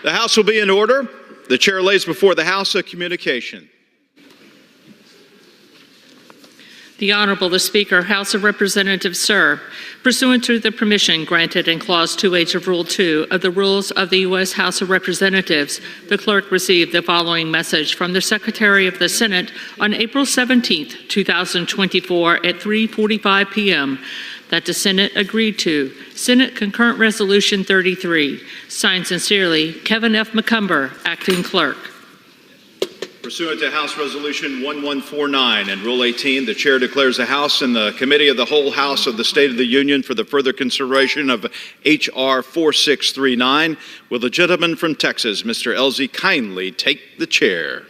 The House will be in order. The chair lays before the House a communication. The Honorable the Speaker, House of Representatives, sir. Pursuant to the permission granted in Clause 2H of Rule 2 of the Rules of the U.S. House of Representatives, the clerk received the following message from the Secretary of the Senate on April 17, 2024 at 3:45 p.m. that the Senate agreed to. Senate Concurrent Resolution 33. Signed sincerely, Kevin F. McCumber, Acting Clerk. Pursuant to House Resolution 1149 and Rule 18, the chair declares the House and the Committee of the Whole House of the State of the Union for the further consideration of H.R. 4639. Will the gentleman from Texas, Mr. Ellzey, kindly take the chair?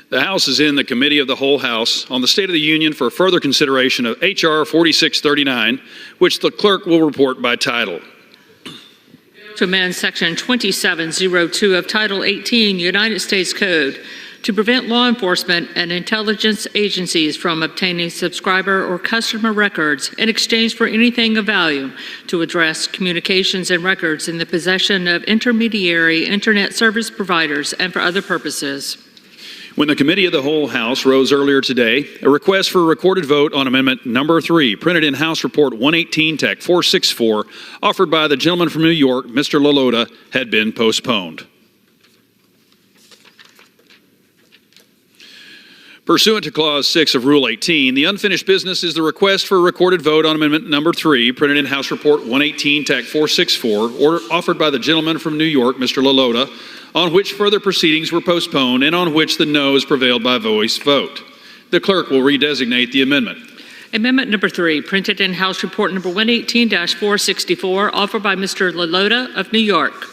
The House is in the Committee of the Whole House on the State of the Union for further consideration of H.R. 4639, which the clerk will report by title. To amend Section 2702 of Title 18 United States Code to prevent law enforcement and intelligence agencies from obtaining subscriber or customer records in exchange for anything of value, to address communications and records in the possession of intermediary internet service providers and for other purposes. When the Committee of the Whole House rose earlier today, a request for a recorded vote on Amendment Number 3, printed in House Report 118, Tech 464, offered by the gentleman from New York, Mr. LaLota, had been postponed. Pursuant to Clause 6 of Rule 18, the unfinished business is the request for a recorded vote on Amendment Number 3, printed in House Report 118, Tech 464, offered by the gentleman from New York, Mr. LaLota, on which further proceedings were postponed and on which the noes prevailed by voice vote. The clerk will redesignate the amendment. Amendment Number 3, printed in House Report Number 118-464, offered by Mr. LaLota of New York.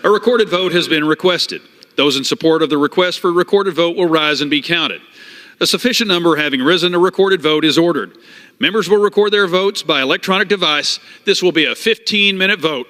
A recorded vote has been requested. Those in support of the request for a recorded vote will rise and be counted. A sufficient number having risen, a recorded vote is ordered. Members will record their votes by electronic device. This will be a 15-minute vote.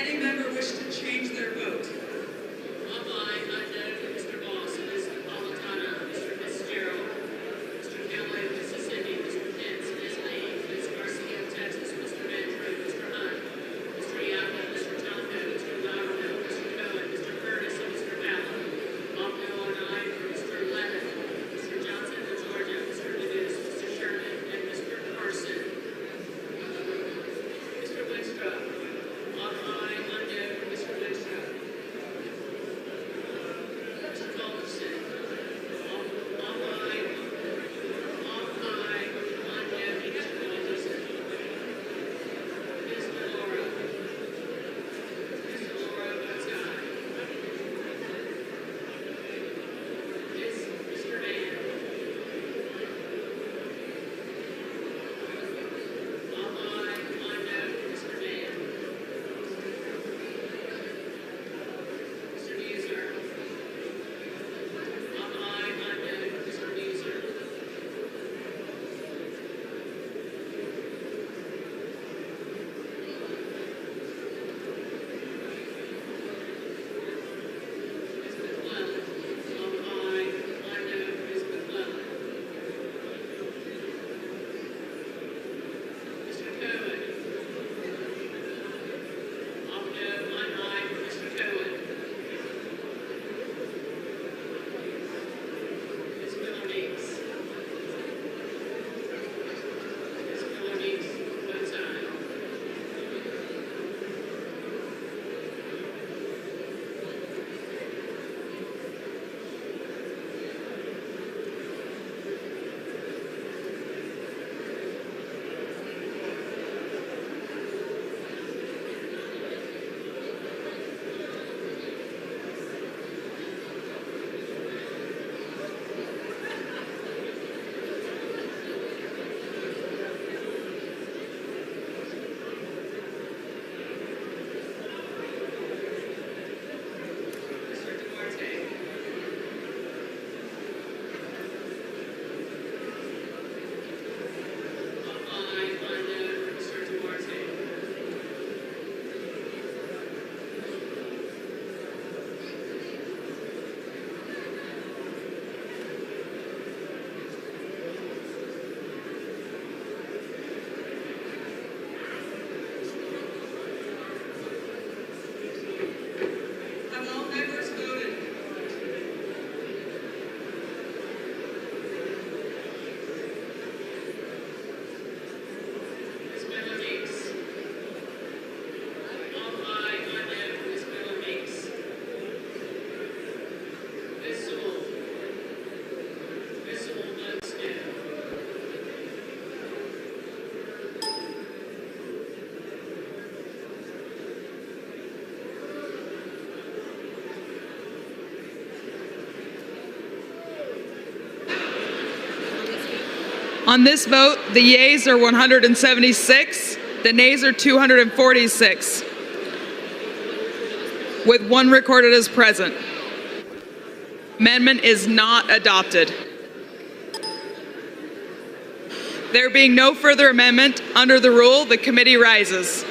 any member wish to change their vote? Online, I note Mr. Moss, Ms. Napolitano, Mr. Fitzgerald, Mr. Kelly, Mississippi, Mr. Pitts, Ms. Lee, Ms. Garcia, Texas, Mr. Andrew, Mr. Hunt, Mr. Yapa, Mr. Tonko, Mr. Loudermilk, Mr. Cohen, Mr. Curtis, and Mr. Fallon. All bill on aye for Mr. Levin, Mr. Johnson of Georgia, Mr. Legacy, Mr. Sherman, and Mr. Carson. Mr. Winstrow. On aye, on no for Mr. Winstrow. Mr. Culberson. On aye, on no for Mr. Culberson. Ms. Delora. Ms. Delora votes aye. Mr. Mann. All aye, on no for Mr. Mann. Mr. Muser. All aye, on no for Mr. Muser. Ms. McClellan. All aye, on no for Ms. McClellan. Mr. Cohen. All no, on aye for Mr. Cohen. Ms. Miller Meeks. Ms. Miller Meeks votes aye. Mr. Duarte. All aye, on no for Mr. Duarte. Have all members voted? Ms. Miller Meeks. All aye, on no for Ms. Miller Meeks. Ms. Sewell. Ms. Sewell votes no. On this vote, the yeas are 176, the nays are 246, with one recorded as present. Amendment is not adopted. There being no further amendment, under the rule, the committee rises.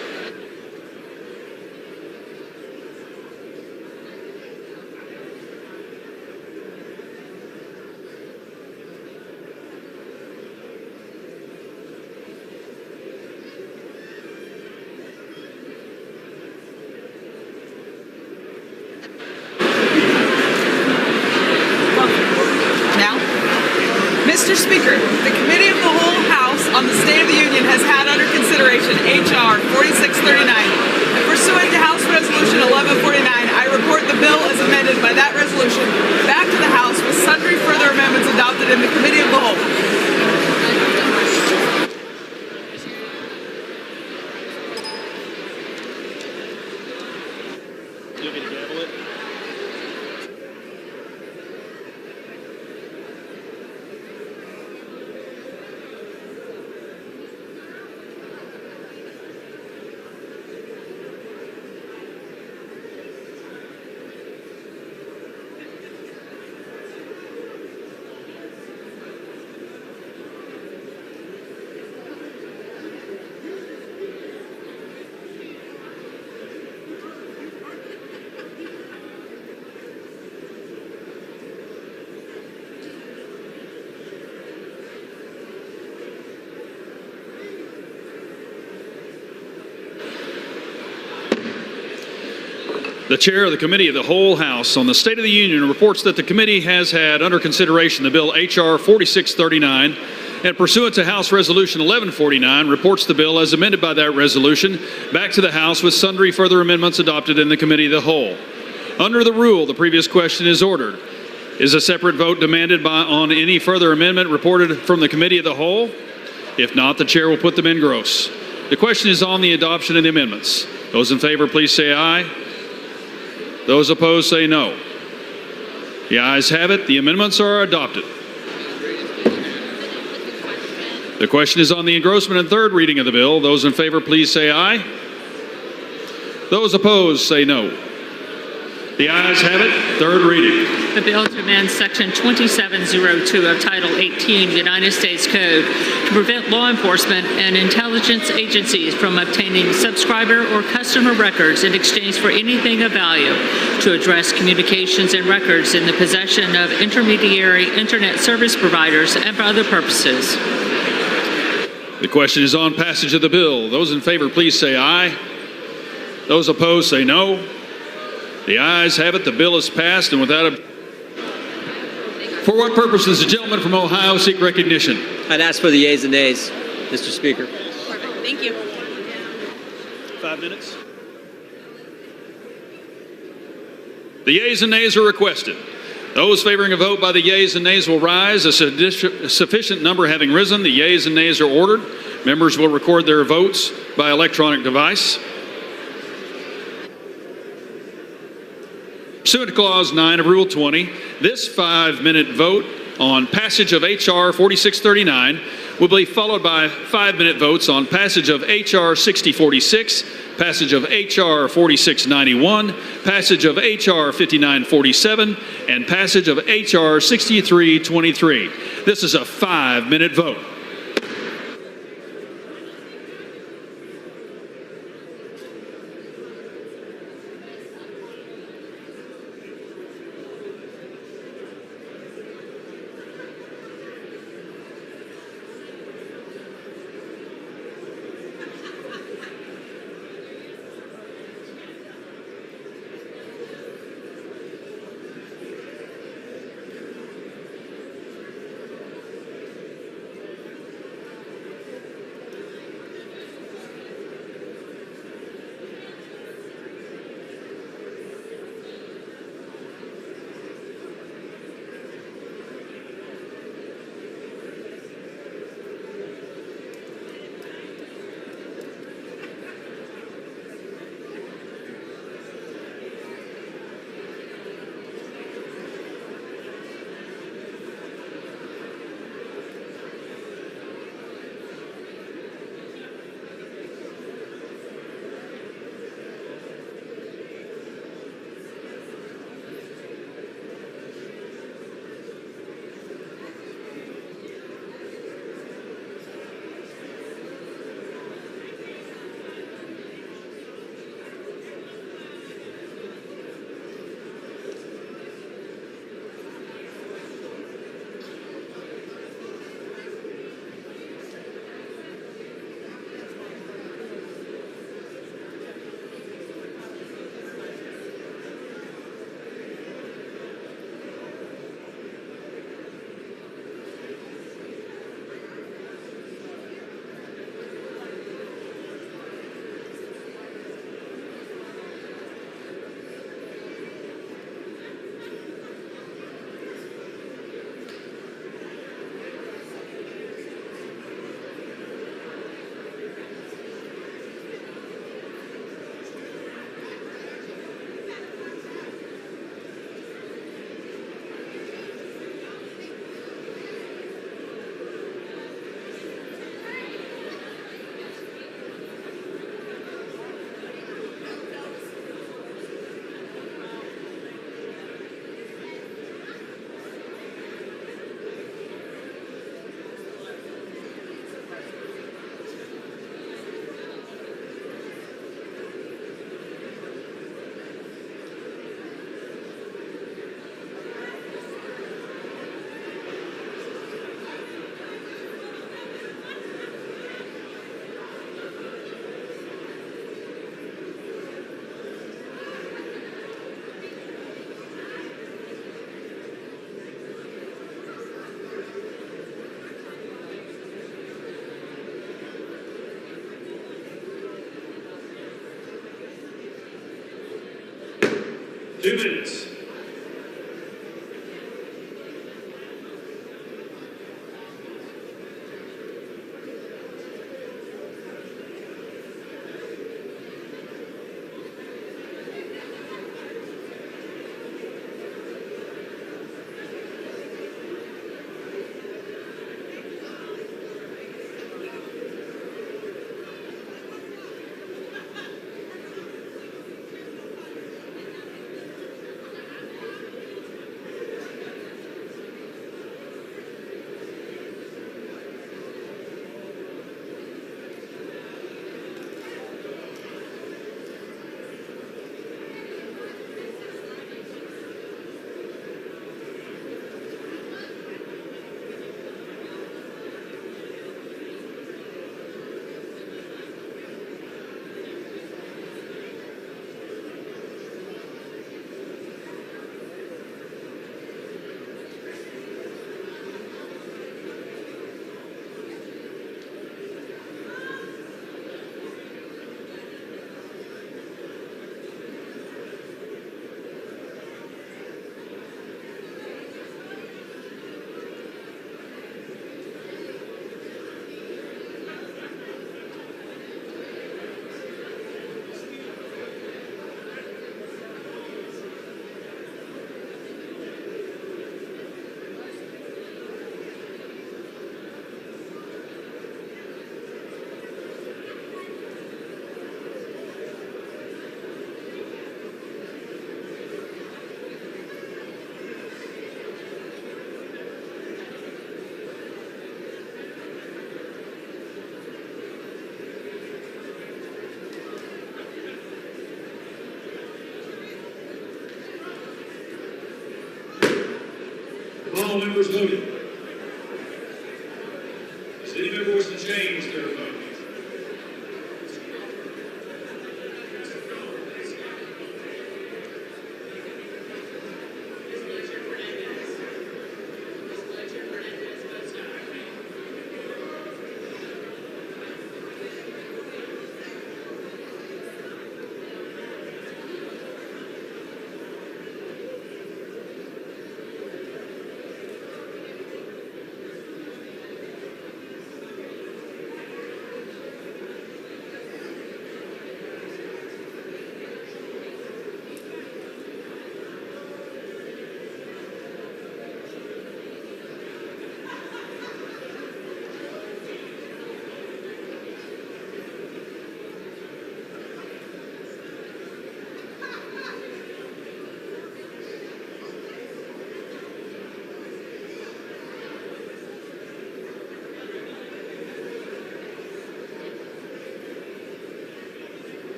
Now, Mr. Speaker, the Committee of the Whole House on the State of the Union has had under consideration H.R. 4639. And pursuant to House Resolution 1149, I report the bill as amended by that resolution back to the House with sundry further amendments adopted in the Committee of the Whole. You'll get to gavel it. The chair of the Committee of the Whole House on the State of the Union reports that the committee has had under consideration the bill H.R. 4639 and pursuant to House Resolution 1149 reports the bill as amended by that resolution back to the House with sundry further amendments adopted in the Committee of the Whole. Under the rule, the previous question is ordered. Is a separate vote demanded on any further amendment reported from the Committee of the Whole? If not, the chair will put them in gross. The question is on the adoption of the amendments. Those in favor, please say aye. Those opposed, say no. The ayes have it. The amendments are adopted. The question is on the engrossment and third reading of the bill. Those in favor, please say aye. Those opposed, say no. The ayes have it. Third reading. The bill to amend Section 2702 of Title 18 United States Code to prevent law enforcement and intelligence agencies from obtaining subscriber or customer records in exchange for anything of value, to address communications and records in the possession of intermediary internet service providers, and for other purposes. The question is on passage of the bill. Those in favor, please say aye. Those opposed, say no. The ayes have it. The bill is passed, and without a... For what purpose does the gentleman from Ohio seek recognition? I'd ask for the yeas and nays, Mr. Speaker. Thank you. 5 minutes. The yeas and nays are requested. Those favoring a vote by the yeas and nays will rise. A sufficient number having risen, the yeas and nays are ordered. Members will record their votes by electronic device. Pursuant to Clause 9 of Rule 20, this 5-minute vote on passage of H.R. 4639 will be followed by 5-minute votes on passage of H.R. 6046, passage of H.R. 4691, passage of H.R. 5947, and passage of H.R. 6323. This is a 5-minute vote. 2 minutes. All members voted. Does any member wish to change their vote?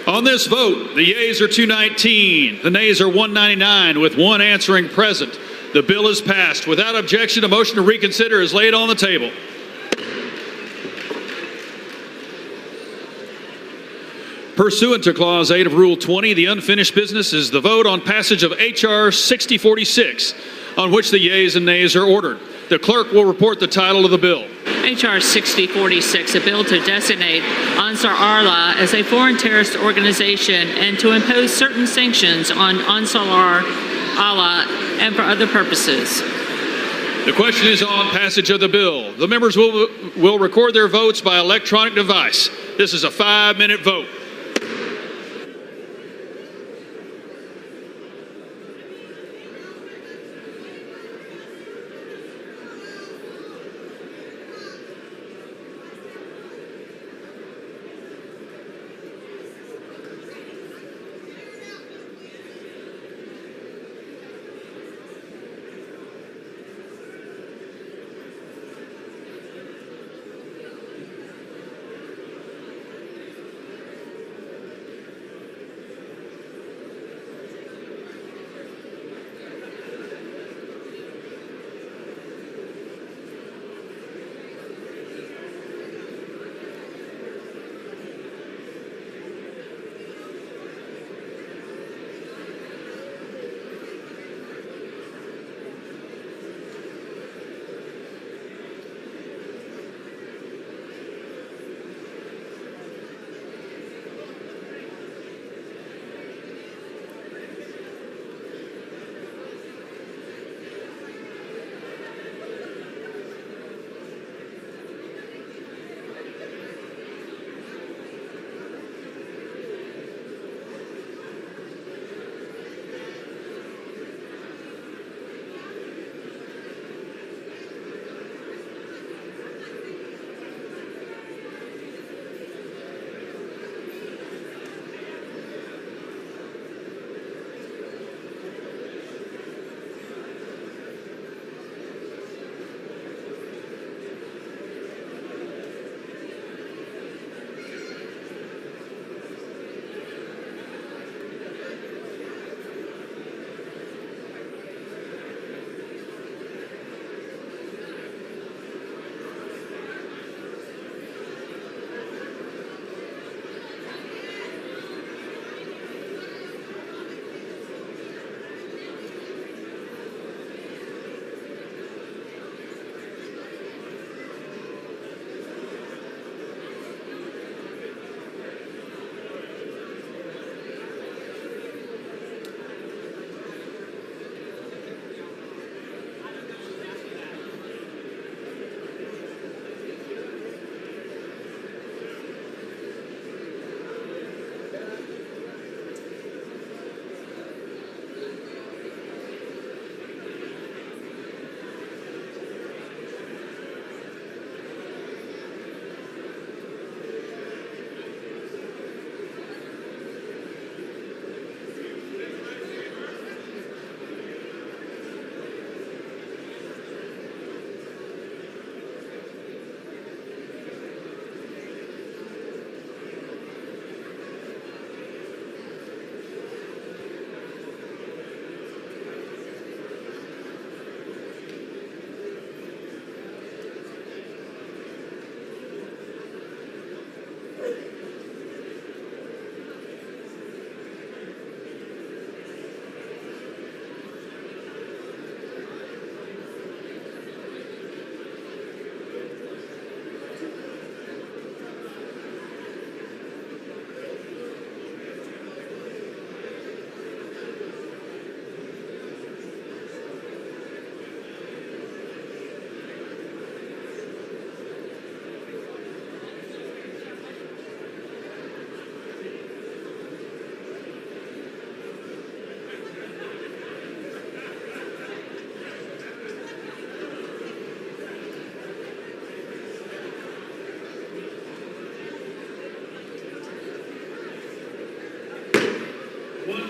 On this vote, the yeas are 219, the nays are 199, with one answering present. The bill is passed. Without objection, a motion to reconsider is laid on the table. Pursuant to Clause 8 of Rule 20, the unfinished business is the vote on passage of H.R. 6046, on which the yeas and nays are ordered. The clerk will report the title of the bill. H.R. 6046, a bill to designate Ansar Allah as a foreign terrorist organization and to impose certain sanctions on Ansar Allah and for other purposes. The question is on passage of the bill. The members will record their votes by electronic device. This is a 5-minute vote.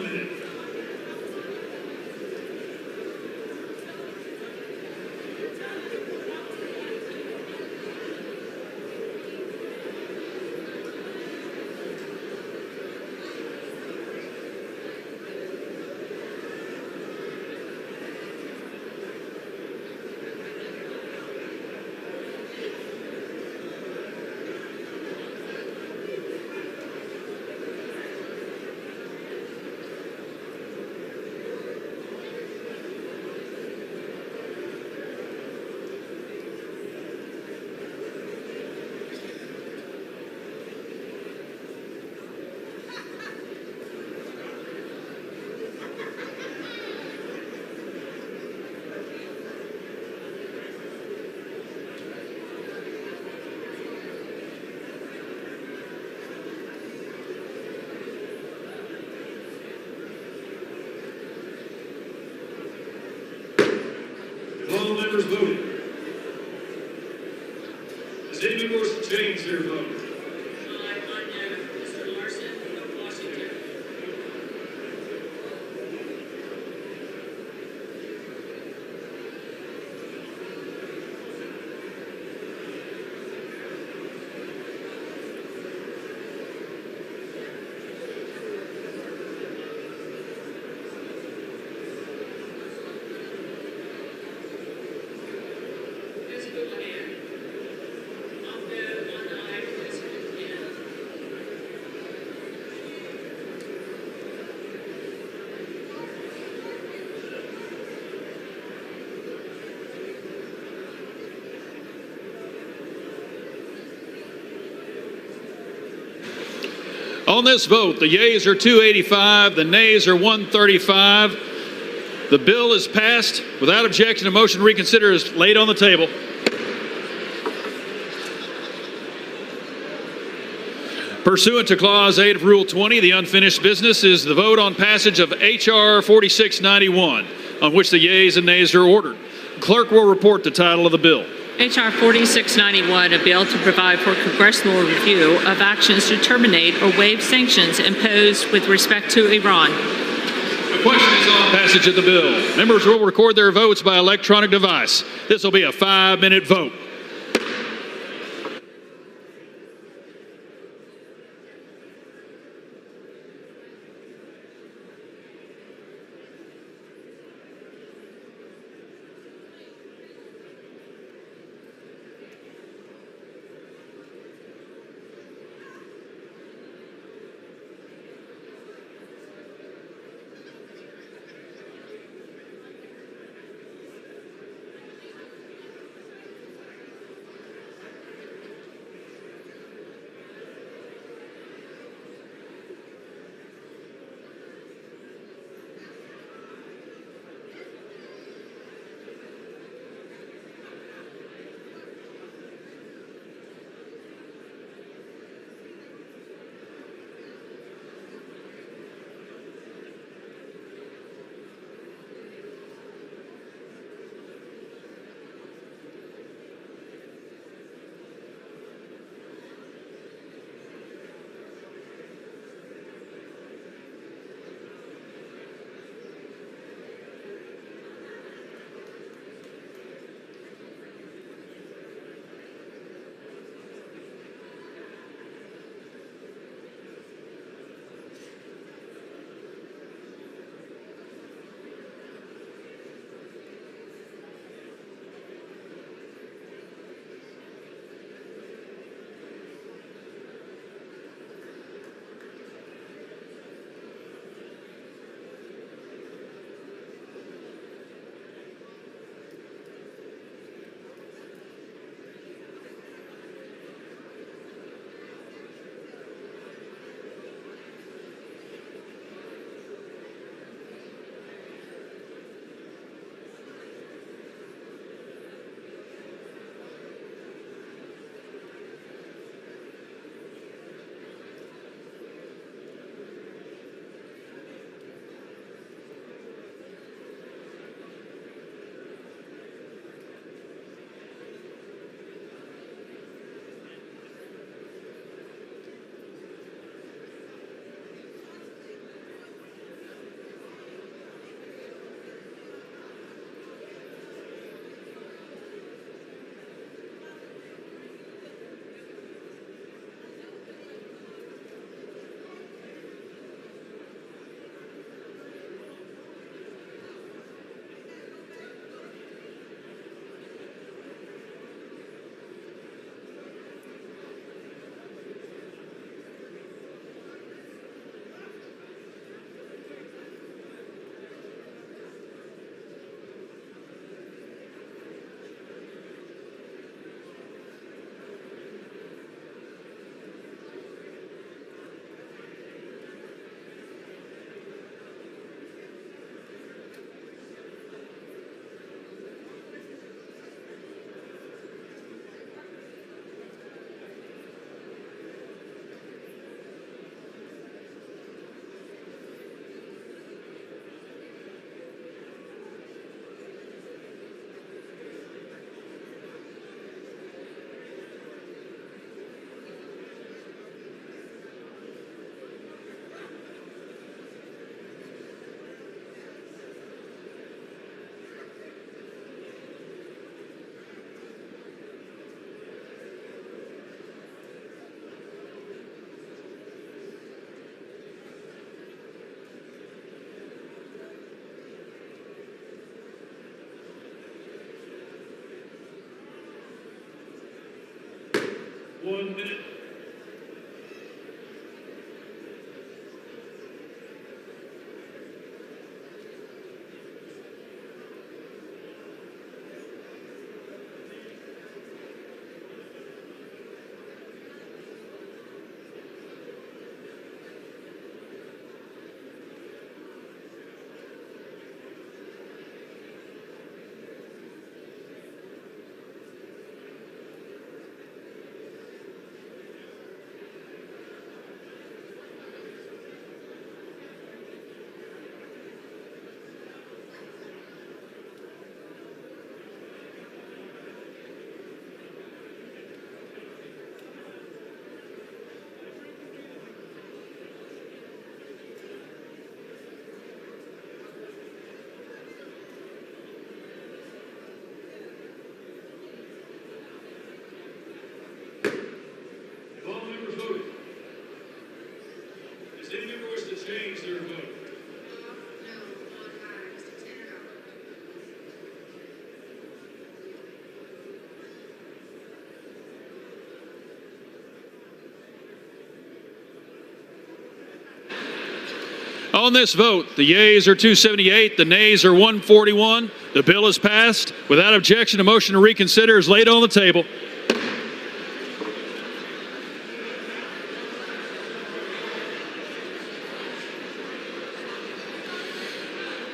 minute. All members voted. Has anyone wish to change their vote? Mr. Larson of Washington. On this vote, the yeas are 285, the nays are 135. The bill is passed without objection. A motion to reconsider is laid on the table. Pursuant to Clause 8 of Rule 20, the unfinished business is the vote on passage of H.R. 4691, on which the yeas and nays are ordered. Clerk will report the title of the bill. H.R. 4691, a bill to provide for congressional review of actions to terminate or waive sanctions imposed with respect to Iran. The question is on passage of the bill. Members will record their votes by electronic device. This will be a 5-minute vote. 1 minute. All members voted. Does any member wish to change their vote? On this vote, the yeas are 278, the nays are 141. The bill is passed. Without objection, a motion to reconsider is laid on the table.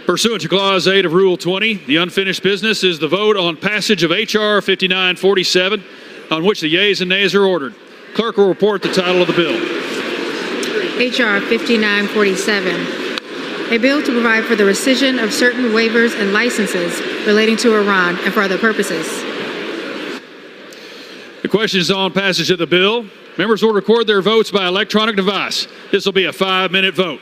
Pursuant to Clause 8 of Rule 20, the unfinished business is the vote on passage of H.R. 5947, on which the yeas and nays are ordered. Clerk will report the title of the bill. H.R. 5947, a bill to provide for the rescission of certain waivers and licenses relating to Iran and for other purposes. The question is on passage of the bill. Members will record their votes by electronic device. This will be a 5-minute vote.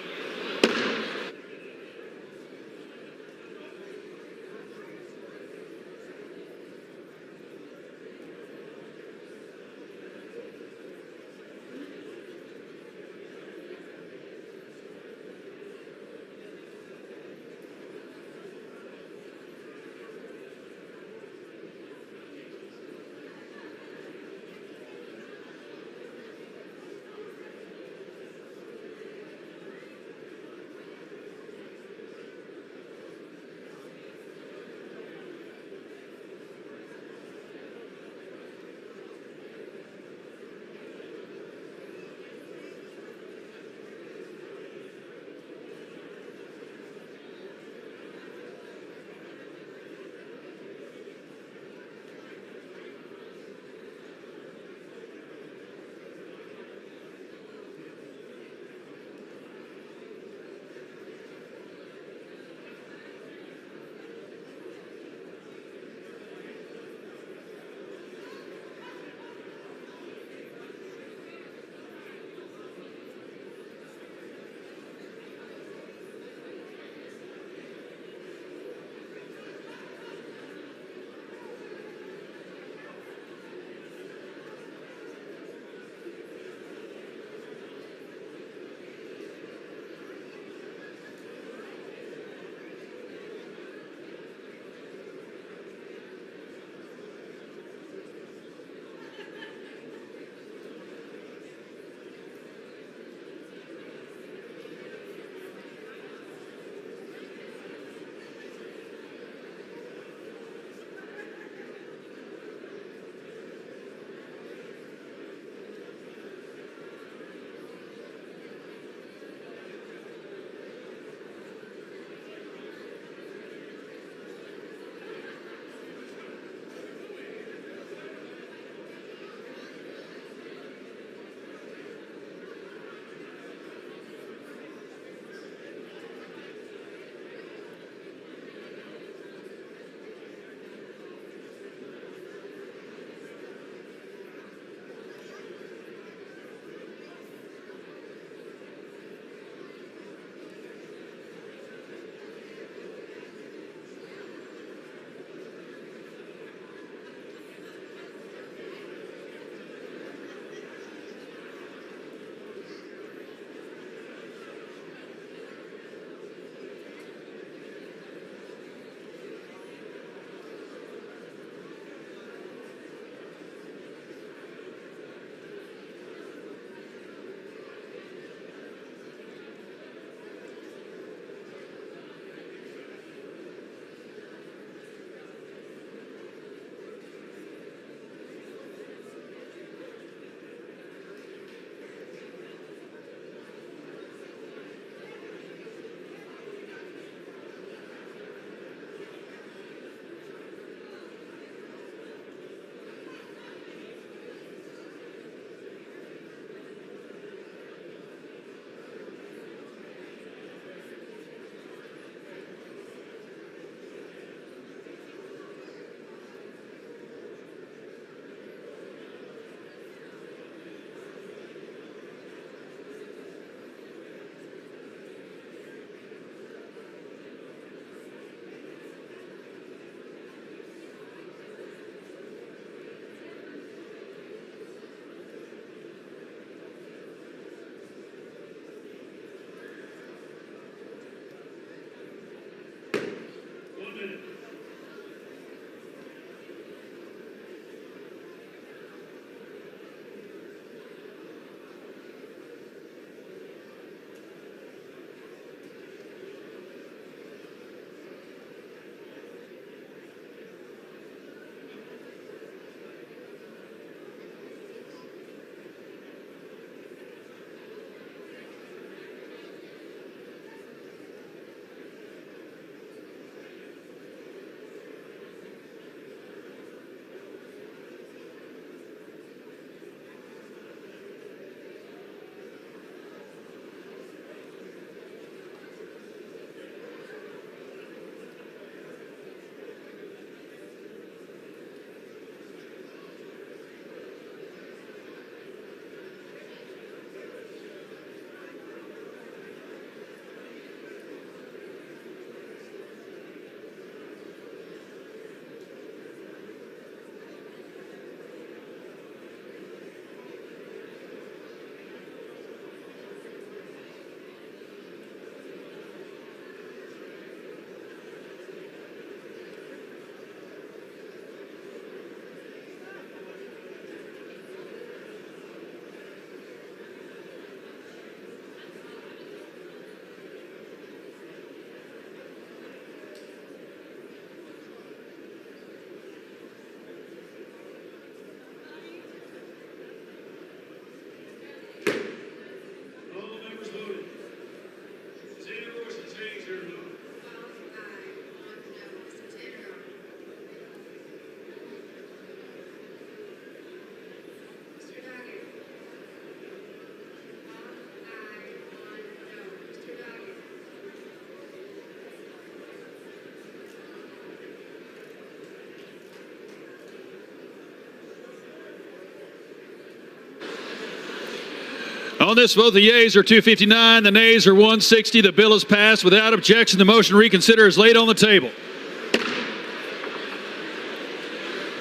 On this vote, the yeas are 259, the nays are 160. The bill is passed without objection. The motion to reconsider is laid on the table.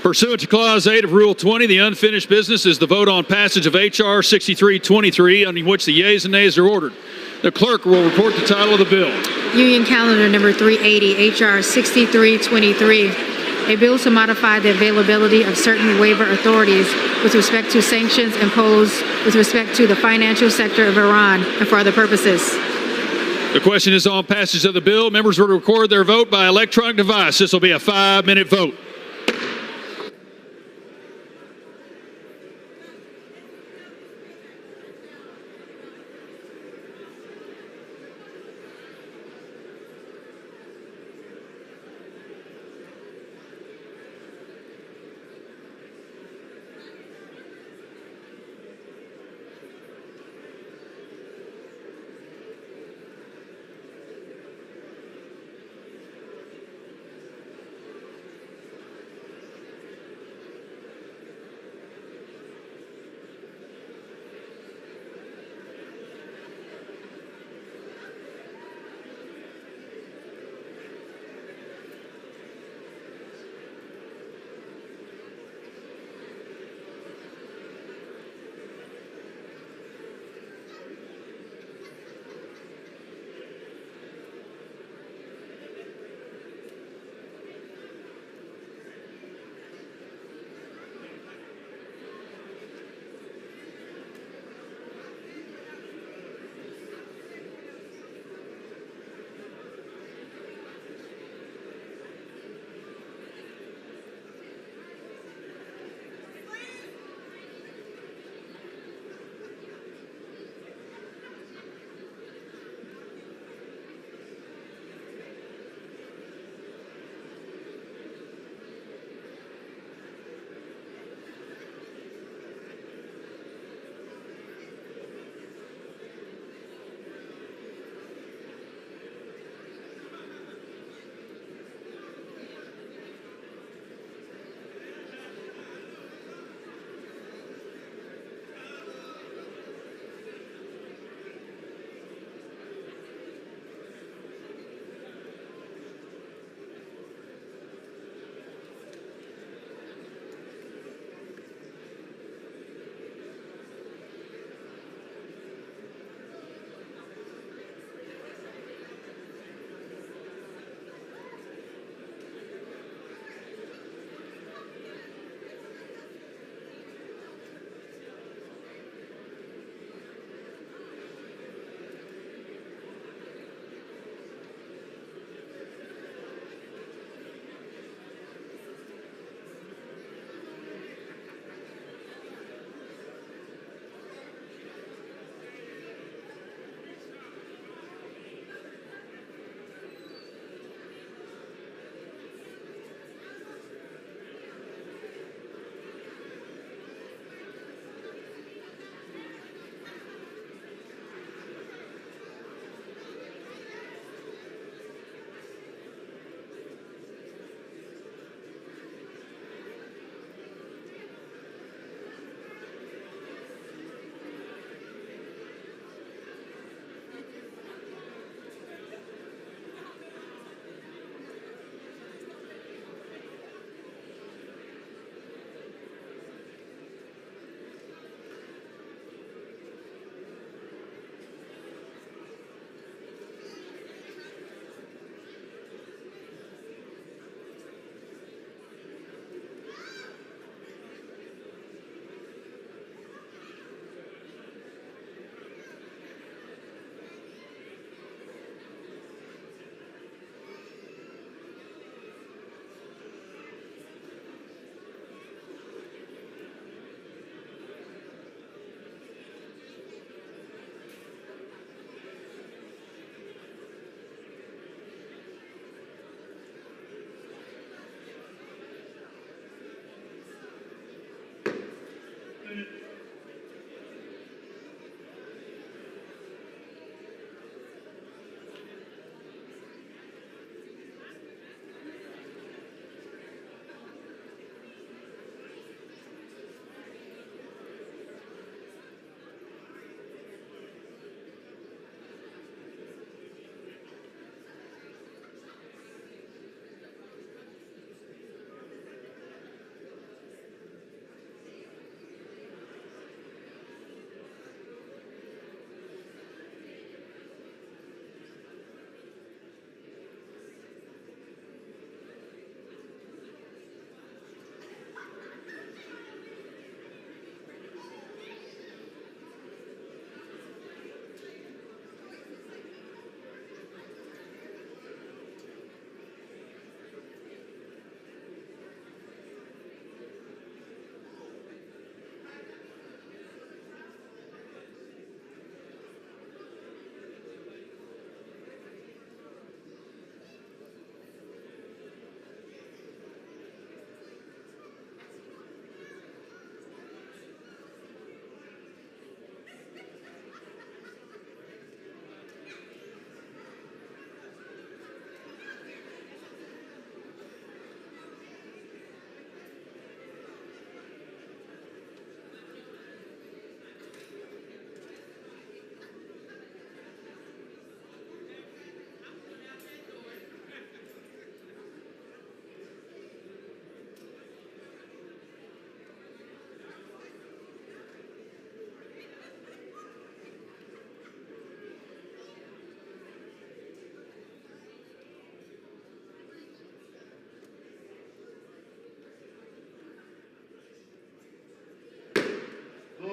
Pursuant to Clause 8 of Rule 20, the unfinished business is the vote on passage of H.R. 6323, on which the yeas and nays are ordered. The clerk will report the title of the bill. Union Calendar Number 380, H.R. 6323. A bill to modify the availability of certain waiver authorities with respect to sanctions imposed with respect to the financial sector of Iran and for other purposes. The question is on passage of the bill. Members will record their vote by electronic device. This will be a 5-minute vote.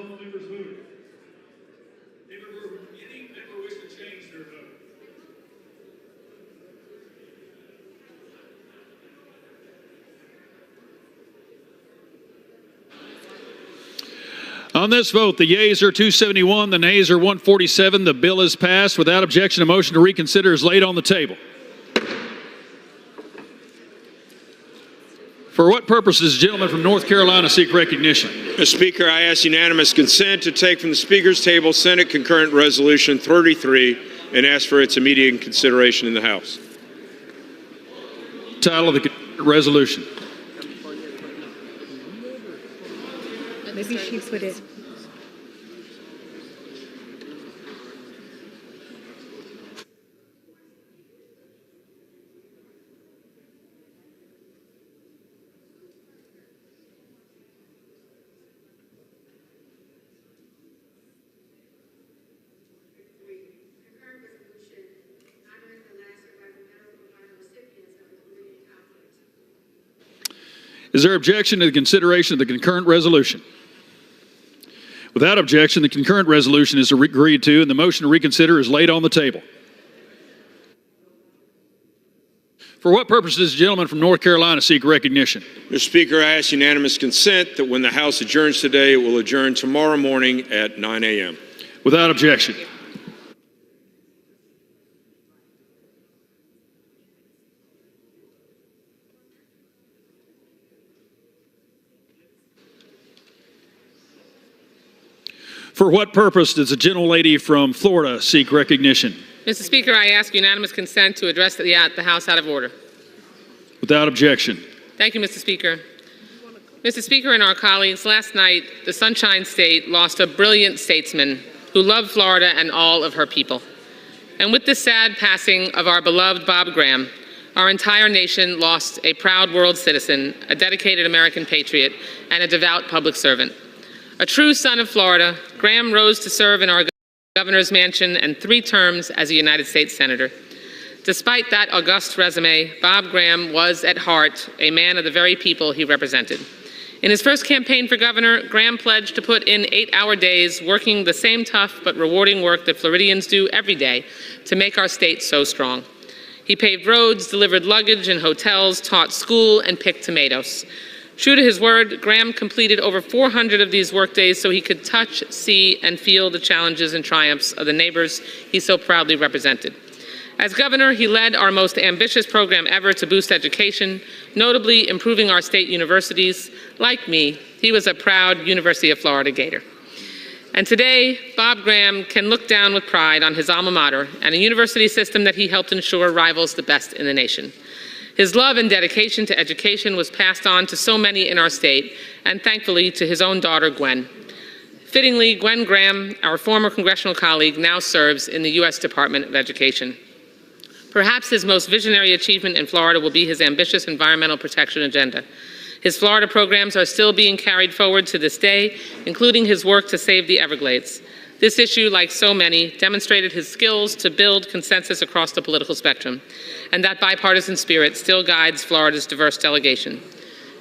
both members voted. Any member wish to change their vote? On this vote, the yeas are 271, the nays are 147. The bill is passed. Without objection, a motion to reconsider is laid on the table. For what purpose does the gentleman from North Carolina seek recognition? Mr. Speaker, I ask unanimous consent to take from the Speaker's table Senate Concurrent Resolution 33 and ask for its immediate consideration in the House. Title of the resolution. Maybe she put it. Is there objection to the consideration of the concurrent resolution? Without objection, the concurrent resolution is agreed to, and the motion to reconsider is laid on the table. For what purpose does the gentleman from North Carolina seek recognition? Mr. Speaker, I ask unanimous consent that when the House adjourns today, it will adjourn tomorrow morning at 9 a.m. Without objection. For what purpose does the gentlelady from Florida seek recognition? Mr. Speaker, I ask unanimous consent to address the House out of order. Without objection. Thank you, Mr. Speaker. Mr. Speaker and our colleagues, last night, the Sunshine State lost a brilliant statesman who loved Florida and all of her people. And with the sad passing of our beloved Bob Graham, our entire nation lost a proud world citizen, a dedicated American patriot, and a devout public servant. A true son of Florida, Graham rose to serve in our governor's mansion and 3 terms as a United States Senator. Despite that august resume, Bob Graham was at heart a man of the very people he represented. In his first campaign for governor, Graham pledged to put in 8-hour days working the same tough but rewarding work that Floridians do every day to make our state so strong. He paved roads, delivered luggage in hotels, taught school, and picked tomatoes. True to his word, Graham completed over 400 of these workdays so he could touch, see, and feel the challenges and triumphs of the neighbors he so proudly represented. As governor, he led our most ambitious program ever to boost education, notably improving our state universities. Like me, he was a proud University of Florida Gator. And today, Bob Graham can look down with pride on his alma mater and a university system that he helped ensure rivals the best in the nation. His love and dedication to education was passed on to so many in our state, and thankfully to his own daughter, Gwen. Fittingly, Gwen Graham, our former congressional colleague, now serves in the U.S. Department of Education. Perhaps his most visionary achievement in Florida will be his ambitious environmental protection agenda. His Florida programs are still being carried forward to this day, including his work to save the Everglades. This issue, like so many, demonstrated his skills to build consensus across the political spectrum, and that bipartisan spirit still guides Florida's diverse delegation.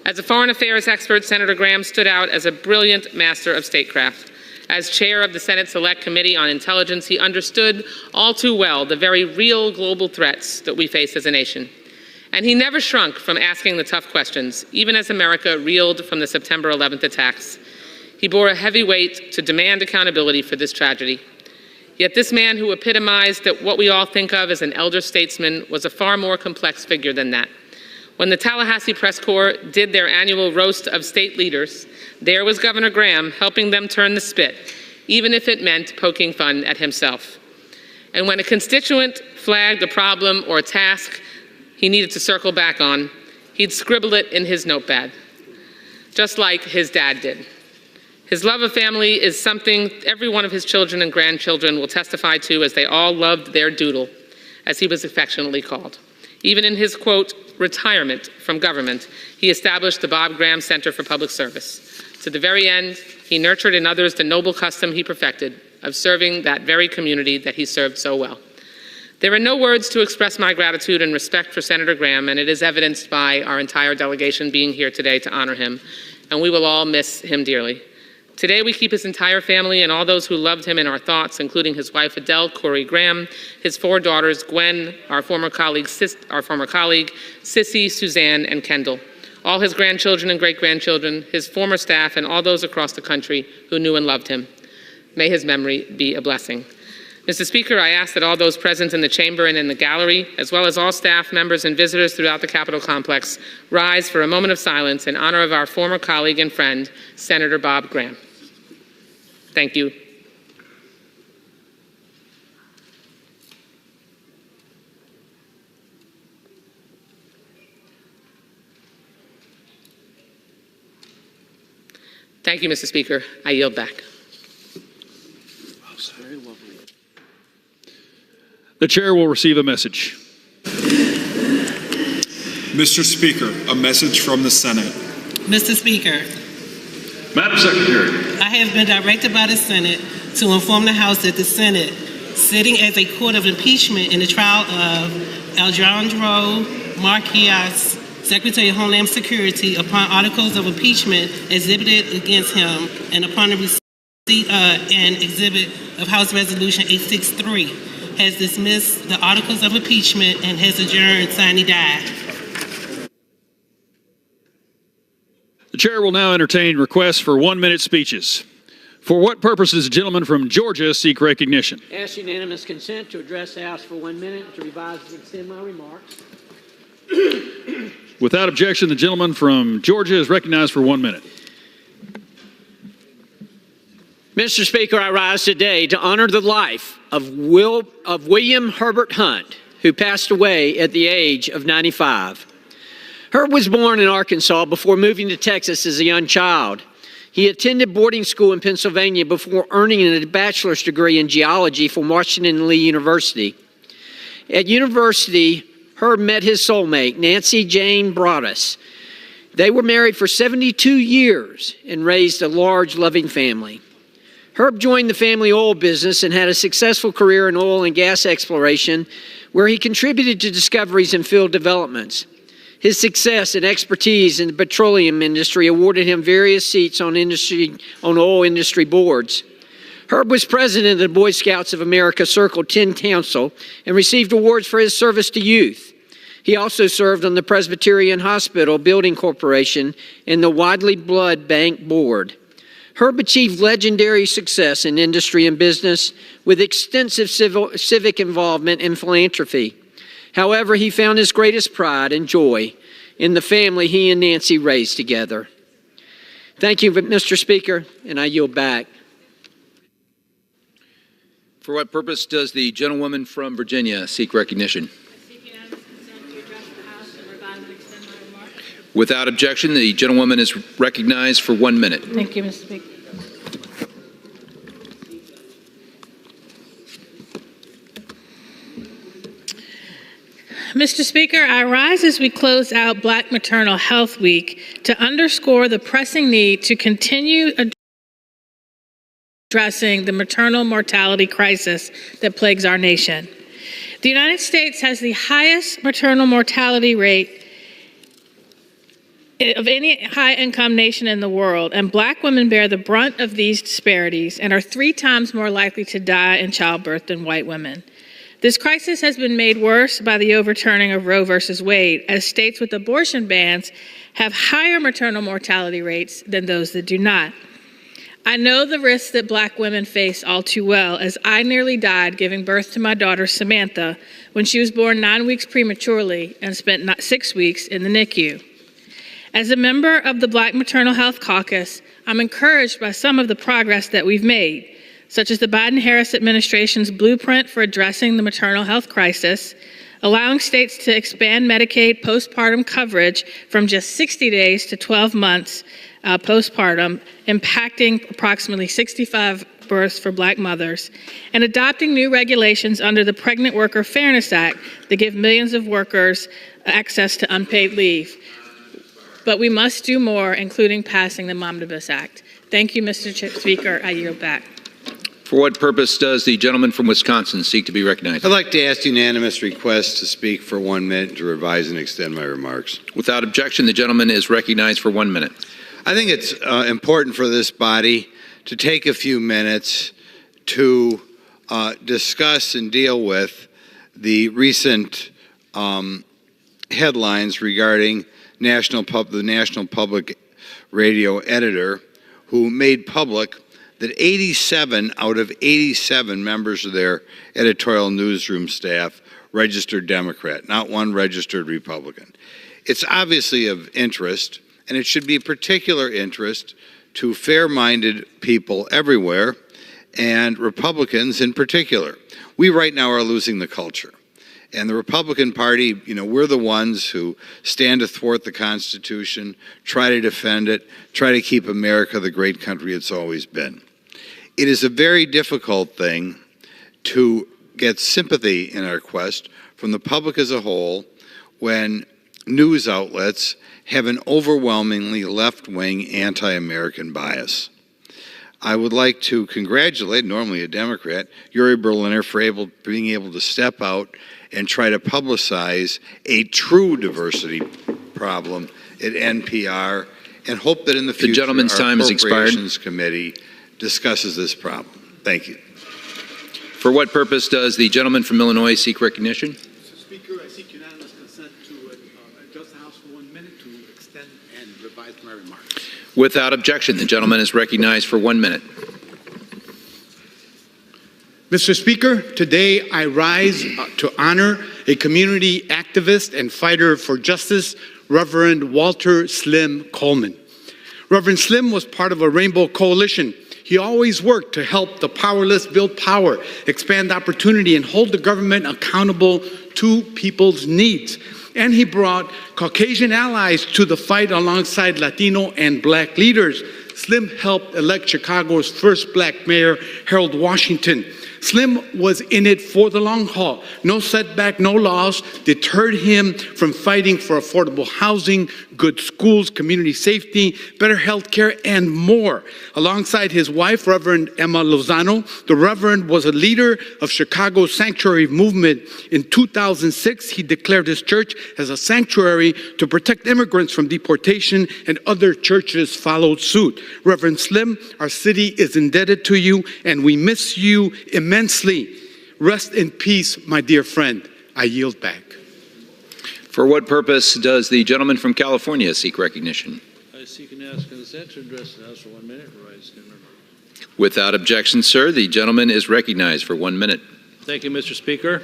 As a foreign affairs expert, Senator Graham stood out as a brilliant master of statecraft. As chair of the Senate Select Committee on Intelligence, he understood all too well the very real global threats that we face as a nation. And he never shrunk from asking the tough questions, even as America reeled from the September 11th attacks. He bore a heavy weight to demand accountability for this tragedy. Yet this man who epitomized that what we all think of as an elder statesman was a far more complex figure than that. When the Tallahassee Press Corps did their annual roast of state leaders, there was Governor Graham helping them turn the spit, even if it meant poking fun at himself. And when a constituent flagged a problem or a task he needed to circle back on, he'd scribble it in his notepad, just like his dad did. His love of family is something every one of his children and grandchildren will testify to, as they all loved their doodle, as he was affectionately called. Even in his, quote, retirement from government, he established the Bob Graham Center for Public Service. To the very end, he nurtured in others the noble custom he perfected of serving that very community that he served so well. There are no words to express my gratitude and respect for Senator Graham, and it is evidenced by our entire delegation being here today to honor him, and we will all miss him dearly. Today, we keep his entire family and all those who loved him in our thoughts, including his wife, Adele Corey Graham, his 4 daughters, Gwen, our former colleague, Sissy, Suzanne, and Kendall, all his grandchildren and great-grandchildren, his former staff, and all those across the country who knew and loved him. May his memory be a blessing. Mr. Speaker, I ask that all those present in the chamber and in the gallery, as well as all staff members and visitors throughout the Capitol complex, rise for a moment of silence in honor of our former colleague and friend, Senator Bob Graham. Thank you. Thank you, Mr. Speaker. I yield back. The chair will receive a message. Mr. Speaker, a message from the Senate. Mr. Speaker, Madam Secretary. I have been directed by the Senate to inform the House that the Senate, sitting as a court of impeachment in the trial of Alejandro Mayorkas, Secretary of Homeland Security, upon articles of impeachment exhibited against him and upon the receipt and exhibit of House Resolution 863, has dismissed the articles of impeachment and has adjourned sine die. The chair will now entertain requests for 1-minute speeches. For what purpose does the gentleman from Georgia seek recognition? Ask unanimous consent to address the House for 1 minute to revise and extend my remarks. Without objection, the gentleman from Georgia is recognized for 1 minute. Mr. Speaker, I rise today to honor the life of William Herbert Hunt, who passed away at the age of 95. Herb was born in Arkansas before moving to Texas as a young child. He attended boarding school in Pennsylvania before earning a bachelor's degree in geology from Washington Lee University. At university, Herb met his soulmate, Nancy Jane Broaddus. They were married for 72 years and raised a large, loving family. Herb joined the family oil business and had a successful career in oil and gas exploration, where he contributed to discoveries and field developments. His success and expertise in the petroleum industry awarded him various seats on oil industry boards. Herb was president of the Boy Scouts of America Circle 10 Council and received awards for his service to youth. He also served on the Presbyterian Hospital Building Corporation and the Wadley Blood Bank Board. Herb achieved legendary success in industry and business with extensive civic involvement and philanthropy. However, he found his greatest pride and joy in the family he and Nancy raised together. Thank you, Mr. Speaker, and I yield back. For what purpose does the gentlewoman from Virginia seek recognition? Without objection, the gentlewoman is recognized for 1 minute. Thank you, Mr. Speaker. Mr. Speaker, I rise as we close out Black Maternal Health Week to underscore the pressing need to continue addressing the maternal mortality crisis that plagues our nation. The United States has the highest maternal mortality rate of any high-income nation in the world, and Black women bear the brunt of these disparities and are 3 times more likely to die in childbirth than white women. This crisis has been made worse by the overturning of Roe v. Wade, as states with abortion bans have higher maternal mortality rates than those that do not. I know the risks that Black women face all too well, as I nearly died giving birth to my daughter Samantha when she was born 9 weeks prematurely and spent 6 weeks in the NICU. As a member of the Black Maternal Health Caucus, I'm encouraged by some of the progress that we've made, such as the Biden-Harris administration's blueprint for addressing the maternal health crisis, allowing states to expand Medicaid postpartum coverage from just 60 days to 12 months postpartum, impacting approximately 65 births for Black mothers, and adopting new regulations under the Pregnant Worker Fairness Act that give millions of workers access to unpaid leave. But we must do more, including passing the Momnibus Act. Thank you, Mr. Speaker. I yield back. For what purpose does the gentleman from Wisconsin seek to be recognized? I'd like to ask unanimous request to speak for 1 minute to revise and extend my remarks. Without objection, the gentleman is recognized for 1 minute. I think it's important for this body to take a few minutes to discuss and deal with the recent headlines regarding the National Public Radio editor, who made public that 87 out of 87 members of their editorial newsroom staff registered Democrat, not one registered Republican. It's obviously of interest, and it should be a particular interest to fair-minded people everywhere, and Republicans in particular. We right now are losing the culture. And the Republican Party, we're the ones who stand to thwart the Constitution, try to defend it, try to keep America the great country it's always been. It is a very difficult thing to get sympathy in our quest from the public as a whole when news outlets have an overwhelmingly left-wing anti-American bias. I would like to congratulate, normally a Democrat, Yuri Berliner for being able to step out and try to publicize a true diversity problem at NPR, and hope that in the future the gentleman's time has expired. Appropriations Committee discusses this problem. Thank you. For what purpose does the gentleman from Illinois seek recognition? Mr. Speaker, I seek unanimous consent to adjust the House for 1 minute to extend and revise my remarks. Without objection, the gentleman is recognized for 1 minute. Mr. Speaker, today I rise to honor a community activist and fighter for justice, Reverend Walter Slim Coleman. Reverend Slim was part of a Rainbow Coalition. He always worked to help the powerless build power, expand opportunity, and hold the government accountable to people's needs. And he brought Caucasian allies to the fight alongside Latino and Black leaders. Slim helped elect Chicago's first Black mayor, Harold Washington. Slim was in it for the long haul. No setback, no loss deterred him from fighting for affordable housing, good schools, community safety, better health care, and more. Alongside his wife, Reverend Emma Lozano, the Reverend was a leader of Chicago's sanctuary movement. In 2006, he declared his church as a sanctuary to protect immigrants from deportation, and other churches followed suit. Reverend Slim, our city is indebted to you, and we miss you immensely. Rest in peace, my dear friend. I yield back. For what purpose does the gentleman from California seek recognition? I seek and ask consent to address the House for 1 minute. Without objection, sir, the gentleman is recognized for 1 minute. Thank you, Mr. Speaker.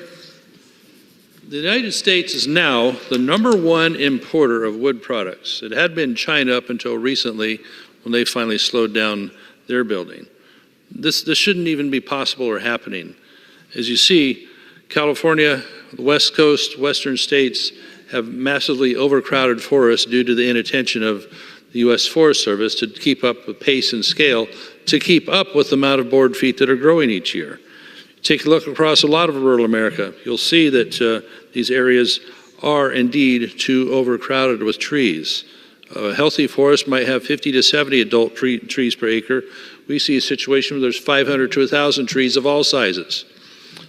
The United States is now the #1 importer of wood products. It had been China up until recently, when they finally slowed down their building. This shouldn't even be possible or happening. As you see, California, the West Coast, Western states have massively overcrowded forests due to the inattention of the U.S. Forest Service to keep up with pace and scale, to keep up with the amount of board feet that are growing each year. Take a look across a lot of rural America. You'll see that these areas are indeed too overcrowded with trees. A healthy forest might have 50 to 70 adult trees per acre. We see a situation where there's 500 to 1,000 trees of all sizes.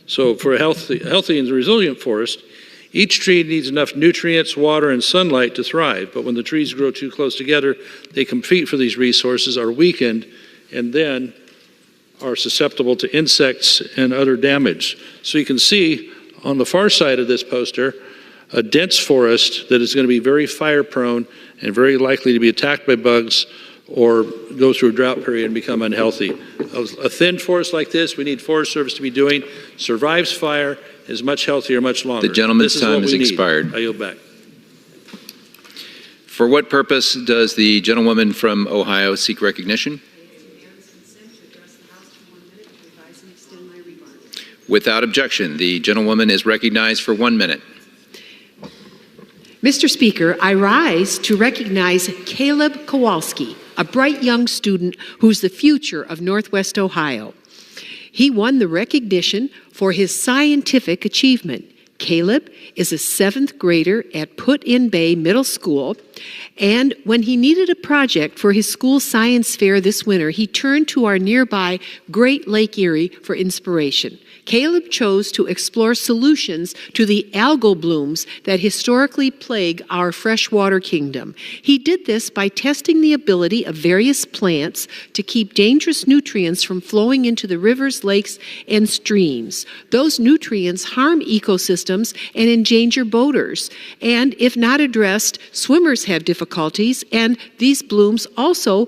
So for a healthy and resilient forest, each tree needs enough nutrients, water, and sunlight to thrive. But when the trees grow too close together, they compete for these resources, are weakened, and then are susceptible to insects and other damage. So you can see on the far side of this poster, a dense forest that is going to be very fire prone and very likely to be attacked by bugs or go through a drought period and become unhealthy. A thin forest like this, we need Forest Service to be doing, survives fire, is much healthier, much longer. The gentleman's time has expired. I yield back. For what purpose does the gentlewoman from Ohio seek recognition? Without objection, the gentlewoman is recognized for 1 minute. Mr. Speaker, I rise to recognize Caleb Kowalski, a bright young student who's the future of Northwest Ohio. He won the recognition for his scientific achievement. Caleb is a 7th grader at Put-in-Bay Middle School, and when he needed a project for his school science fair this winter, he turned to our nearby Great Lake Erie for inspiration. Caleb chose to explore solutions to the algal blooms that historically plague our freshwater kingdom. He did this by testing the ability of various plants to keep dangerous nutrients from flowing into the rivers, lakes, and streams. Those nutrients harm ecosystems and endanger boaters. And if not addressed, swimmers have difficulties, and these blooms also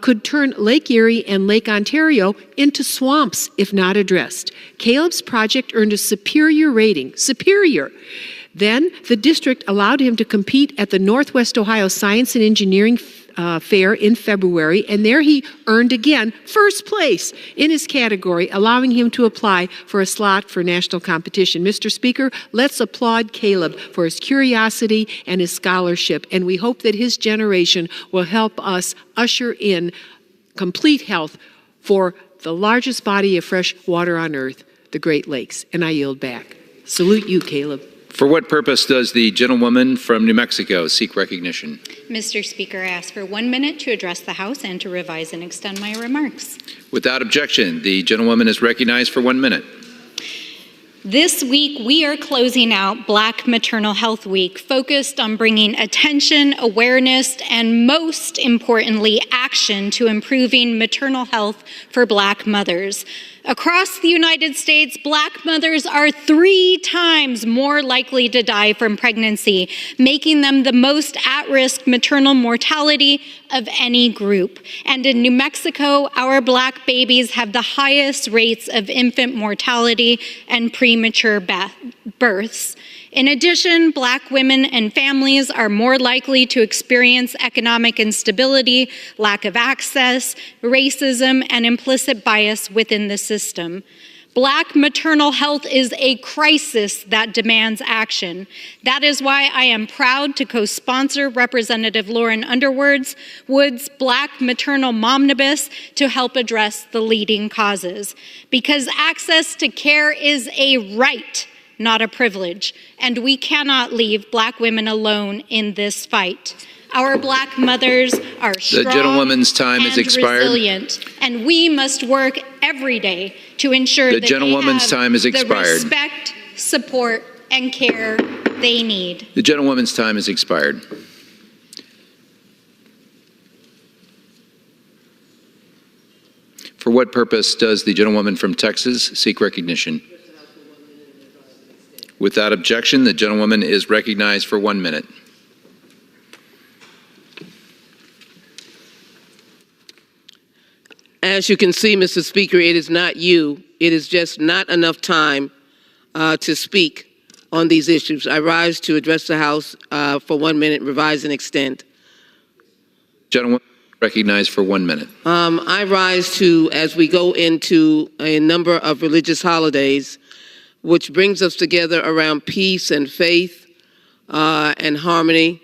could turn Lake Erie and Lake Ontario into swamps if not addressed. Caleb's project earned a superior rating. Superior. Then the district allowed him to compete at the Northwest Ohio Science and Engineering Fair in February, and there he earned again first place in his category, allowing him to apply for a slot for national competition. Mr. Speaker, let's applaud Caleb for his curiosity and his scholarship, and we hope that his generation will help us usher in complete health for the largest body of fresh water on earth, the Great Lakes. And I yield back. Salute you, Caleb. For what purpose does the gentlewoman from New Mexico seek recognition? Mr. Speaker, I ask for 1 minute to address the House and to revise and extend my remarks. Without objection, the gentlewoman is recognized for 1 minute. This week, we are closing out Black Maternal Health Week, focused on bringing attention, awareness, and most importantly, action to improving maternal health for Black mothers. Across the United States, Black mothers are 3 times more likely to die from pregnancy, making them the most at-risk maternal mortality of any group. And in New Mexico, our Black babies have the highest rates of infant mortality and premature births. In addition, Black women and families are more likely to experience economic instability, lack of access, racism, and implicit bias within the system. Black maternal health is a crisis that demands action. That is why I am proud to co-sponsor Representative Lauren Underwood's Black Maternal Momnibus to help address the leading causes. Because access to care is a right, not a privilege, and we cannot leave Black women alone in this fight. Our Black mothers are strong The gentlewoman's time and has expired. resilient, and we must work every day to ensure The that gentlewoman's they have time has the expired. respect, support, and care they need. The gentlewoman's time has expired. For what purpose does the gentlewoman from Texas seek recognition? Without objection, the gentlewoman is recognized for 1 minute. As you can see, Mr. Speaker, it is not you. It is just not enough time to speak on these issues. I rise to address the House for 1 minute, revise and extend. Gentlewoman recognized for 1 minute. I rise to, as we go into a number of religious holidays, which brings us together around peace and faith and harmony.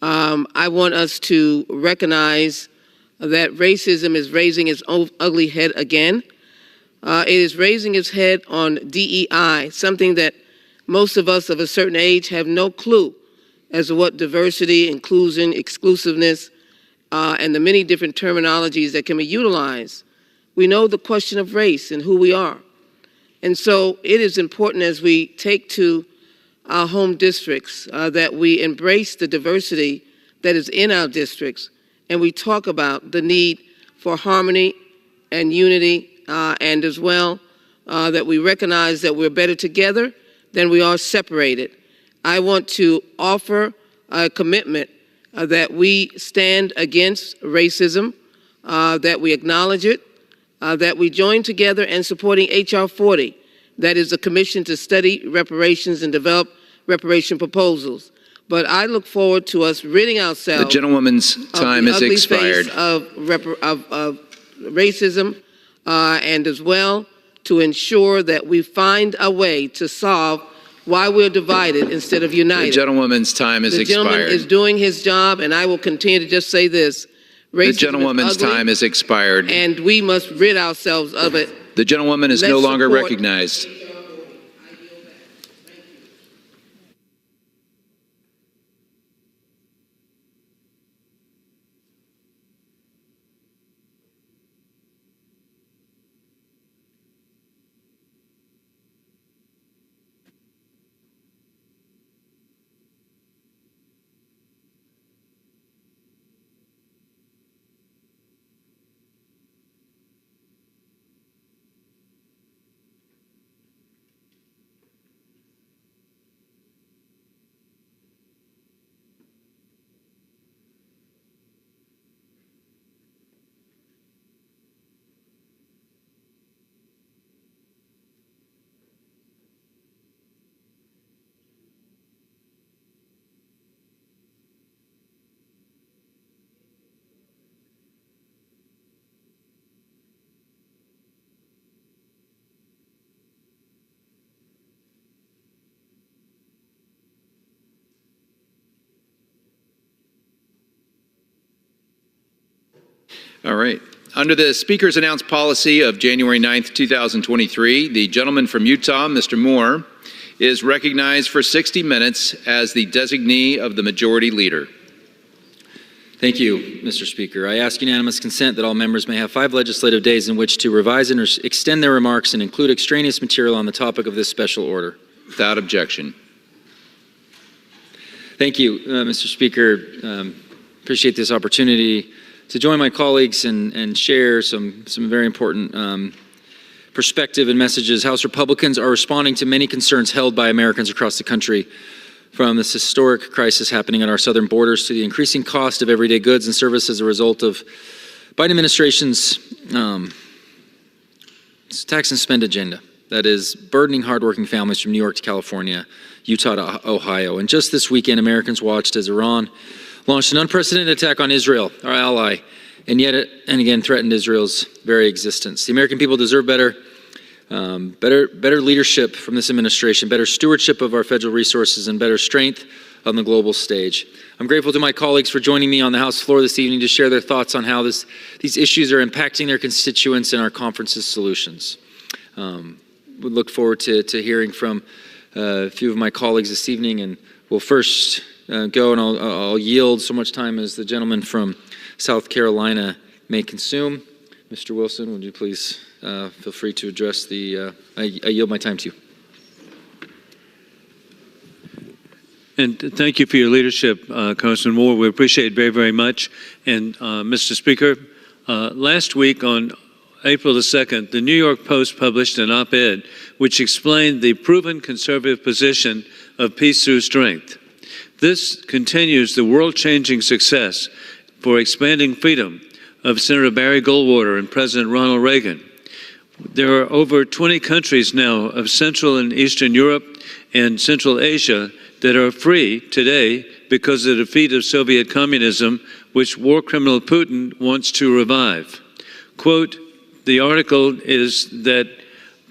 I want us to recognize that racism is raising its ugly head again. It is raising its head on DEI, something that most of us of a certain age have no clue as to what diversity, inclusion, exclusiveness, and the many different terminologies that can be utilized. We know the question of race and who we are. And so it is important as we take to our home districts that we embrace the diversity that is in our districts, and we talk about the need for harmony and unity, and as well that we recognize that we're better together than we are separated. I want to offer a commitment that we stand against racism, that we acknowledge it, that we join together in supporting H.R. 40, that is a commission to study reparations and develop reparation proposals. But I look forward to us ridding ourselves The gentlewoman's time has expired. of racism, and as well to ensure that we find a way to solve why we're divided instead of united. The gentlewoman's time has The gentleman expired. is doing his job, and I will continue to just say this. The Racism gentlewoman's is ugly, time has expired. and we must rid ourselves of it. The gentlewoman is Let's no longer support- recognized. All right. Under the Speaker's announced policy of January 9th, 2023, the gentleman from Utah, Mr. Moore, is recognized for 60 minutes as the designee of the Majority Leader. Thank you, Mr. Speaker. I ask unanimous consent that all members may have 5 legislative days in which to revise and extend their remarks and include extraneous material on the topic of this special order. Without objection. Thank you, Mr. Speaker. Appreciate this opportunity to join my colleagues and share some very important perspective and messages. House Republicans are responding to many concerns held by Americans across the country, from this historic crisis happening at our southern borders to the increasing cost of everyday goods and services as a result of Biden administration's tax and spend agenda that is burdening hardworking families from New York to California, Utah to Ohio. And just this weekend, Americans watched as Iran launched an unprecedented attack on Israel, our ally, and yet and again threatened Israel's very existence. The American people deserve better leadership from this administration, better stewardship of our federal resources, and better strength on the global stage. I'm grateful to my colleagues for joining me on the House floor this evening to share their thoughts on how these issues are impacting their constituents and our conference's solutions. We look forward to hearing from a few of my colleagues this evening, and we'll first go, and I'll yield so much time as the gentleman from South Carolina may consume. Mr. Wilson, would you please feel free to address the, I yield my time to you. And thank you for your leadership, Congressman Moore. We appreciate it very, very much. And Mr. Speaker, last week on April the 2nd, the New York Post published an op-ed which explained the proven conservative position of peace through strength. This continues the world-changing success for expanding freedom of Senator Barry Goldwater and President Ronald Reagan. There are over 20 countries now of Central and Eastern Europe and Central Asia that are free today because of the defeat of Soviet communism, which war criminal Putin wants to revive. Quote, the article is that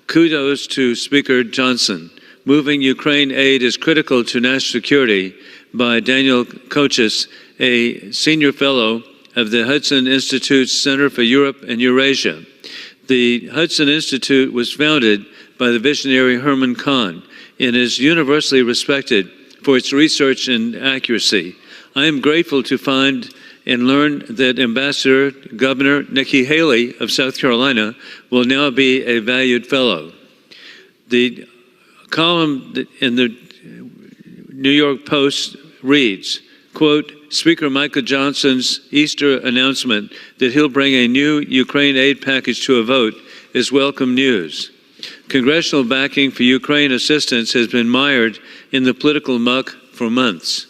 kudos to Speaker Johnson. Moving Ukraine aid is critical to national security, by Daniel Kochis, a senior fellow of the Hudson Institute's Center for Europe and Eurasia. The Hudson Institute was founded by the visionary Herman Kahn and is universally respected for its research and accuracy. I am grateful to find and learn that Ambassador Governor Nikki Haley of South Carolina will now be a valued fellow. The column in the New York Post reads, quote, Speaker Michael Johnson's Easter announcement that he'll bring a new Ukraine aid package to a vote is welcome news. Congressional backing for Ukraine assistance has been mired in the political muck for months.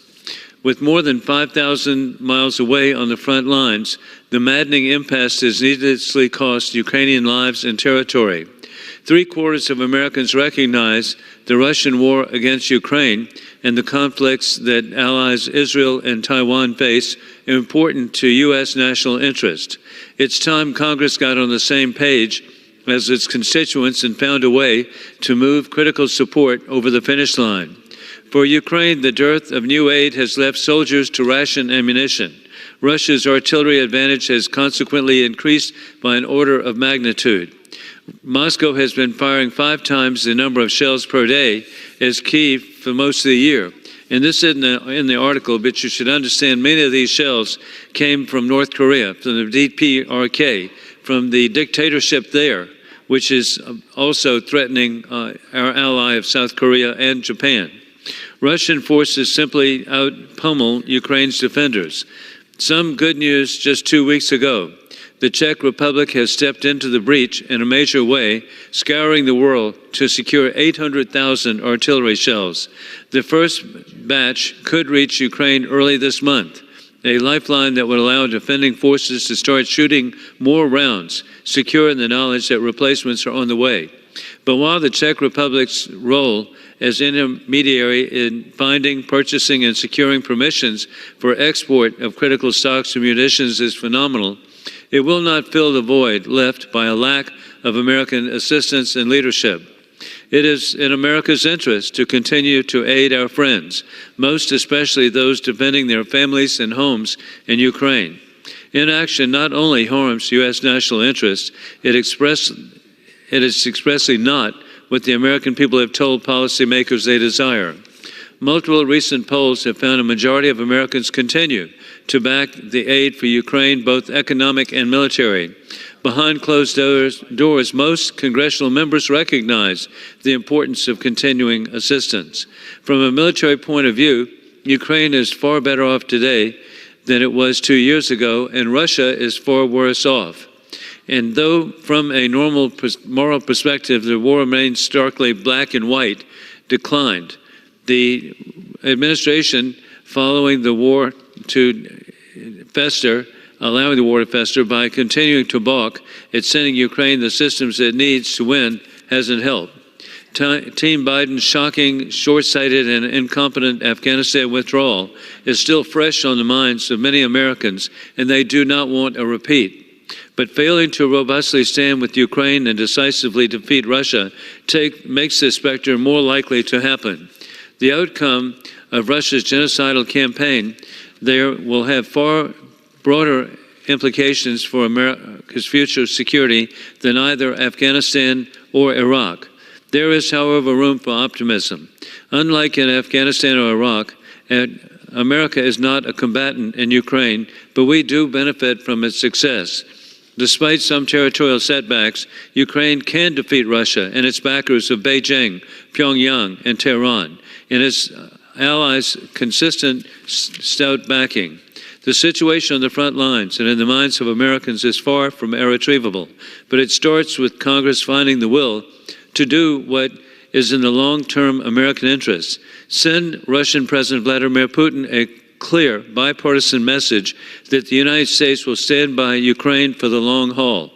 With more than 5,000 miles away on the front lines, the maddening impasse has needlessly cost Ukrainian lives and territory. 3/4 of Americans recognize the Russian war against Ukraine and the conflicts that allies Israel and Taiwan face are important to U.S. national interest. It's time Congress got on the same page as its constituents and found a way to move critical support over the finish line. For Ukraine, the dearth of new aid has left soldiers to ration ammunition. Russia's artillery advantage has consequently increased by an order of magnitude. Moscow has been firing 5 times the number of shells per day as Kyiv for most of the year. And this isn't in the article, but you should understand many of these shells came from North Korea, from the DPRK, from the dictatorship there, which is also threatening our ally of South Korea and Japan. Russian forces simply out-pummel Ukraine's defenders. Some good news just 2 weeks ago. The Czech Republic has stepped into the breach in a major way, scouring the world to secure 800,000 artillery shells. The first batch could reach Ukraine early this month, a lifeline that would allow defending forces to start shooting more rounds, secure in the knowledge that replacements are on the way. But while the Czech Republic's role as intermediary in finding, purchasing, and securing permissions for export of critical stocks of munitions is phenomenal, it will not fill the void left by a lack of American assistance and leadership. It is in America's interest to continue to aid our friends, most especially those defending their families and homes in Ukraine. Inaction not only harms U.S. national interests, it is expressly not what the American people have told policymakers they desire. Multiple recent polls have found a majority of Americans continue to back the aid for Ukraine, both economic and military. Behind closed doors, most congressional members recognize the importance of continuing assistance. From a military point of view, Ukraine is far better off today than it was 2 years ago, and Russia is far worse off. And though from a normal moral perspective, the war remains starkly black and white, declined, the administration following the war to fester, allowing the war to fester by continuing to balk at sending Ukraine the systems it needs to win hasn't helped. Team Biden's shocking, short-sighted, and incompetent Afghanistan withdrawal is still fresh on the minds of many Americans, and they do not want a repeat. But failing to robustly stand with Ukraine and decisively defeat Russia makes this specter more likely to happen. The outcome of Russia's genocidal campaign there will have far broader implications for America's future security than either Afghanistan or Iraq. There is, however, room for optimism. Unlike in Afghanistan or Iraq, America is not a combatant in Ukraine, but we do benefit from its success. Despite some territorial setbacks, Ukraine can defeat Russia and its backers of Beijing, Pyongyang, and Tehran, and its allies' consistent, stout backing. The situation on the front lines and in the minds of Americans is far from irretrievable, but it starts with Congress finding the will to do what is in the long-term American interest. Send Russian President Vladimir Putin a clear bipartisan message that the United States will stand by Ukraine for the long haul.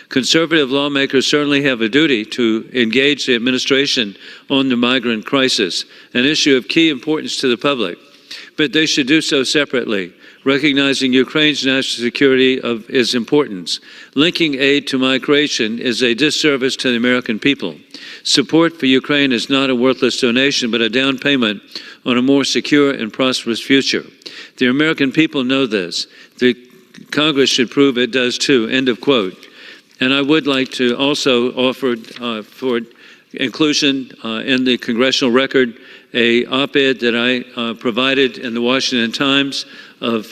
Conservative lawmakers certainly have a duty to engage the administration on the migrant crisis, an issue of key importance to the public, but they should do so separately, recognizing Ukraine's national security is importance. Linking aid to migration is a disservice to the American people. Support for Ukraine is not a worthless donation, but a down payment on a more secure and prosperous future. The American people know this. The Congress should prove it does too, end of quote. And I would like to also offer for inclusion in the congressional record a op-ed that I provided in the Washington Times of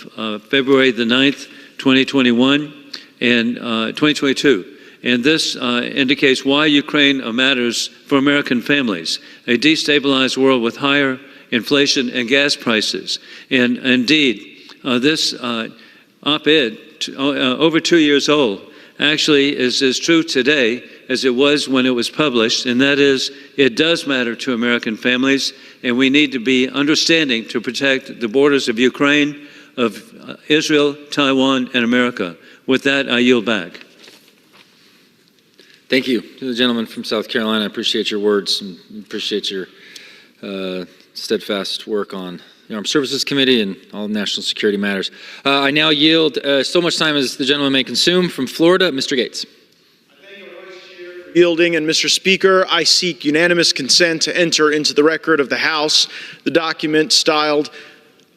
February the 9th, 2021 and 2022. And this indicates why Ukraine matters for American families, a destabilized world with higher inflation and gas prices. And indeed, this op-ed, over 2 years old, actually is as true today as it was when it was published, and that is, it does matter to American families, and we need to be understanding to protect the borders of Ukraine, of Israel, Taiwan, and America. With that, I yield back. Thank you to the gentleman from South Carolina. I appreciate your words and appreciate your steadfast work on the Armed Services Committee and all national security matters. I now yield so much time as the gentleman may consume. From Florida, Mr. Gates. Yielding, and Mr. Speaker, I seek unanimous consent to enter into the record of the House the document styled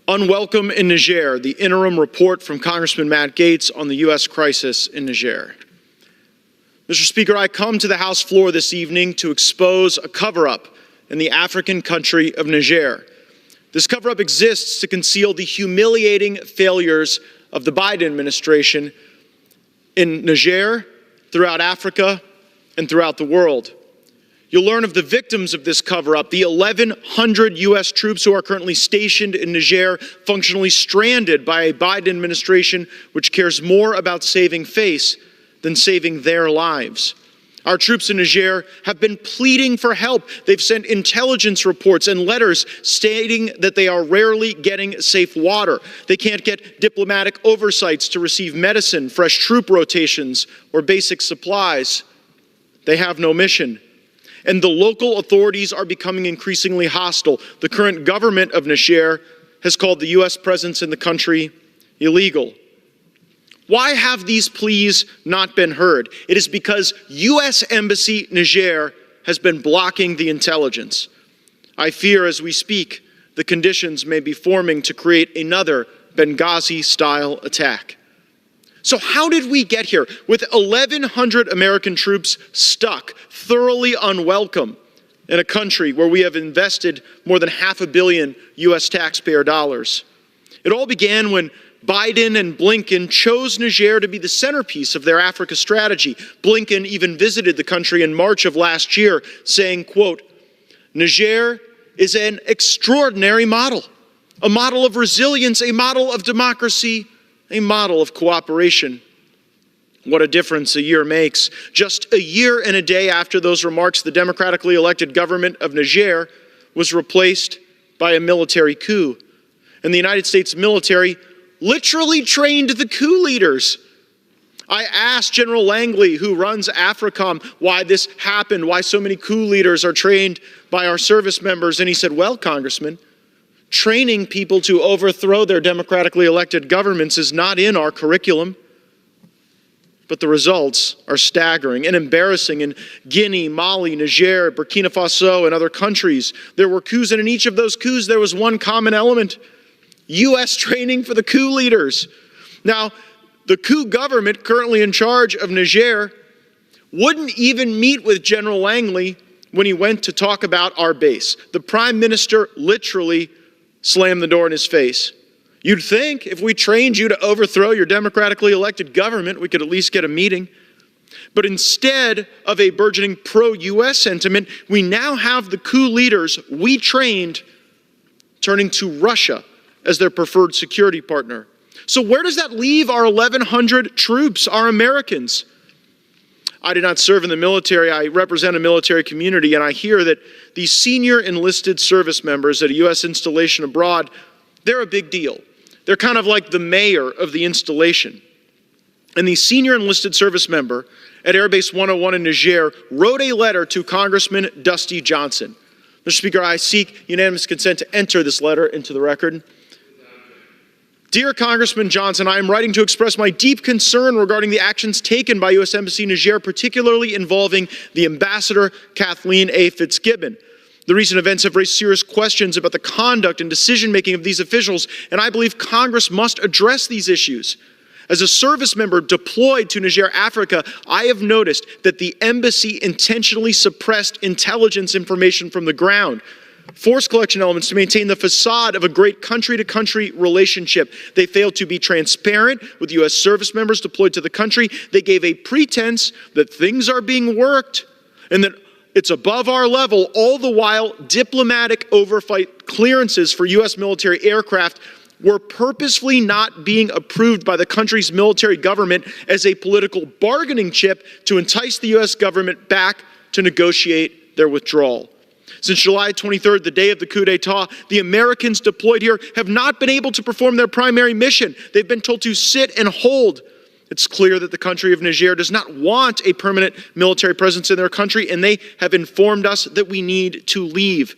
Unwelcome in Niger, the interim report from Congressman Matt Gaetz on the U.S. crisis in Niger. Mr. Speaker, I come to the House floor this evening to expose a cover-up in the African country of Niger. This cover-up exists to conceal the humiliating failures of the Biden administration in Niger, throughout Africa, and throughout the world. You'll learn of the victims of this cover-up, the 1,100 U.S. troops who are currently stationed in Niger, functionally stranded by a Biden administration which cares more about saving face than saving their lives. Our troops in Niger have been pleading for help. They've sent intelligence reports and letters stating that they are rarely getting safe water. They can't get diplomatic oversights to receive medicine, fresh troop rotations, or basic supplies. They have no mission. And the local authorities are becoming increasingly hostile. The current government of Niger has called the U.S. presence in the country illegal. Why have these pleas not been heard? It is because U.S. Embassy Niger has been blocking the intelligence. I fear as we speak, the conditions may be forming to create another Benghazi-style attack. So how did we get here with 1,100 American troops stuck, thoroughly unwelcome, in a country where we have invested more than $500 million U.S. taxpayer dollars? It all began when Biden and Blinken chose Niger to be the centerpiece of their Africa strategy. Blinken even visited the country in March of last year, saying, quote, "Niger is an extraordinary model, a model of resilience, a model of democracy, a model of cooperation." What a difference a year makes. Just a year and a day after those remarks, the democratically elected government of Niger was replaced by a military coup. And the United States military literally trained the coup leaders. I asked General Langley, who runs AFRICOM, why this happened, why so many coup leaders are trained by our service members. And he said, well, Congressman, training people to overthrow their democratically elected governments is not in our curriculum. But the results are staggering and embarrassing. In Guinea, Mali, Niger, Burkina Faso, and other countries, there were coups, and in each of those coups, there was one common element: U.S. training for the coup leaders. Now, the coup government currently in charge of Niger wouldn't even meet with General Langley when he went to talk about our base. The prime minister literally slammed the door in his face. You'd think if we trained you to overthrow your democratically elected government, we could at least get a meeting. But instead of a burgeoning pro-U.S. sentiment, we now have the coup leaders we trained turning to Russia as their preferred security partner. So where does that leave our 1,100 troops, our Americans? I did not serve in the military. I represent a military community, and I hear that these senior enlisted service members at a U.S. installation abroad, they're a big deal. They're kind of like the mayor of the installation. And the senior enlisted service member at Air Base 101 in Niger wrote a letter to Congressman Dusty Johnson. Mr. Speaker, I seek unanimous consent to enter this letter into the record. Dear Congressman Johnson, I am writing to express my deep concern regarding the actions taken by U.S. Embassy Niger, particularly involving the Ambassador Kathleen A. Fitzgibbon. The recent events have raised serious questions about the conduct and decision-making of these officials, and I believe Congress must address these issues. As a service member deployed to Niger, Africa, I have noticed that the embassy intentionally suppressed intelligence information from the ground, forced collection elements to maintain the facade of a great country-to-country relationship. They failed to be transparent with U.S. service members deployed to the country. They gave a pretense that things are being worked and that it's above our level, all the while diplomatic overflight clearances for U.S. military aircraft were purposefully not being approved by the country's military government as a political bargaining chip to entice the U.S. government back to negotiate their withdrawal. Since July 23rd, the day of the coup d'etat, the Americans deployed here have not been able to perform their primary mission. They've been told to sit and hold. It's clear that the country of Niger does not want a permanent military presence in their country, and they have informed us that we need to leave.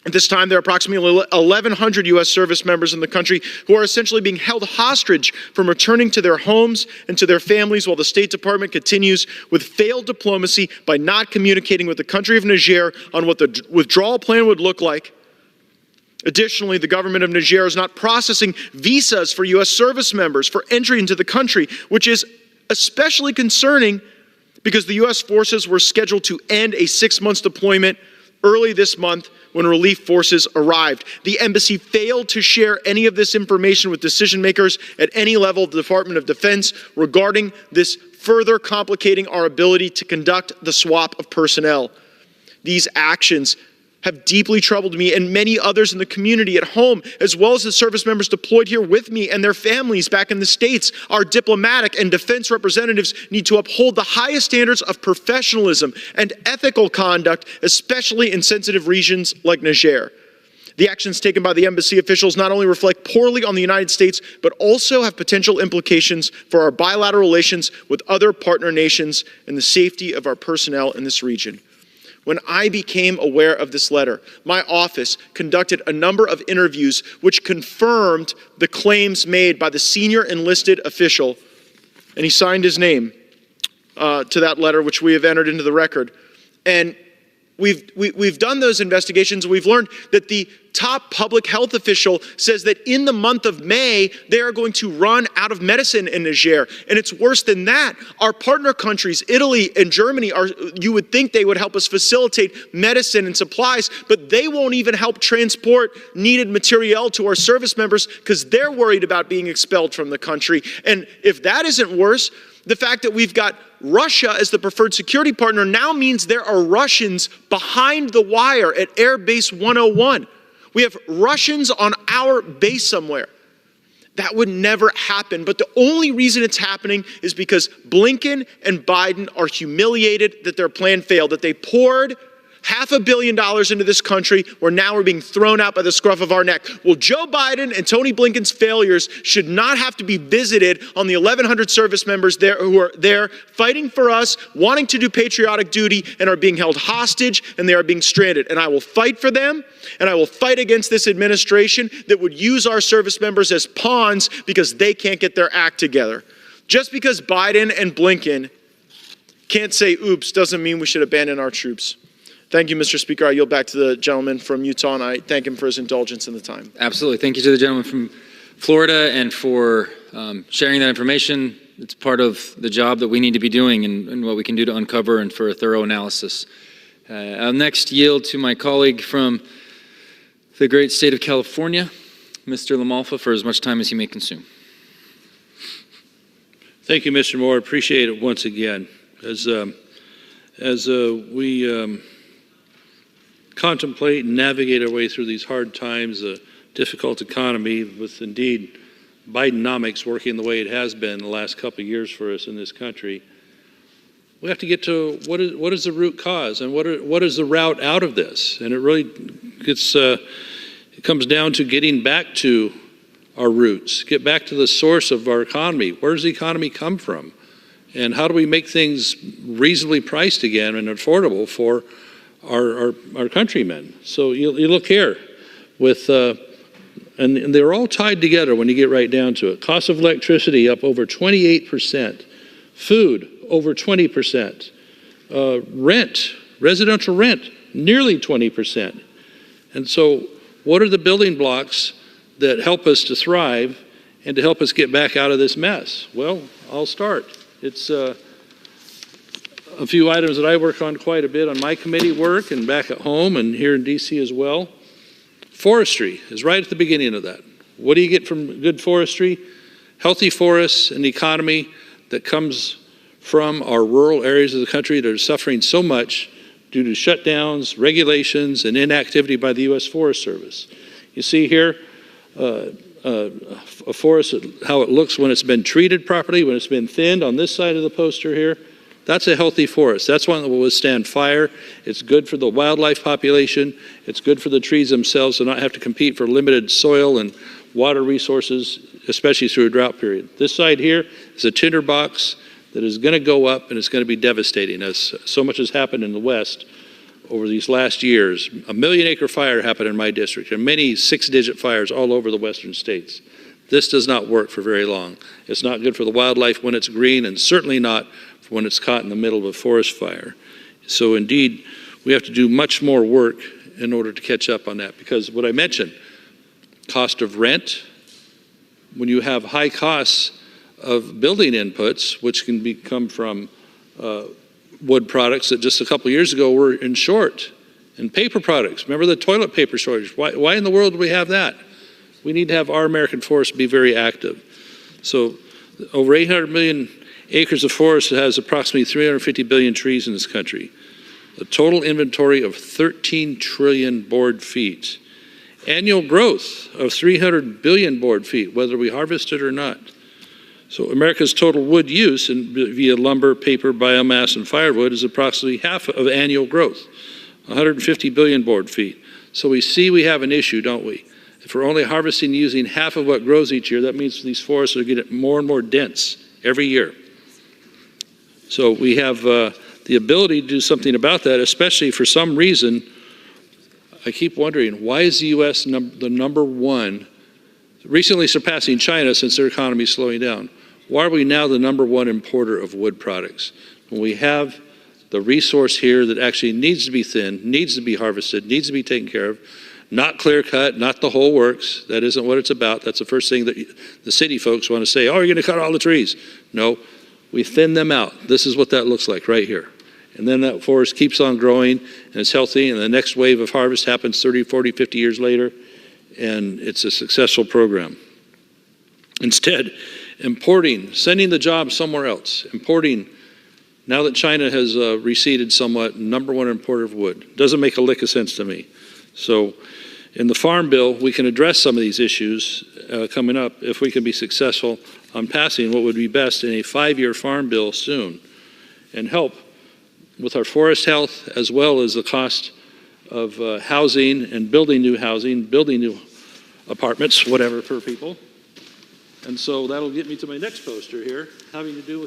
At this time, there are approximately 1,100 U.S. service members in the country who are essentially being held hostage from returning to their homes and to their families while the State Department continues with failed diplomacy by not communicating with the country of Niger on what the withdrawal plan would look like. Additionally, the government of Niger is not processing visas for U.S. service members for entry into the country, which is especially concerning because the U.S. forces were scheduled to end a 6-month deployment early this month when relief forces arrived. The embassy failed to share any of this information with decision makers at any level of the Department of Defense regarding this, further complicating our ability to conduct the swap of personnel. These actions have deeply troubled me and many others in the community at home, as well as the service members deployed here with me and their families back in the States. Our diplomatic and defense representatives need to uphold the highest standards of professionalism and ethical conduct, especially in sensitive regions like Niger. The actions taken by the embassy officials not only reflect poorly on the United States, but also have potential implications for our bilateral relations with other partner nations and the safety of our personnel in this region. When I became aware of this letter, my office conducted a number of interviews which confirmed the claims made by the senior enlisted official, and he signed his name to that letter, which we have entered into the record. And we've done those investigations. We've learned that the top public health official says that in the month of May, they are going to run out of medicine in Niger. And it's worse than that. Our partner countries, Italy and Germany, you would think they would help us facilitate medicine and supplies, but they won't even help transport needed materiel to our service members because they're worried about being expelled from the country. And if that isn't worse, the fact that we've got Russia as the preferred security partner now means there are Russians behind the wire at Air Base 101. We have Russians on our base somewhere. That would never happen. But the only reason it's happening is because Blinken and Biden are humiliated that their plan failed, that they poured $500 million into this country where now we're being thrown out by the scruff of our neck. Well, Joe Biden and Tony Blinken's failures should not have to be visited on the 1,100 service members there who are there fighting for us, wanting to do patriotic duty, and are being held hostage, and they are being stranded. And I will fight for them, and I will fight against this administration that would use our service members as pawns because they can't get their act together. Just because Biden and Blinken can't say oops doesn't mean we should abandon our troops. Thank you, Mr. Speaker. I yield back to the gentleman from Utah, and I thank him for his indulgence in the time. Absolutely. Thank you to the gentleman from Florida and for sharing that information. It's part of the job that we need to be doing and what we can do to uncover and for a thorough analysis. I'll next yield to my colleague from the great state of California, Mr. LaMalfa, for as much time as he may consume. Thank you, Mr. Moore. Appreciate it once again. As we contemplate and navigate our way through these hard times, a difficult economy with indeed Bidenomics working the way it has been the last couple of years for us in this country, we have to get to what is the root cause and what is the route out of this. And it really it comes down to getting back to our roots, get back to the source of our economy. Where does the economy come from? And how do we make things reasonably priced again and affordable for our countrymen? So you look here with, and they're all tied together when you get right down to it. Cost of electricity up over 28%, food over 20%, rent, residential rent, nearly 20%. And so what are the building blocks that help us to thrive and to help us get back out of this mess? Well, I'll start. It's a few items that I work on quite a bit on my committee work and back at home and here in DC as well. Forestry is right at the beginning of that. What do you get from good forestry? Healthy forests and the economy that comes from our rural areas of the country that are suffering so much due to shutdowns, regulations, and inactivity by the U.S. Forest Service. You see here a forest, how it looks when it's been treated properly, when it's been thinned on this side of the poster here. That's a healthy forest. That's one that will withstand fire. It's good for the wildlife population. It's good for the trees themselves to not have to compete for limited soil and water resources, especially through a drought period. This side here is a tinderbox that is going to go up and it's going to be devastating, as so much has happened in the West over these last years. A 1 million acre fire happened in my district and many 6-digit fires all over the western states. This does not work for very long. It's not good for the wildlife when it's green, and certainly not when it's caught in the middle of a forest fire. So indeed, we have to do much more work in order to catch up on that, because what I mentioned, cost of rent, when you have high costs of building inputs, which can come from wood products that just a couple years ago were in short, and paper products. Remember the toilet paper shortage? Why in the world do we have that? We need to have our American forests be very active. So over 800 million acres of forest has approximately 350 billion trees in this country. A total inventory of 13 trillion board feet. Annual growth of 300 billion board feet, whether we harvest it or not. So America's total wood use via lumber, paper, biomass, and firewood is approximately half of annual growth, 150 billion board feet. So we see we have an issue, don't we? If we're only harvesting using half of what grows each year, that means these forests are getting more and more dense every year. So we have the ability to do something about that, especially for some reason. I keep wondering, why is the U.S. the number one, recently surpassing China since their economy is slowing down? Why are we now the number one importer of wood products when we have the resource here that actually needs to be thinned, needs to be harvested, needs to be taken care of, Not clear cut, not the whole works. That isn't what it's about. That's the first thing that the city folks want to say, oh, you're going to cut all the trees. No, we thin them out. This is what that looks like right here. And then that forest keeps on growing and it's healthy, and the next wave of harvest happens 30, 40, 50 years later, and it's a successful program. Instead, sending the job somewhere else, importing, now that China has receded somewhat, #1 importer of wood. Doesn't make a lick of sense to me. So in the Farm Bill, we can address some of these issues coming up if we can be successful on passing what would be best in a 5-year Farm Bill soon, and help with our forest health as well as the cost of housing and building new housing, building new apartments, whatever, for people. And so that'll get me to my next poster here, having to do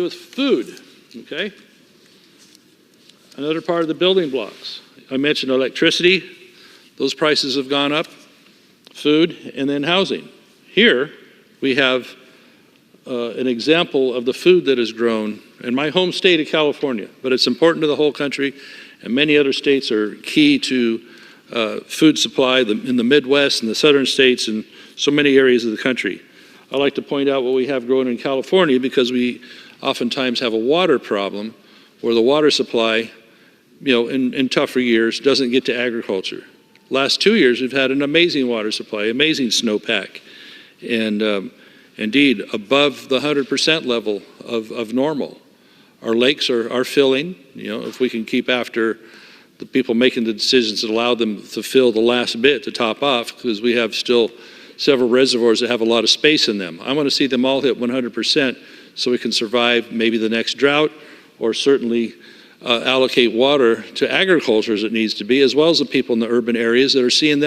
with food, okay? Another part of the building blocks. I mentioned electricity. Those prices have gone up. Food, and then housing. Here we have an example of the food that is grown in my home state of California, but it's important to the whole country, and many other states are key to food supply in the Midwest and the southern states and so many areas of the country. I like to point out what we have grown in California, because we oftentimes have a water problem where the water supply, in tougher years, doesn't get to agriculture. Last 2 years, we've had an amazing water supply, amazing snowpack, and indeed above the 100% level of normal. Our lakes are filling, if we can keep after the people making the decisions that allow them to fill the last bit to top off, because we have still several reservoirs that have a lot of space in them. I want to see them all hit 100% so we can survive maybe the next drought, or certainly allocate water to agriculture as it needs to be, as well as the people in the urban areas that are seeing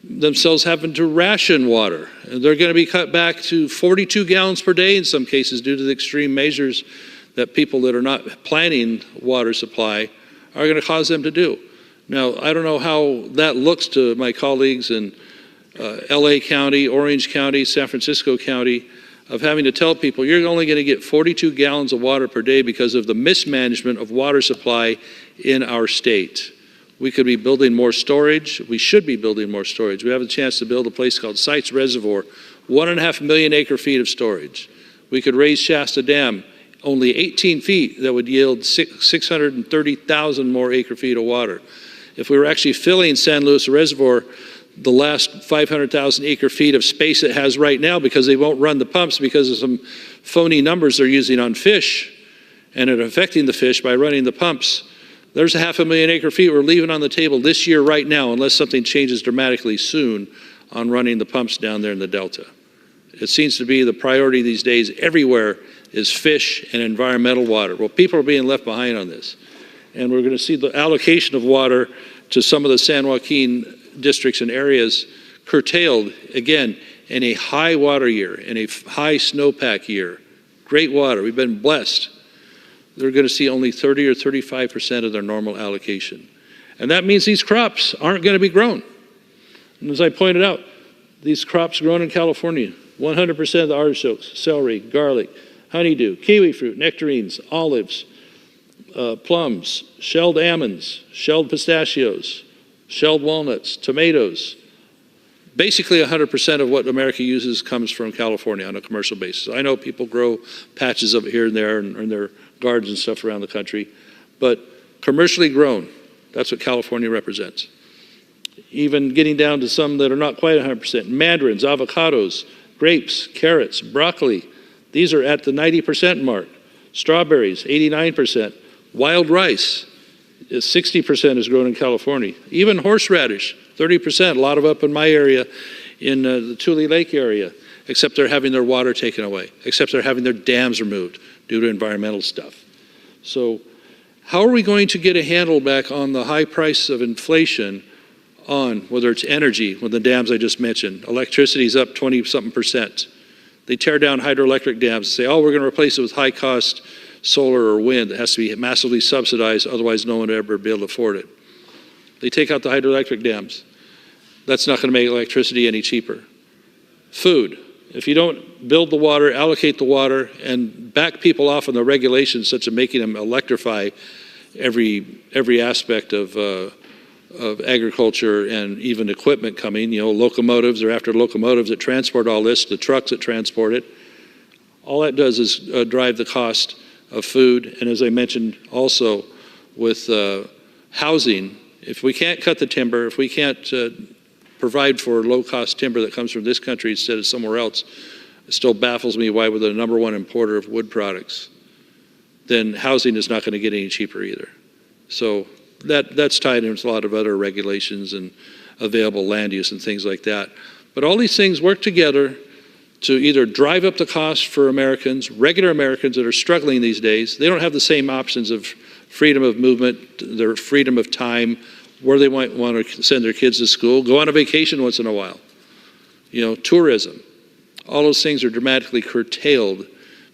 themselves having to ration water. And they're going to be cut back to 42 gallons per day in some cases due to the extreme measures that people that are not planning water supply are going to cause them to do. Now, I don't know how that looks to my colleagues in LA County, Orange County, San Francisco County, of having to tell people you're only going to get 42 gallons of water per day because of the mismanagement of water supply in our state. We could be building more storage. We should be building more storage. We have a chance to build a place called Sites Reservoir, 1.5 million acre feet of storage. We could raise Shasta Dam only 18 feet, that would yield 630,000 more acre feet of water. If we were actually filling San Luis Reservoir, the last 500,000 acre feet of space it has right now, because they won't run the pumps because of some phony numbers they're using on fish, and it affecting the fish by running the pumps. There's 500,000 acre feet we're leaving on the table this year right now, unless something changes dramatically soon on running the pumps down there in the Delta. It seems to be the priority these days everywhere is fish and environmental water. Well, people are being left behind on this. And we're going to see the allocation of water to some of the San Joaquin districts and areas curtailed, again, in a high water year, in a high snowpack year. Great water. We've been blessed. They're going to see only 30 or 35% of their normal allocation. And that means these crops aren't going to be grown. And as I pointed out, these crops grown in California, 100% of the artichokes, celery, garlic, honeydew, kiwi fruit, nectarines, olives, plums, shelled almonds, shelled pistachios, shelled walnuts, tomatoes. Basically 100% of what America uses comes from California on a commercial basis. I know people grow patches of it here and there in their gardens and stuff around the country, but commercially grown, that's what California represents. Even getting down to some that are not quite 100%, mandarins, avocados, grapes, carrots, broccoli, these are at the 90% mark. Strawberries, 89%. Wild rice, 60% is grown in California. Even horseradish, 30%, a lot of up in my area, in the Tule Lake area, except they're having their water taken away, except they're having their dams removed due to environmental stuff. So how are we going to get a handle back on the high price of inflation on whether it's energy, with the dams I just mentioned? Electricity's up 20-something%. They tear down hydroelectric dams and say, oh, we're going to replace it with high-cost solar or wind. It has to be massively subsidized, otherwise no one would ever be able to afford it. They take out the hydroelectric dams. That's not going to make electricity any cheaper. Food. If you don't build the water, allocate the water, and back people off on the regulations such as making them electrify every aspect of agriculture and even equipment coming. Locomotives, they're after locomotives that transport all this, the trucks that transport it. All that does is drive the cost of food. And as I mentioned also with housing, if we can't cut the timber, if we can't provide for low-cost timber that comes from this country instead of somewhere else, it still baffles me why we're the #1 importer of wood products. Then housing is not going to get any cheaper either. So that's tied in with a lot of other regulations and available land use and things like that. But all these things work together to either drive up the cost for Americans, regular Americans that are struggling these days. They don't have the same options of freedom of movement, their freedom of time, where they might want to send their kids to school, go on a vacation once in a while. Tourism. All those things are dramatically curtailed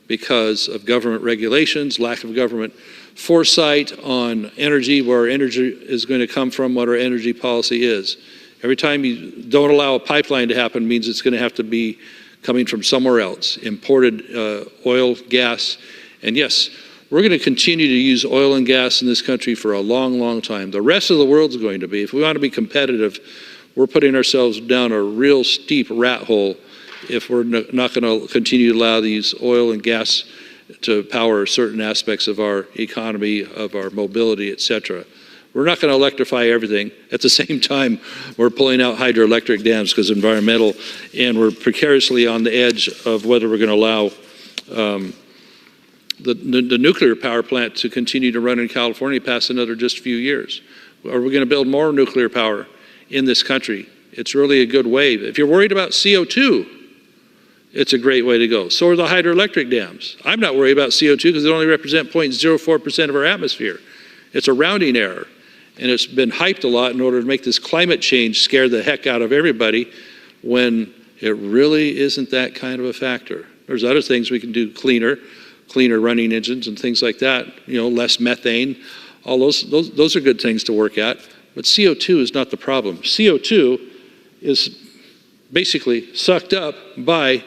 because of government regulations, lack of government foresight on energy, where energy is going to come from, what our energy policy is. Every time you don't allow a pipeline to happen means it's going to have to be coming from somewhere else, imported oil, gas. And yes, we're going to continue to use oil and gas in this country for a long, long time. The rest of the world's going to be. If we want to be competitive, we're putting ourselves down a real steep rat hole if we're not going to continue to allow these oil and gas to power certain aspects of our economy, of our mobility, etc. We're not going to electrify everything. At the same time, we're pulling out hydroelectric dams because environmental, and we're precariously on the edge of whether we're going to allow the nuclear power plant to continue to run in California past another just few years. Are we going to build more nuclear power in this country? It's really a good way. If you're worried about CO2, it's a great way to go. So are the hydroelectric dams. I'm not worried about CO2 because they only represent 0.04% of our atmosphere. It's a rounding error. And it's been hyped a lot in order to make this climate change scare the heck out of everybody when it really isn't that kind of a factor. There's other things we can do cleaner running engines and things like that, less methane. All those are good things to work at. But CO2 is not the problem. CO2 is basically sucked up by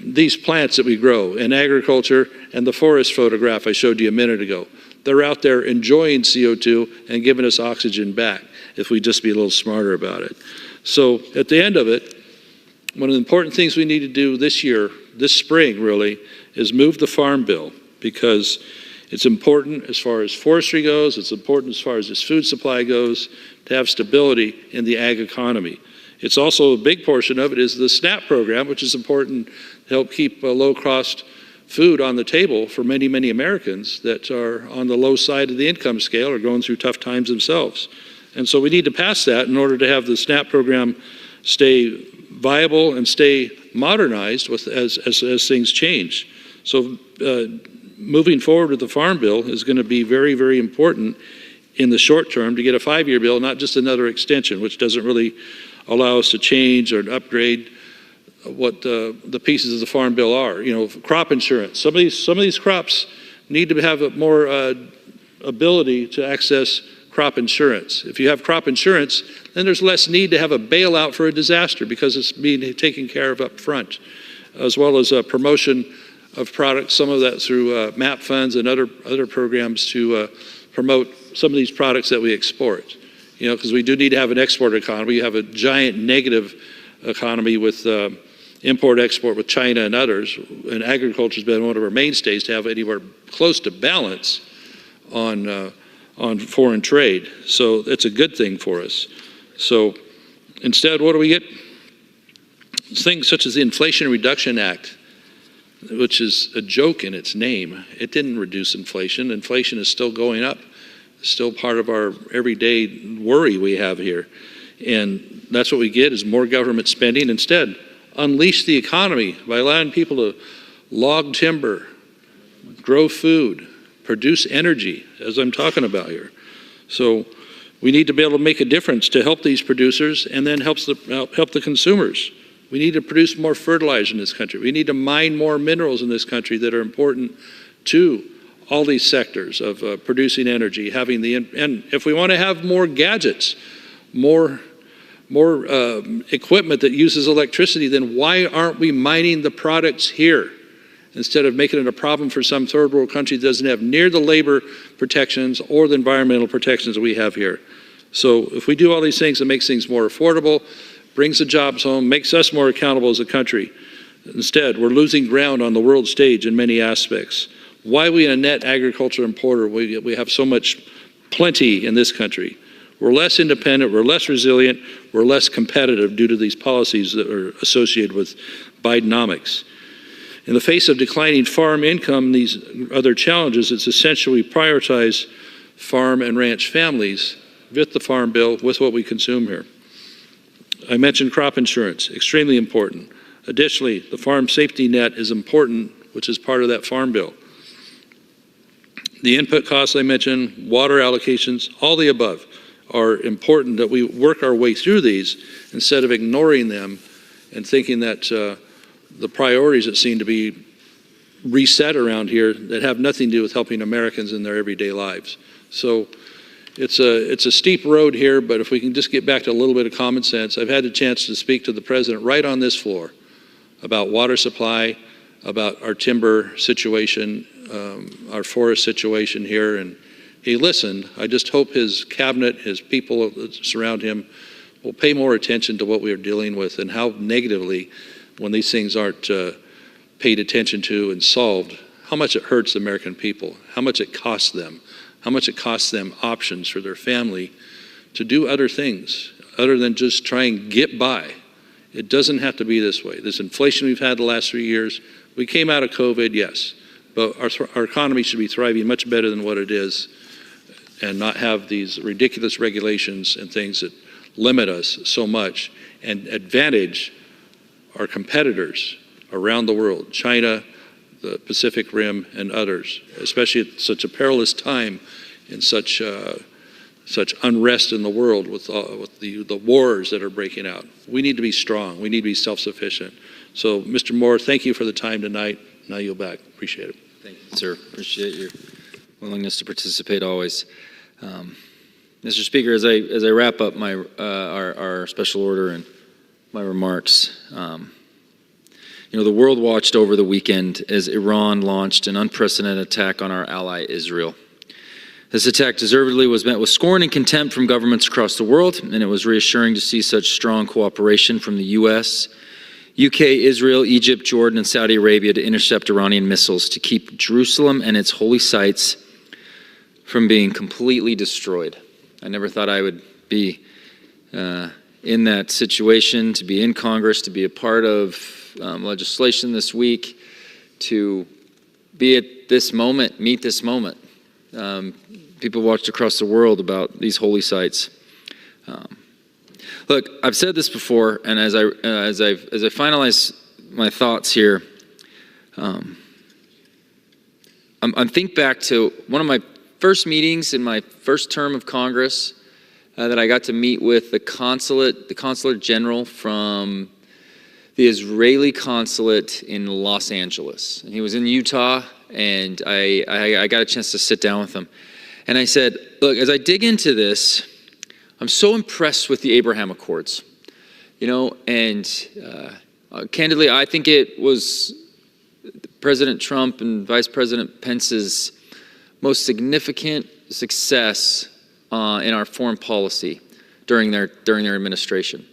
these plants that we grow in agriculture and the forest photograph I showed you a minute ago. They're out there enjoying CO2 and giving us oxygen back if we just be a little smarter about it. So at the end of it, one of the important things we need to do this year, this spring really, is move the Farm Bill, because it's important as far as forestry goes, it's important as far as this food supply goes, to have stability in the ag economy. It's also a big portion of it is the SNAP program, which is important to help keep low-cost food on the table for many, many Americans that are on the low side of the income scale or going through tough times themselves. And so we need to pass that in order to have the SNAP program stay viable and stay modernized as things change. So moving forward with the Farm Bill is going to be very, very important in the short term to get a 5-year bill, not just another extension, which doesn't really allow us to change or upgrade what the pieces of the Farm Bill are. Crop insurance. Some of these crops need to have a more ability to access crop insurance. If you have crop insurance, then there's less need to have a bailout for a disaster because it's being taken care of up front, as well as a promotion of products, some of that through MAP funds and other programs to promote some of these products that we export. Because we do need to have an export economy. You have a giant negative economy with import-export with China and others, and agriculture has been one of our mainstays to have anywhere close to balance on foreign trade. So it's a good thing for us. So instead, what do we get? Things such as the Inflation Reduction Act, which is a joke in its name. It didn't reduce inflation. Inflation is still going up. It's still part of our everyday worry we have here. And that's what we get is more government spending. Instead, unleash the economy by allowing people to log timber, grow food, produce energy, as I'm talking about here. So we need to be able to make a difference to help these producers and then help the consumers. We need to produce more fertilizer in this country. We need to mine more minerals in this country that are important to all these sectors of producing energy, and if we want to have more gadgets, more equipment that uses electricity, then why aren't we mining the products here instead of making it a problem for some third world country that doesn't have near the labor protections or the environmental protections that we have here? So if we do all these things, it makes things more affordable, brings the jobs home, makes us more accountable as a country. Instead, we're losing ground on the world stage in many aspects. Why are we a net agriculture importer? We have so much plenty in this country. We're less independent, we're less resilient, we're less competitive due to these policies that are associated with Bidenomics. In the face of declining farm income and these other challenges, it's essential we prioritize farm and ranch families with the Farm Bill, with what we consume here. I mentioned crop insurance, extremely important. Additionally, the farm safety net is important, which is part of that Farm Bill. The input costs I mentioned, water allocations, all the above are important that we work our way through these instead of ignoring them and thinking that the priorities that seem to be reset around here that have nothing to do with helping Americans in their everyday lives. So it's a steep road here, but if we can just get back to a little bit of common sense. I've had a chance to speak to the president right on this floor about water supply, about our timber situation, our forest situation here, and he listened. I just hope his cabinet, his people that surround him, will pay more attention to what we are dealing with and how negatively, when these things aren't paid attention to and solved, how much it hurts the American people, how much it costs them, how much it costs them options for their family to do other things other than just try and get by. It doesn't have to be this way. This inflation we've had the last 3 years, we came out of COVID, yes, but our economy should be thriving much better than what it is and not have these ridiculous regulations and things that limit us so much and advantage our competitors around the world, China, the Pacific Rim, and others, especially at such a perilous time in such unrest in the world with the wars that are breaking out. We need to be strong. We need to be self-sufficient. So, Mr. Moore, thank you for the time tonight. Now you'll back. Appreciate it. Thank you, sir. Appreciate your willingness to participate always. Mr. Speaker, as I wrap up my our special order and my remarks, the world watched over the weekend as Iran launched an unprecedented attack on our ally Israel. This attack deservedly was met with scorn and contempt from governments across the world, and it was reassuring to see such strong cooperation from the U.S., UK, Israel, Egypt, Jordan, and Saudi Arabia to intercept Iranian missiles to keep Jerusalem and its holy sites from being completely destroyed. I never thought I would be in that situation, to be in Congress, to be a part of legislation this week, to be at this moment, meet this moment. People watched across the world about these holy sites. Look, I've said this before, and as I finalize my thoughts here, I'm think back to one of my first meetings in my first term of Congress that I got to meet with the consulate general from the Israeli consulate in Los Angeles. And he was in Utah, and I got a chance to sit down with him. And I said, look, as I dig into this, I'm so impressed with the Abraham Accords, and candidly, I think it was President Trump and Vice President Pence's most significant success in our foreign policy during their administration.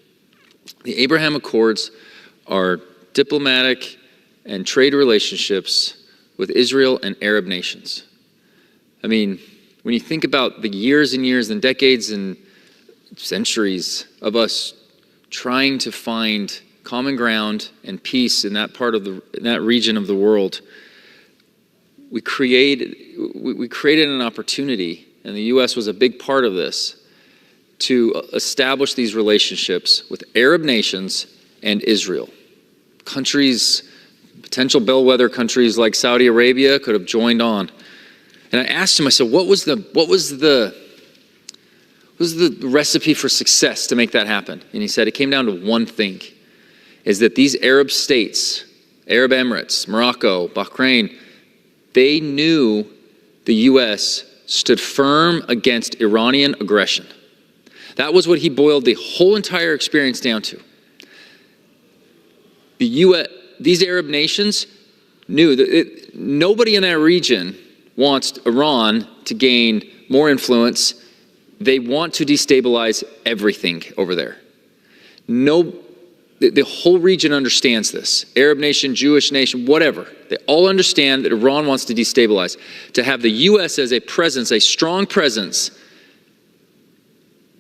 The Abraham Accords are diplomatic and trade relationships with Israel and Arab nations. I mean, when you think about the years and years and decades and centuries of us trying to find common ground and peace in that in that region of the world, we created an opportunity, and the U.S. was a big part of this, to establish these relationships with Arab nations and Israel. Countries, potential bellwether countries like Saudi Arabia could have joined on. And I asked him, I said, what was the recipe for success to make that happen? And he said it came down to one thing, is that these Arab states, Arab Emirates, Morocco, Bahrain, they knew the U.S. stood firm against Iranian aggression. That was what he boiled the whole entire experience down to. These Arab nations knew that nobody in that region wants Iran to gain more influence They want to destabilize everything over there. The whole region understands this. Arab nation, Jewish nation, whatever. They all understand that Iran wants to destabilize. To have the U.S. as a presence, a strong presence,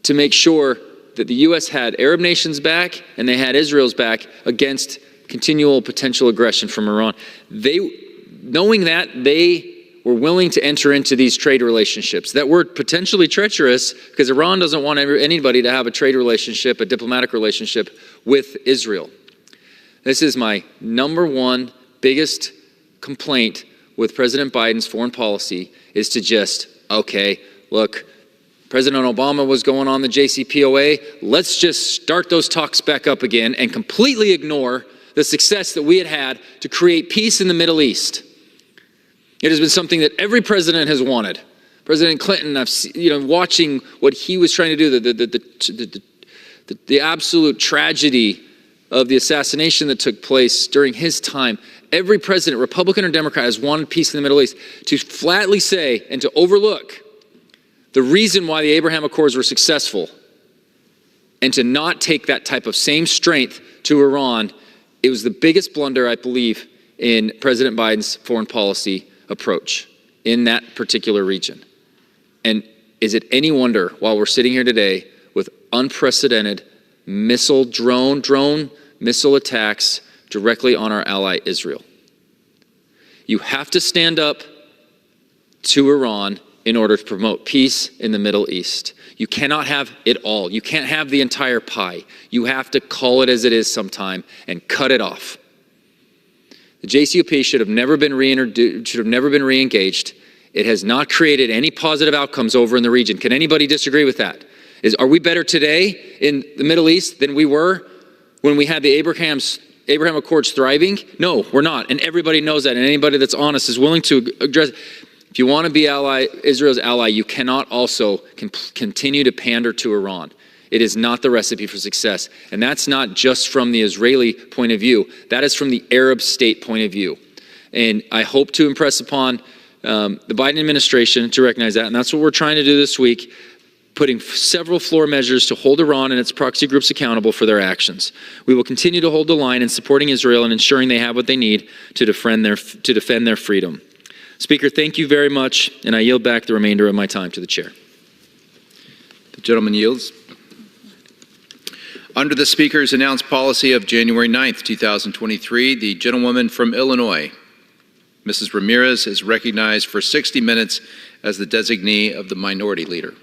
to make sure that the U.S. had Arab nations back and they had Israel's back against continual potential aggression from Iran. Knowing that, they were willing to enter into these trade relationships that were potentially treacherous because Iran doesn't want anybody to have a trade relationship, a diplomatic relationship with Israel. This is my number one biggest complaint with President Biden's foreign policy is to just, okay, look, President Obama was going on the JCPOA. Let's just start those talks back up again and completely ignore the success that we had to create peace in the Middle East. It has been something that every president has wanted. President Clinton, watching what he was trying to do, the absolute tragedy of the assassination that took place during his time. Every president, Republican or Democrat, has wanted peace in the Middle East. To flatly say and to overlook the reason why the Abraham Accords were successful and to not take that type of same strength to Iran, it was the biggest blunder, I believe, in President Biden's foreign policy approach in that particular region. And is it any wonder while we're sitting here today with unprecedented drone missile attacks directly on our ally Israel? You have to stand up to Iran in order to promote peace in the Middle East. You cannot have it all. You can't have the entire pie. You have to call it as it is sometime and cut it off. The JCPOA should have never been re-engaged. It has not created any positive outcomes over in the region. Can anybody disagree with that? Are we better today in the Middle East than we were when we had the Abraham Accords thriving? No, we're not. And everybody knows that. And anybody that's honest is willing to address. If you want to be Israel's ally, you cannot also continue to pander to Iran. It is not the recipe for success. And that's not just from the Israeli point of view. That is from the Arab state point of view. And I hope to impress upon the Biden administration to recognize that. And that's what we're trying to do this week, putting several floor measures to hold Iran and its proxy groups accountable for their actions. We will continue to hold the line in supporting Israel and ensuring they have what they need to defend their freedom. Speaker, thank you very much. And I yield back the remainder of my time to the chair. The gentleman yields. Under the Speaker's announced policy of January 9th, 2023, the gentlewoman from Illinois, Mrs. Ramirez, is recognized for 60 minutes as the designee of the Minority Leader.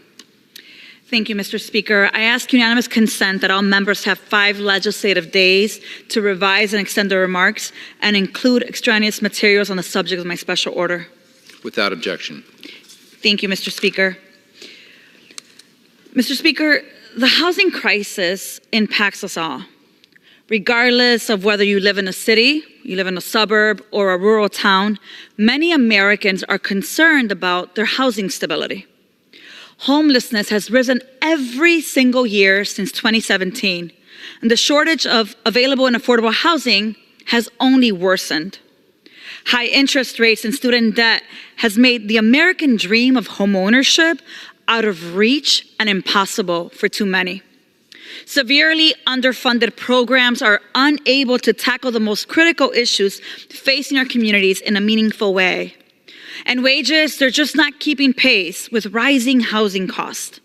Thank you, Mr. Speaker. I ask unanimous consent that all members have 5 legislative days to revise and extend their remarks and include extraneous materials on the subject of my special order. Without objection. Thank you, Mr. Speaker. Mr. Speaker, the housing crisis impacts us all. Regardless of whether you live in a city, you live in a suburb, or a rural town, many Americans are concerned about their housing stability. Homelessness has risen every single year since 2017, and the shortage of available and affordable housing has only worsened. High interest rates and student debt has made the American dream of homeownership out of reach and impossible for too many. Severely underfunded programs are unable to tackle the most critical issues facing our communities in a meaningful way. And wages, they're just not keeping pace with rising housing costs.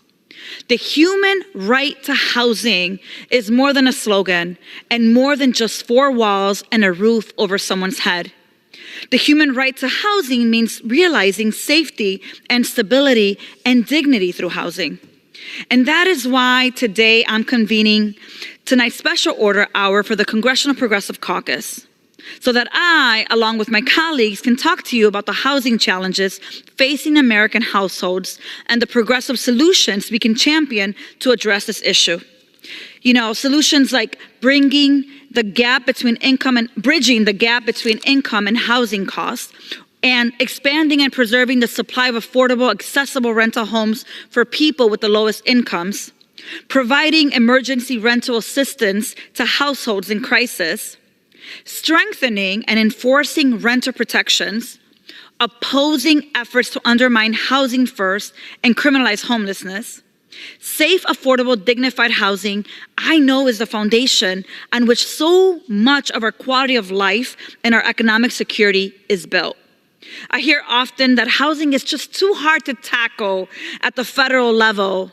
The human right to housing is more than a slogan and more than just 4 walls and a roof over someone's head. The human right to housing means realizing safety and stability and dignity through housing. And that is why today I'm convening tonight's special order hour for the Congressional Progressive Caucus, so that I, along with my colleagues, can talk to you about the housing challenges facing American households and the progressive solutions we can champion to address this issue. You know, solutions like bridging the gap between income and housing costs, and expanding and preserving the supply of affordable, accessible rental homes for people with the lowest incomes, providing emergency rental assistance to households in crisis, strengthening and enforcing renter protections, opposing efforts to undermine housing first and criminalize homelessness, Safe, affordable, dignified housing, I know, is the foundation on which so much of our quality of life and our economic security is built. I hear often that housing is just too hard to tackle at the federal level.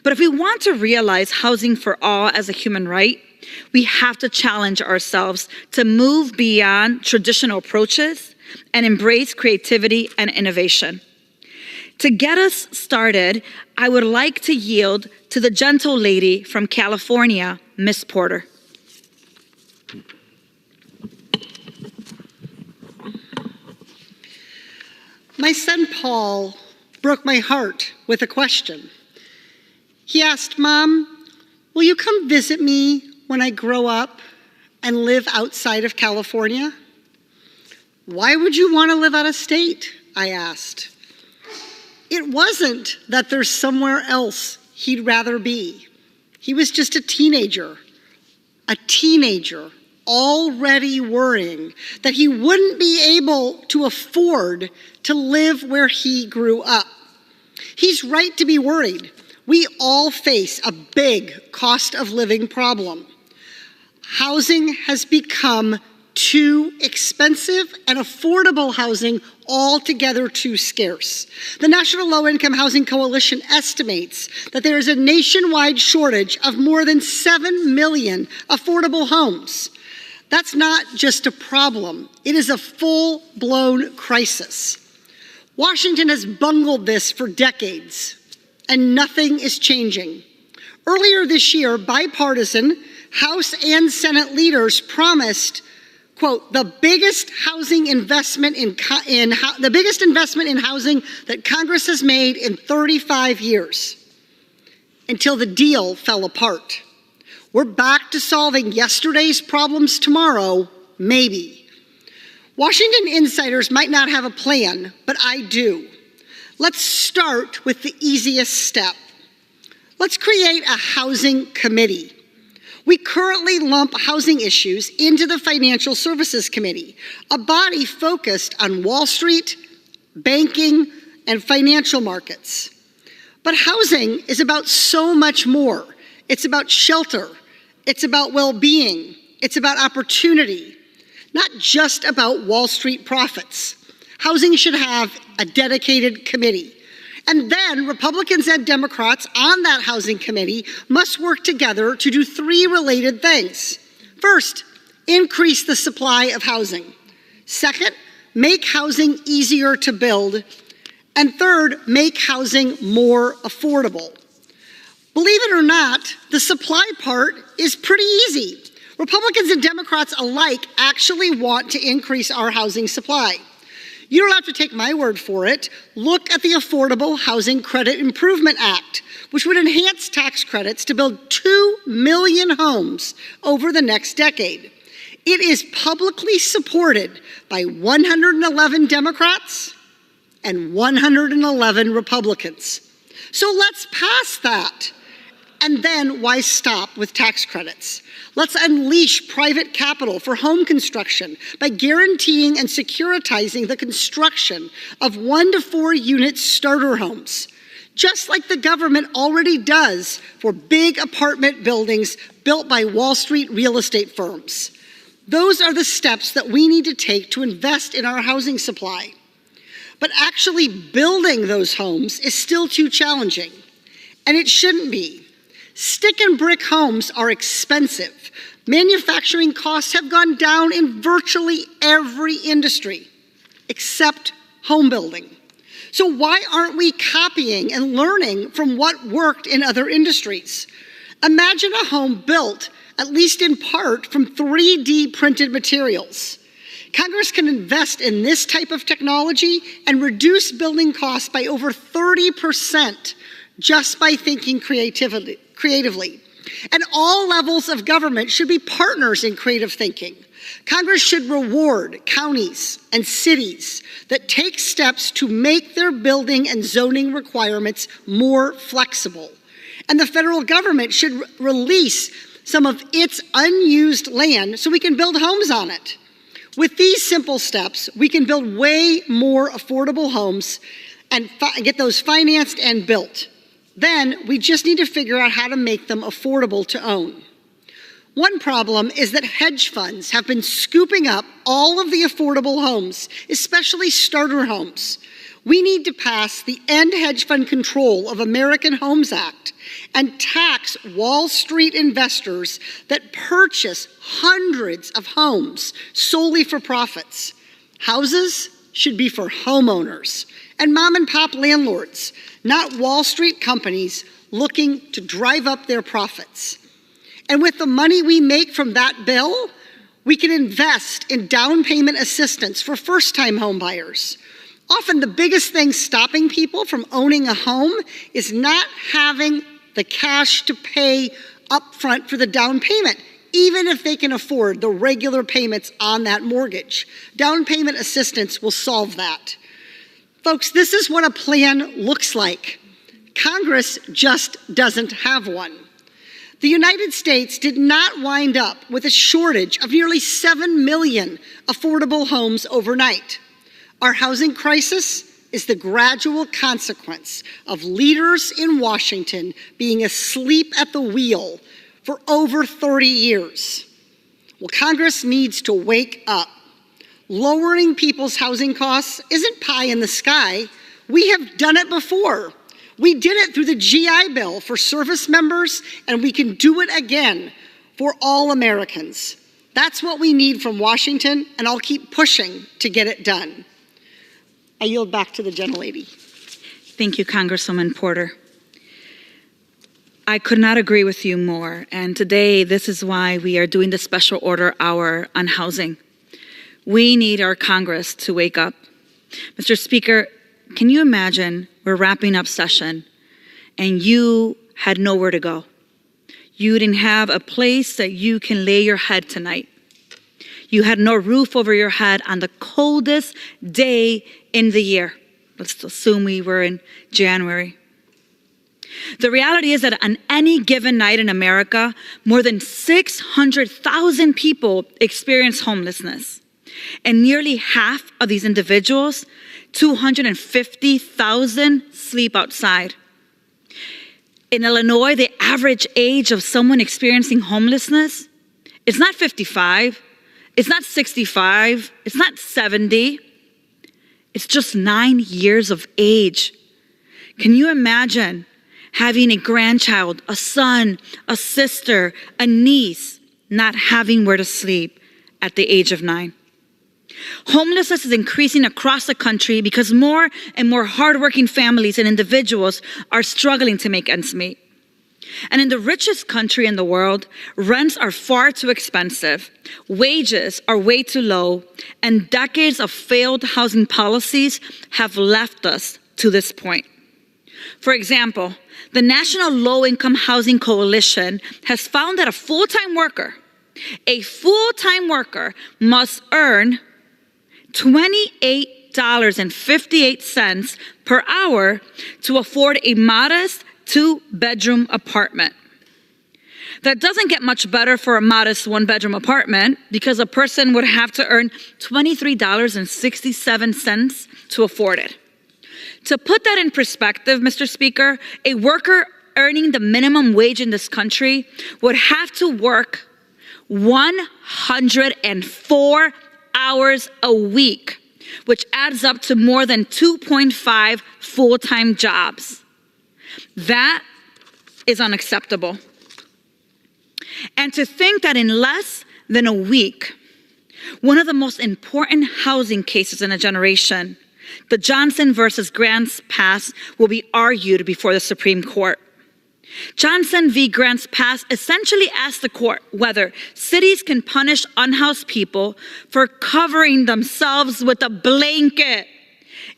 But if we want to realize housing for all as a human right, we have to challenge ourselves to move beyond traditional approaches and embrace creativity and innovation. To get us started, I would like to yield to the gentle lady from California, Miss Porter. My son Paul broke my heart with a question. He asked, "Mom, will you come visit me when I grow up and live outside of California?" "Why would you want to live out of state?" I asked. It wasn't that there's somewhere else he'd rather be. He was just a teenager already worrying that he wouldn't be able to afford to live where he grew up. He's right to be worried. We all face a big cost of living problem. Housing has become too expensive and affordable housing altogether too scarce. The National Low Income Housing Coalition estimates that there is a nationwide shortage of more than 7 million affordable homes. That's not just a problem, it is a full-blown crisis. Washington has bungled this for decades, and nothing is changing. Earlier this year, bipartisan House and Senate leaders promised, quote, the biggest investment in housing that Congress has made in 35 years, until the deal fell apart. We're back to solving yesterday's problems tomorrow, maybe. Washington insiders might not have a plan, but I do. Let's start with the easiest step. Let's create a housing committee. We currently lump housing issues into the Financial Services Committee, a body focused on Wall Street, banking, and financial markets. But housing is about so much more. It's about shelter. It's about well-being. It's about opportunity, not just about Wall Street profits. Housing should have a dedicated committee. And then Republicans and Democrats on that housing committee must work together to do three related things. First, increase the supply of housing. Second, make housing easier to build. And third, make housing more affordable. Believe it or not, the supply part is pretty easy. Republicans and Democrats alike actually want to increase our housing supply. You don't have to take my word for it. Look at the Affordable Housing Credit Improvement Act, which would enhance tax credits to build 2 million homes over the next decade. It is publicly supported by 111 Democrats and 111 Republicans. So let's pass that. And then why stop with tax credits? Let's unleash private capital for home construction by guaranteeing and securitizing the construction of 1 to 4 unit starter homes, just like the government already does for big apartment buildings built by Wall Street real estate firms. Those are the steps that we need to take to invest in our housing supply. But actually building those homes is still too challenging, and it shouldn't be. Stick and brick homes are expensive. Manufacturing costs have gone down in virtually every industry, except home building. So why aren't we copying and learning from what worked in other industries? Imagine a home built, at least in part, from 3D printed materials. Congress can invest in this type of technology and reduce building costs by over 30% just by thinking creatively. And all levels of government should be partners in creative thinking. Congress should reward counties and cities that take steps to make their building and zoning requirements more flexible. And the federal government should release some of its unused land so we can build homes on it. With these simple steps, we can build way more affordable homes and get those financed and built. Then we just need to figure out how to make them affordable to own. One problem is that hedge funds have been scooping up all of the affordable homes, especially starter homes. We need to pass the End Hedge Fund Control of American Homes Act and tax Wall Street investors that purchase hundreds of homes solely for profits. Houses should be for homeowners and mom and pop landlords, not Wall Street companies looking to drive up their profits. And with the money we make from that bill, we can invest in down payment assistance for first-time home buyers. Often the biggest thing stopping people from owning a home is not having the cash to pay upfront for the down payment, even if they can afford the regular payments on that mortgage. Down payment assistance will solve that. Folks, this is what a plan looks like. Congress just doesn't have one. The United States did not wind up with a shortage of nearly 7 million affordable homes overnight. Our housing crisis is the gradual consequence of leaders in Washington being asleep at the wheel for over 30 years. Well, Congress needs to wake up. Lowering people's housing costs isn't pie in the sky. We have done it before. We did it through the GI Bill for service members, and we can do it again for all Americans. That's what we need from Washington, and I'll keep pushing to get it done. I yield back to the gentlelady. Thank you, Congresswoman Porter. I could not agree with you more, and today this is why we are doing the special order hour on housing. We need our Congress to wake up. Mr. Speaker, can you imagine we're wrapping up session and you had nowhere to go? You didn't have a place that you can lay your head tonight. You had no roof over your head on the coldest day in the year. Let's assume we were in January. The reality is that on any given night in America, more than 600,000 people experience homelessness. And nearly half of these individuals, 250,000, sleep outside. In Illinois, the average age of someone experiencing homelessness is not 55, it's not 65, it's not 70, it's just 9 years of age. Can you imagine having a grandchild, a son, a sister, a niece, not having where to sleep at the age of 9? Homelessness is increasing across the country because more and more hardworking families and individuals are struggling to make ends meet. And in the richest country in the world, rents are far too expensive, wages are way too low, and decades of failed housing policies have left us to this point. For example, the National Low-Income Housing Coalition has found that a full-time worker must earn $28.58 per hour to afford a modest 2-bedroom apartment. That doesn't get much better for a modest 1-bedroom apartment because a person would have to earn $23.67 to afford it. To put that in perspective, Mr. Speaker, a worker earning the minimum wage in this country would have to work 104 hours a week, which adds up to more than 2.5 full-time jobs. That is unacceptable. And to think that in less than a week, one of the most important housing cases in a generation, the Johnson versus Grants Pass, will be argued before the Supreme Court. Johnson v. Grants Pass essentially asked the court whether cities can punish unhoused people for covering themselves with a blanket,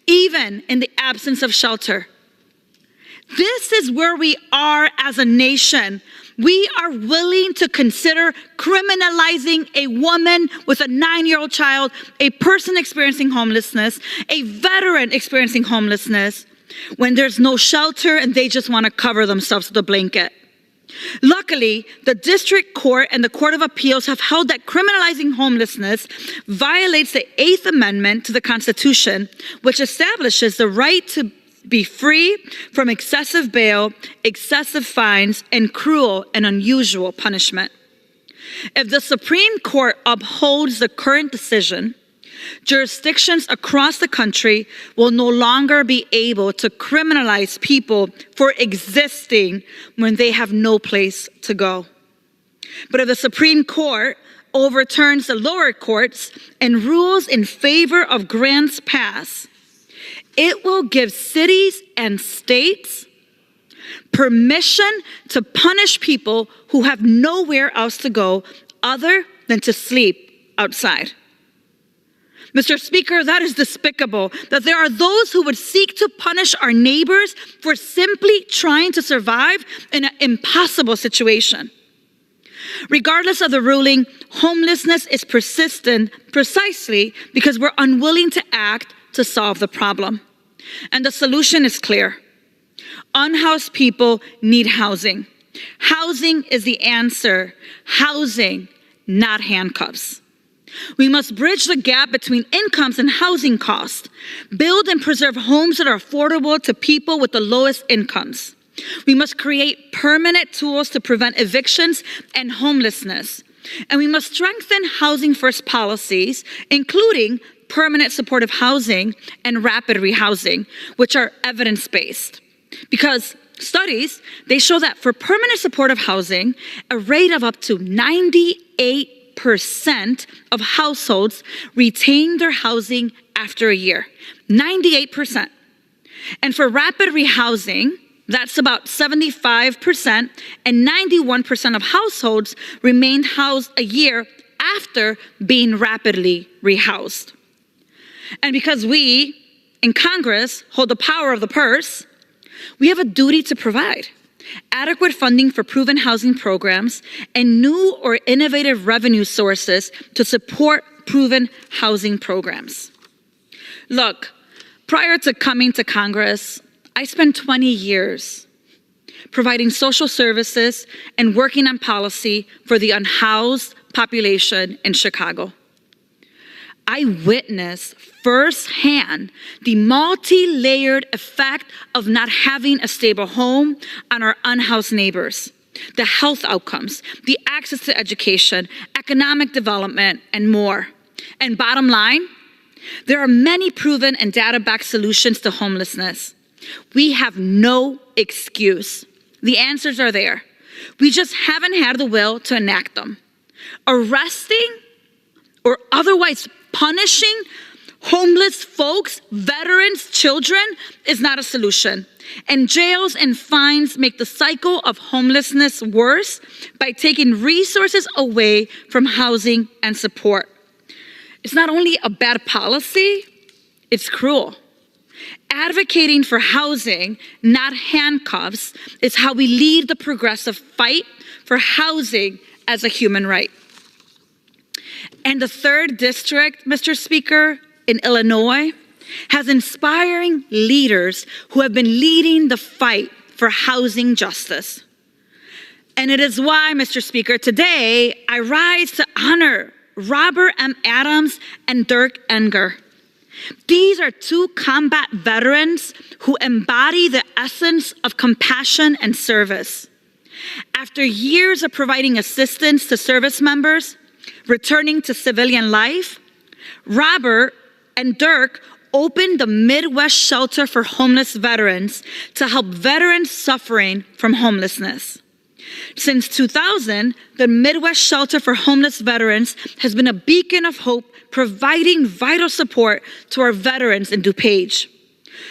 even in the absence of shelter. This is where we are as a nation. We are willing to consider criminalizing a woman with a 9-year-old child, a person experiencing homelessness, a veteran experiencing homelessness, when there's no shelter and they just want to cover themselves with a blanket. Luckily, the district court and the Court of Appeals have held that criminalizing homelessness violates the 8th Amendment to the Constitution, which establishes the right to be free from excessive bail, excessive fines, and cruel and unusual punishment. If the Supreme Court upholds the current decision, jurisdictions across the country will no longer be able to criminalize people for existing when they have no place to go. But if the Supreme Court overturns the lower courts and rules in favor of Grants Pass, it will give cities and states permission to punish people who have nowhere else to go other than to sleep outside. Mr. Speaker, that is despicable, that there are those who would seek to punish our neighbors for simply trying to survive in an impossible situation. Regardless of the ruling, homelessness is persistent precisely because we're unwilling to act to solve the problem. And the solution is clear. Unhoused people need housing. Housing is the answer. Housing, not handcuffs. We must bridge the gap between incomes and housing costs. Build and preserve homes that are affordable to people with the lowest incomes. We must create permanent tools to prevent evictions and homelessness. And we must strengthen housing first policies, including permanent supportive housing and rapid rehousing, which are evidence-based. Because studies, they show that for permanent supportive housing, a rate of up to 98% of households retain their housing after a year. 98%. And for rapid rehousing, that's about 75%, and 91% of households remain housed a year after being rapidly rehoused. And because we in Congress hold the power of the purse, we have a duty to provide adequate funding for proven housing programs and new or innovative revenue sources to support proven housing programs. Look, prior to coming to Congress, I spent 20 years providing social services and working on policy for the unhoused population in Chicago. I witnessed firsthand the multi-layered effect of not having a stable home on our unhoused neighbors, the health outcomes, the access to education, economic development, and more. And bottom line, there are many proven and data-backed solutions to homelessness. We have no excuse. The answers are there. We just haven't had the will to enact them. Arresting or otherwise punishing homeless folks, veterans, children is not a solution. And jails and fines make the cycle of homelessness worse by taking resources away from housing and support. It's not only a bad policy, it's cruel. Advocating for housing, not handcuffs, is how we lead the progressive fight for housing as a human right. And the 3rd District, Mr. Speaker, in Illinois, has inspiring leaders who have been leading the fight for housing justice. And it is why, Mr. Speaker, today I rise to honor Robert M. Adams and Dirk Enger. These are 2 combat veterans who embody the essence of compassion and service. After years of providing assistance to service members, returning to civilian life, Robert and Dirk opened the Midwest Shelter for Homeless Veterans to help veterans suffering from homelessness. Since 2000, the Midwest Shelter for Homeless Veterans has been a beacon of hope, providing vital support to our veterans in DuPage.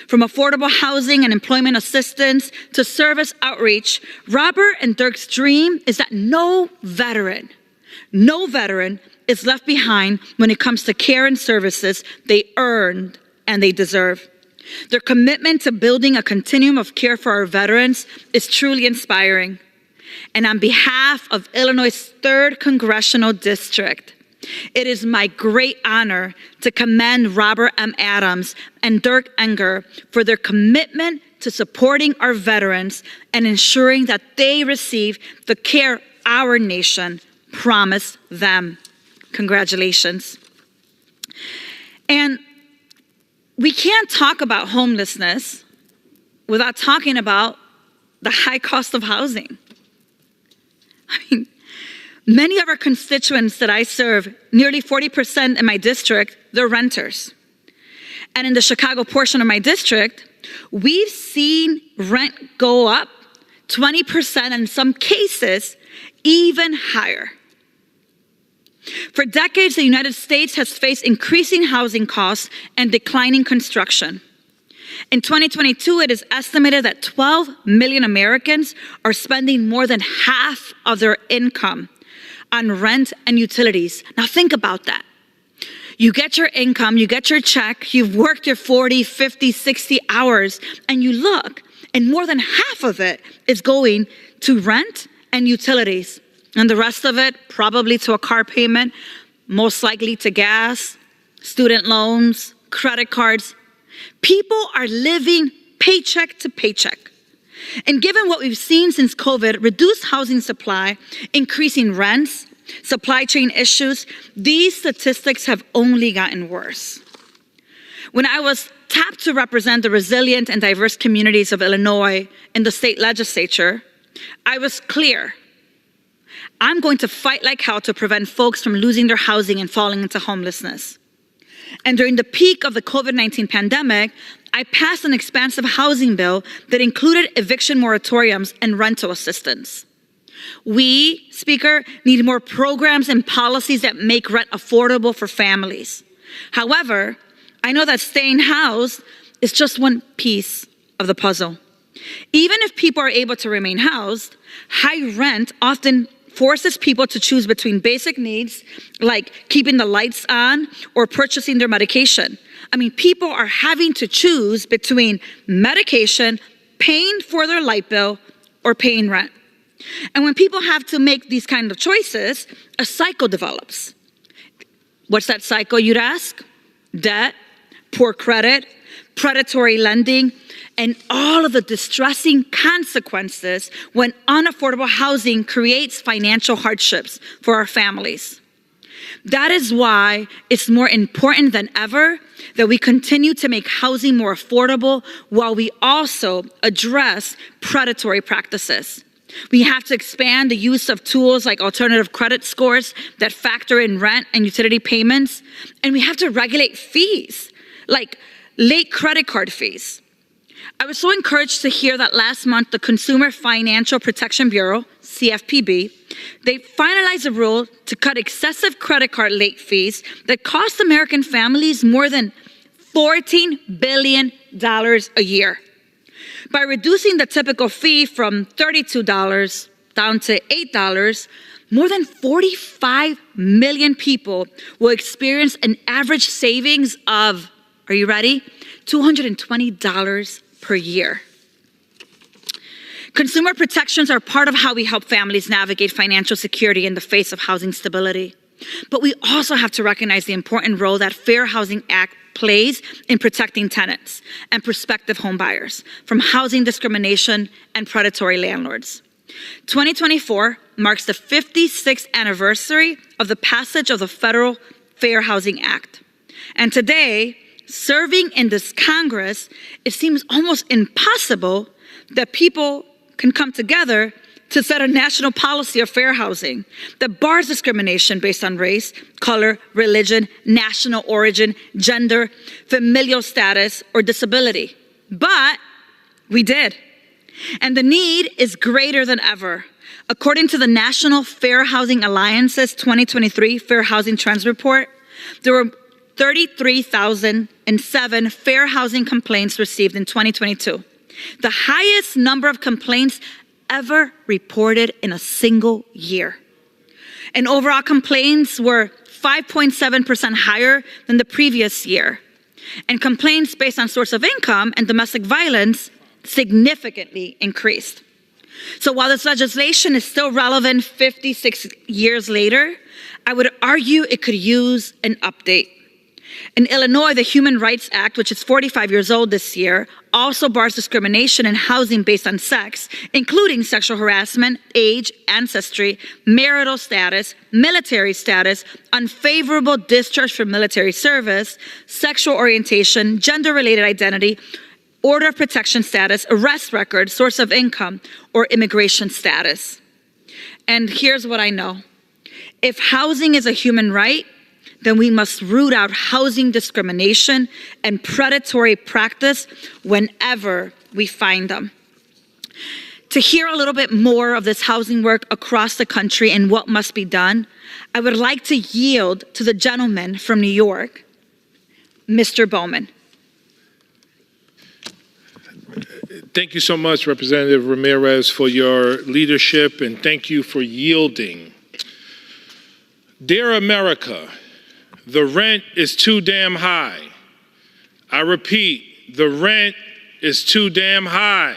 From affordable housing and employment assistance to service outreach, Robert and Dirk's dream is that no veteran is left behind when it comes to care and services they earned and they deserve. Their commitment to building a continuum of care for our veterans is truly inspiring. And on behalf of Illinois' 3rd Congressional District, it is my great honor to commend Robert M. Adams and Dirk Enger for their commitment to supporting our veterans and ensuring that they receive the care our nation promised them. Congratulations. And we can't talk about homelessness without talking about the high cost of housing. I mean, many of our constituents that I serve, nearly 40% in my district, they're renters. And in the Chicago portion of my district, we've seen rent go up 20%, in some cases, even higher. For decades, the United States has faced increasing housing costs and declining construction. In 2022, it is estimated that 12 million Americans are spending more than half of their income on rent and utilities. Now think about that. You get your income, you get your check, you've worked your 40, 50, 60 hours, and you look, and more than half of it is going to rent and utilities. And the rest of it, probably to a car payment, most likely to gas, student loans, credit cards. People are living paycheck to paycheck. And given what we've seen since COVID, reduced housing supply, increasing rents, supply chain issues, these statistics have only gotten worse. When I was tapped to represent the resilient and diverse communities of Illinois in the state legislature, I was clear. I'm going to fight like hell to prevent folks from losing their housing and falling into homelessness. And during the peak of the COVID-19 pandemic, I passed an expansive housing bill that included eviction moratoriums and rental assistance. We, Speaker, need more programs and policies that make rent affordable for families. However, I know that staying housed is just one piece of the puzzle. Even if people are able to remain housed, high rent often forces people to choose between basic needs like keeping the lights on or purchasing their medication. I mean, people are having to choose between medication, paying for their light bill, or paying rent. And when people have to make these kind of choices, a cycle develops. What's that cycle, you'd ask? Debt, poor credit, predatory lending, and all of the distressing consequences when unaffordable housing creates financial hardships for our families. That is why it's more important than ever that we continue to make housing more affordable while we also address predatory practices. We have to expand the use of tools like alternative credit scores that factor in rent and utility payments, and we have to regulate fees like late credit card fees. I was so encouraged to hear that last month the Consumer Financial Protection Bureau, CFPB, they finalized a rule to cut excessive credit card late fees that cost American families more than $14 billion a year. By reducing the typical fee from $32 down to $8, more than 45 million people will experience an average savings of, are you ready? $220 per year. Consumer protections are part of how we help families navigate financial security in the face of housing stability. But we also have to recognize the important role that Fair Housing Act plays in protecting tenants and prospective homebuyers from housing discrimination and predatory landlords. 2024 marks the 56th anniversary of the passage of the Federal Fair Housing Act. And today, serving in this Congress, it seems almost impossible that people can come together to set a national policy of fair housing that bars discrimination based on race, color, religion, national origin, gender, familial status, or disability. But we did. And the need is greater than ever. According to the National Fair Housing Alliance's 2023 Fair Housing Trends Report, there were 33,007 fair housing complaints received in 2022, the highest number of complaints ever reported in a single year. And overall complaints were 5.7% higher than the previous year. And complaints based on source of income and domestic violence significantly increased. So while this legislation is still relevant 56 years later, I would argue it could use an update. In Illinois, the Human Rights Act, which is 45 years old this year, also bars discrimination in housing based on sex, including sexual harassment, age, ancestry, marital status, military status, unfavorable discharge from military service, sexual orientation, gender-related identity, order of protection status, arrest record, source of income, or immigration status. And here's what I know. If housing is a human right, then we must root out housing discrimination and predatory practice whenever we find them. To hear a little bit more of this housing work across the country and what must be done, I would like to yield to the gentleman from New York, Mr. Bowman. Thank you so much, Representative Ramirez, for your leadership, and thank you for yielding. Dear America, the rent is too damn high. I repeat, the rent is too damn high.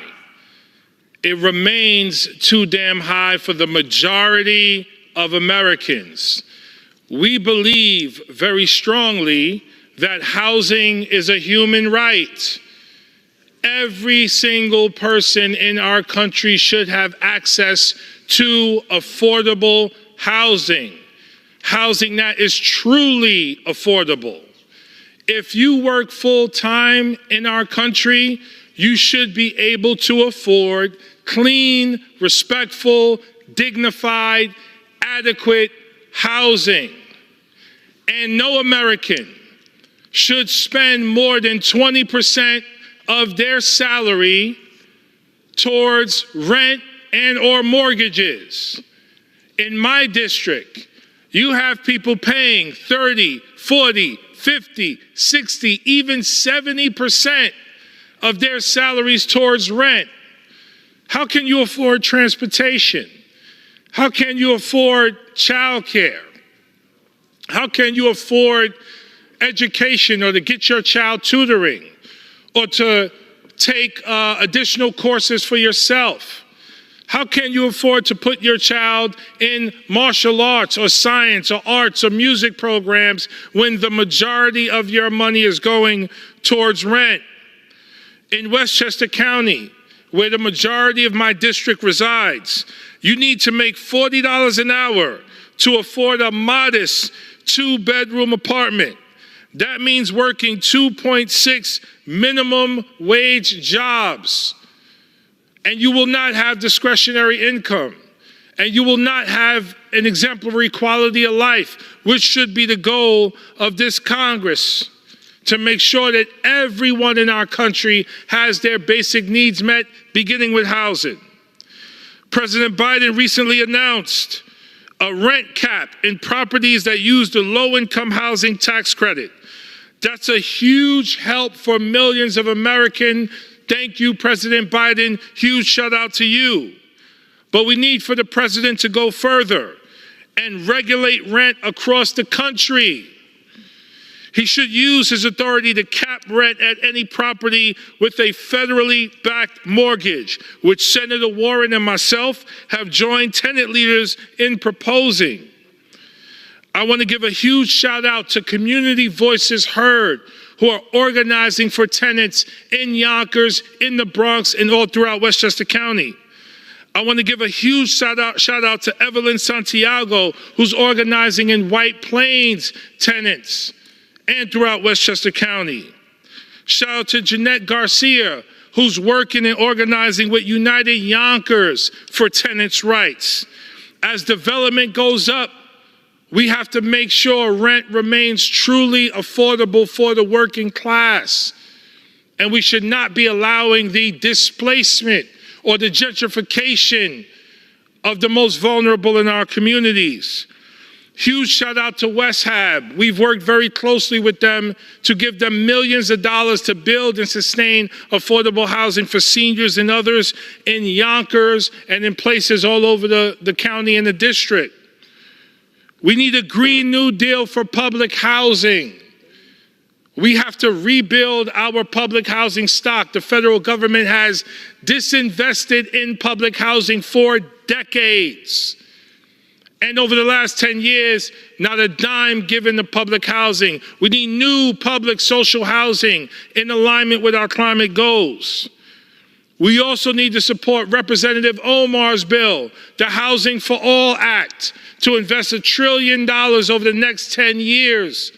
It remains too damn high for the majority of Americans. We believe very strongly that housing is a human right. Every single person in our country should have access to affordable housing, housing that is truly affordable. If you work full-time in our country, you should be able to afford clean, respectful, dignified, adequate housing. And no American should spend more than 20% of their salary towards rent and or mortgages. In my district, you have people paying 30, 40, 50, 60, even 70% of their salaries towards rent. How can you afford transportation? How can you afford childcare? How can you afford education or to get your child tutoring or to take additional courses for yourself? How can you afford to put your child in martial arts or science or arts or music programs when the majority of your money is going towards rent? In Westchester County, where the majority of my district resides, you need to make $40 an hour to afford a modest 2-bedroom apartment. That means working 2.6 minimum wage jobs. And you will not have discretionary income. And you will not have an exemplary quality of life, which should be the goal of this Congress, to make sure that everyone in our country has their basic needs met, beginning with housing. President Biden recently announced a rent cap in properties that use the low-income housing tax credit. That's a huge help for millions of Americans. Thank you, President Biden. Huge shout out to you. But we need for the president to go further and regulate rent across the country. He should use his authority to cap rent at any property with a federally backed mortgage, which Senator Warren and myself have joined tenant leaders in proposing. I want to give a huge shout out to Community Voices Heard, who are organizing for tenants in Yonkers, in the Bronx, and all throughout Westchester County. I want to give a huge shout out to Evelyn Santiago, who's organizing in White Plains tenants and throughout Westchester County. Shout out to Jeanette Garcia, who's working and organizing with United Yonkers for tenants' rights. As development goes up, we have to make sure rent remains truly affordable for the working class. And we should not be allowing the displacement or the gentrification of the most vulnerable in our communities. Huge shout out to West Hab. We've worked very closely with them to give them millions of dollars to build and sustain affordable housing for seniors and others in Yonkers and in places all over the county and the district. We need a Green New Deal for public housing. We have to rebuild our public housing stock. The federal government has disinvested in public housing for decades. And over the last 10 years, not a dime given to public housing. We need new public social housing in alignment with our climate goals. We also need to support Representative Omar's bill, the Housing for All Act, to invest $1 trillion over the next 10 years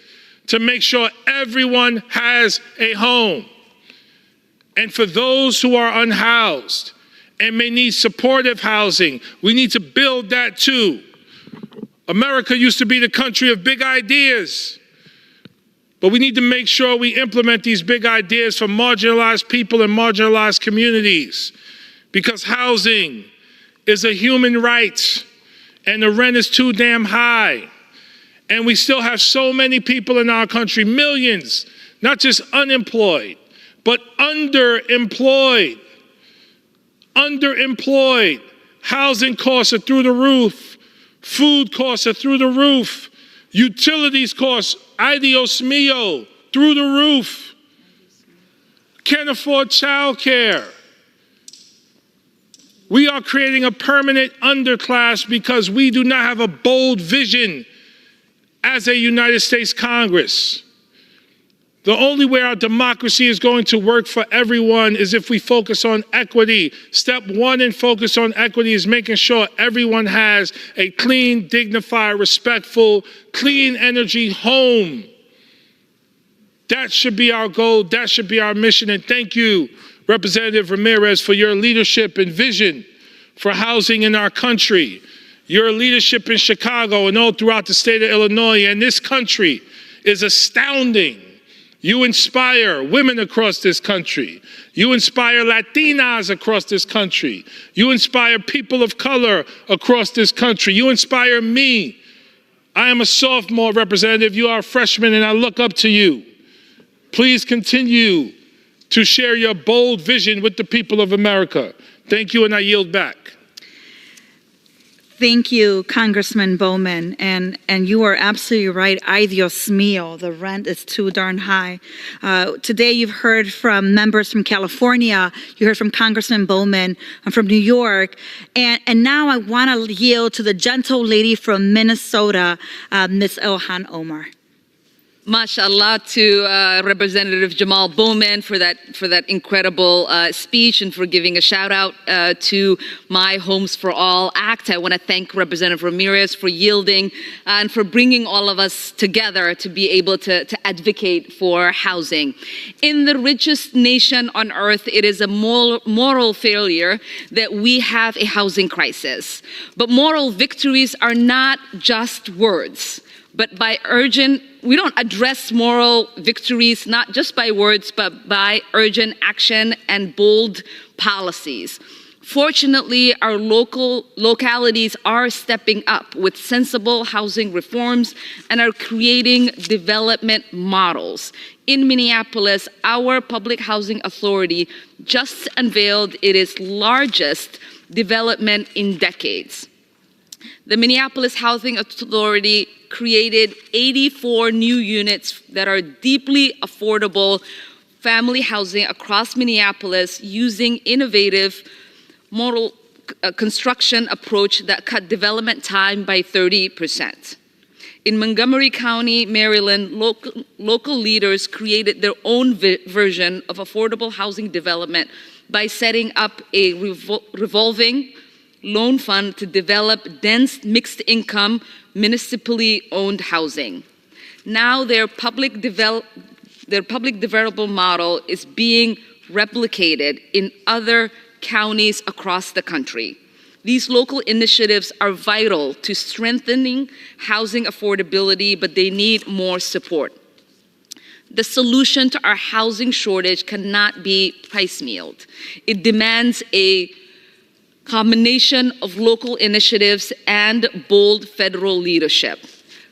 to make sure everyone has a home. And for those who are unhoused and may need supportive housing, we need to build that too. America used to be the country of big ideas, but we need to make sure we implement these big ideas for marginalized people and marginalized communities, because housing is a human right and the rent is too damn high. And we still have so many people in our country, millions, not just unemployed, but underemployed. Underemployed. Housing costs are through the roof. Food costs are through the roof. Utilities costs, ay Dios mío, through the roof. Can't afford childcare. We are creating a permanent underclass because we do not have a bold vision as a United States Congress. The only way our democracy is going to work for everyone is if we focus on equity. Step one in focus on equity is making sure everyone has a clean, dignified, respectful, clean energy home. That should be our goal. That should be our mission. And thank you, Representative Ramirez, for your leadership and vision for housing in our country. Your leadership in Chicago and all throughout the state of Illinois and this country is astounding. You inspire women across this country. You inspire Latinas across this country. You inspire people of color across this country. You inspire me. I am a sophomore representative. You are a freshman, and I look up to you. Please continue to share your bold vision with the people of America. Thank you, and I yield back. Thank you, Congressman Bowman. And you are absolutely right. Ay Dios mío, the rent is too darn high. Today you've heard from members from California. You heard from Congressman Bowman from New York. And now I want to yield to the gentle lady from Minnesota, Ms. Ilhan Omar. Mashallah to Representative Jamal Bowman for that incredible speech and for giving a shout out to My Homes for All Act. I want to thank Representative Ramirez for yielding and for bringing all of us together to be able to advocate for housing. In the richest nation on earth, it is a moral failure that we have a housing crisis. But moral victories are not just words, but we don't address moral victories, not just by words, but by urgent action and bold policies. Fortunately, our localities are stepping up with sensible housing reforms and are creating development models. In Minneapolis, our public housing authority just unveiled its largest development in decades. The Minneapolis Housing Authority created 84 new units that are deeply affordable family housing across Minneapolis using innovative model construction approach that cut development time by 30%. In Montgomery County, Maryland, local leaders created their own version of affordable housing development by setting up a revolving loan fund to develop dense mixed income municipally owned housing. Now their public developable model is being replicated in other counties across the country. These local initiatives are vital to strengthening housing affordability, but they need more support. The solution to our housing shortage cannot be piecemealed. It demands a combination of local initiatives and bold federal leadership.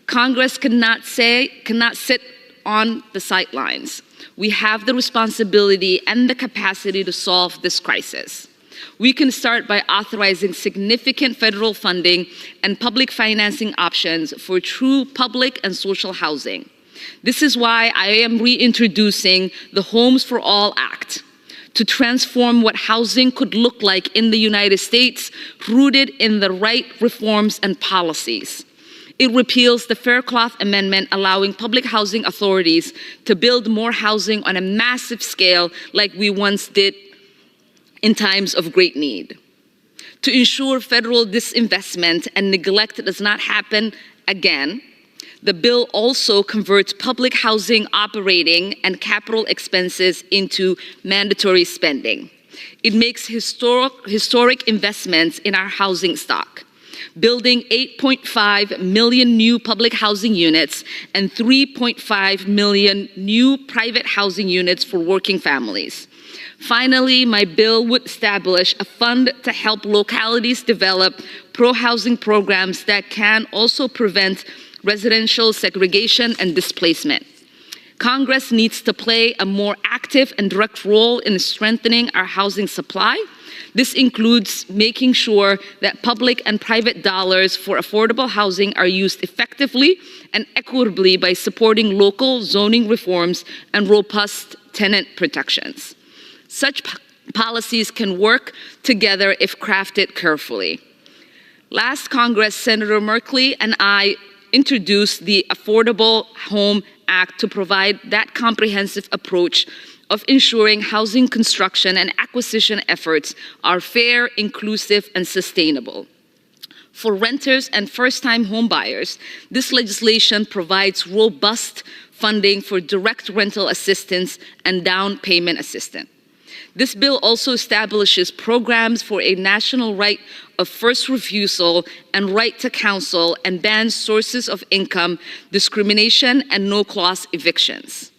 Congress cannot sit on the sidelines. We have the responsibility and the capacity to solve this crisis. We can start by authorizing significant federal funding and public financing options for true public and social housing. This is why I am reintroducing the Homes for All Act, to transform what housing could look like in the United States, rooted in the right reforms and policies. It repeals the Faircloth Amendment, allowing public housing authorities to build more housing on a massive scale like we once did in times of great need. To ensure federal disinvestment and neglect does not happen again, The bill also converts public housing operating and capital expenses into mandatory spending. It makes historic investments in our housing stock, building 8.5 million new public housing units and 3.5 million new private housing units for working families. Finally, my bill would establish a fund to help localities develop pro-housing programs that can also prevent residential segregation and displacement. Congress needs to play a more active and direct role in strengthening our housing supply. This includes making sure that public and private dollars for affordable housing are used effectively and equitably by supporting local zoning reforms and robust tenant protections. Such policies can work together if crafted carefully. Last Congress, Senator Merkley and I introduced the Affordable Home Act to provide that comprehensive approach of ensuring housing construction and acquisition efforts are fair, inclusive, and sustainable. For renters and first-time homebuyers, this legislation provides robust funding for direct rental assistance and down payment assistance. This bill also establishes programs for a national right of first refusal and right to counsel and bans sources of income discrimination and no-clause evictions.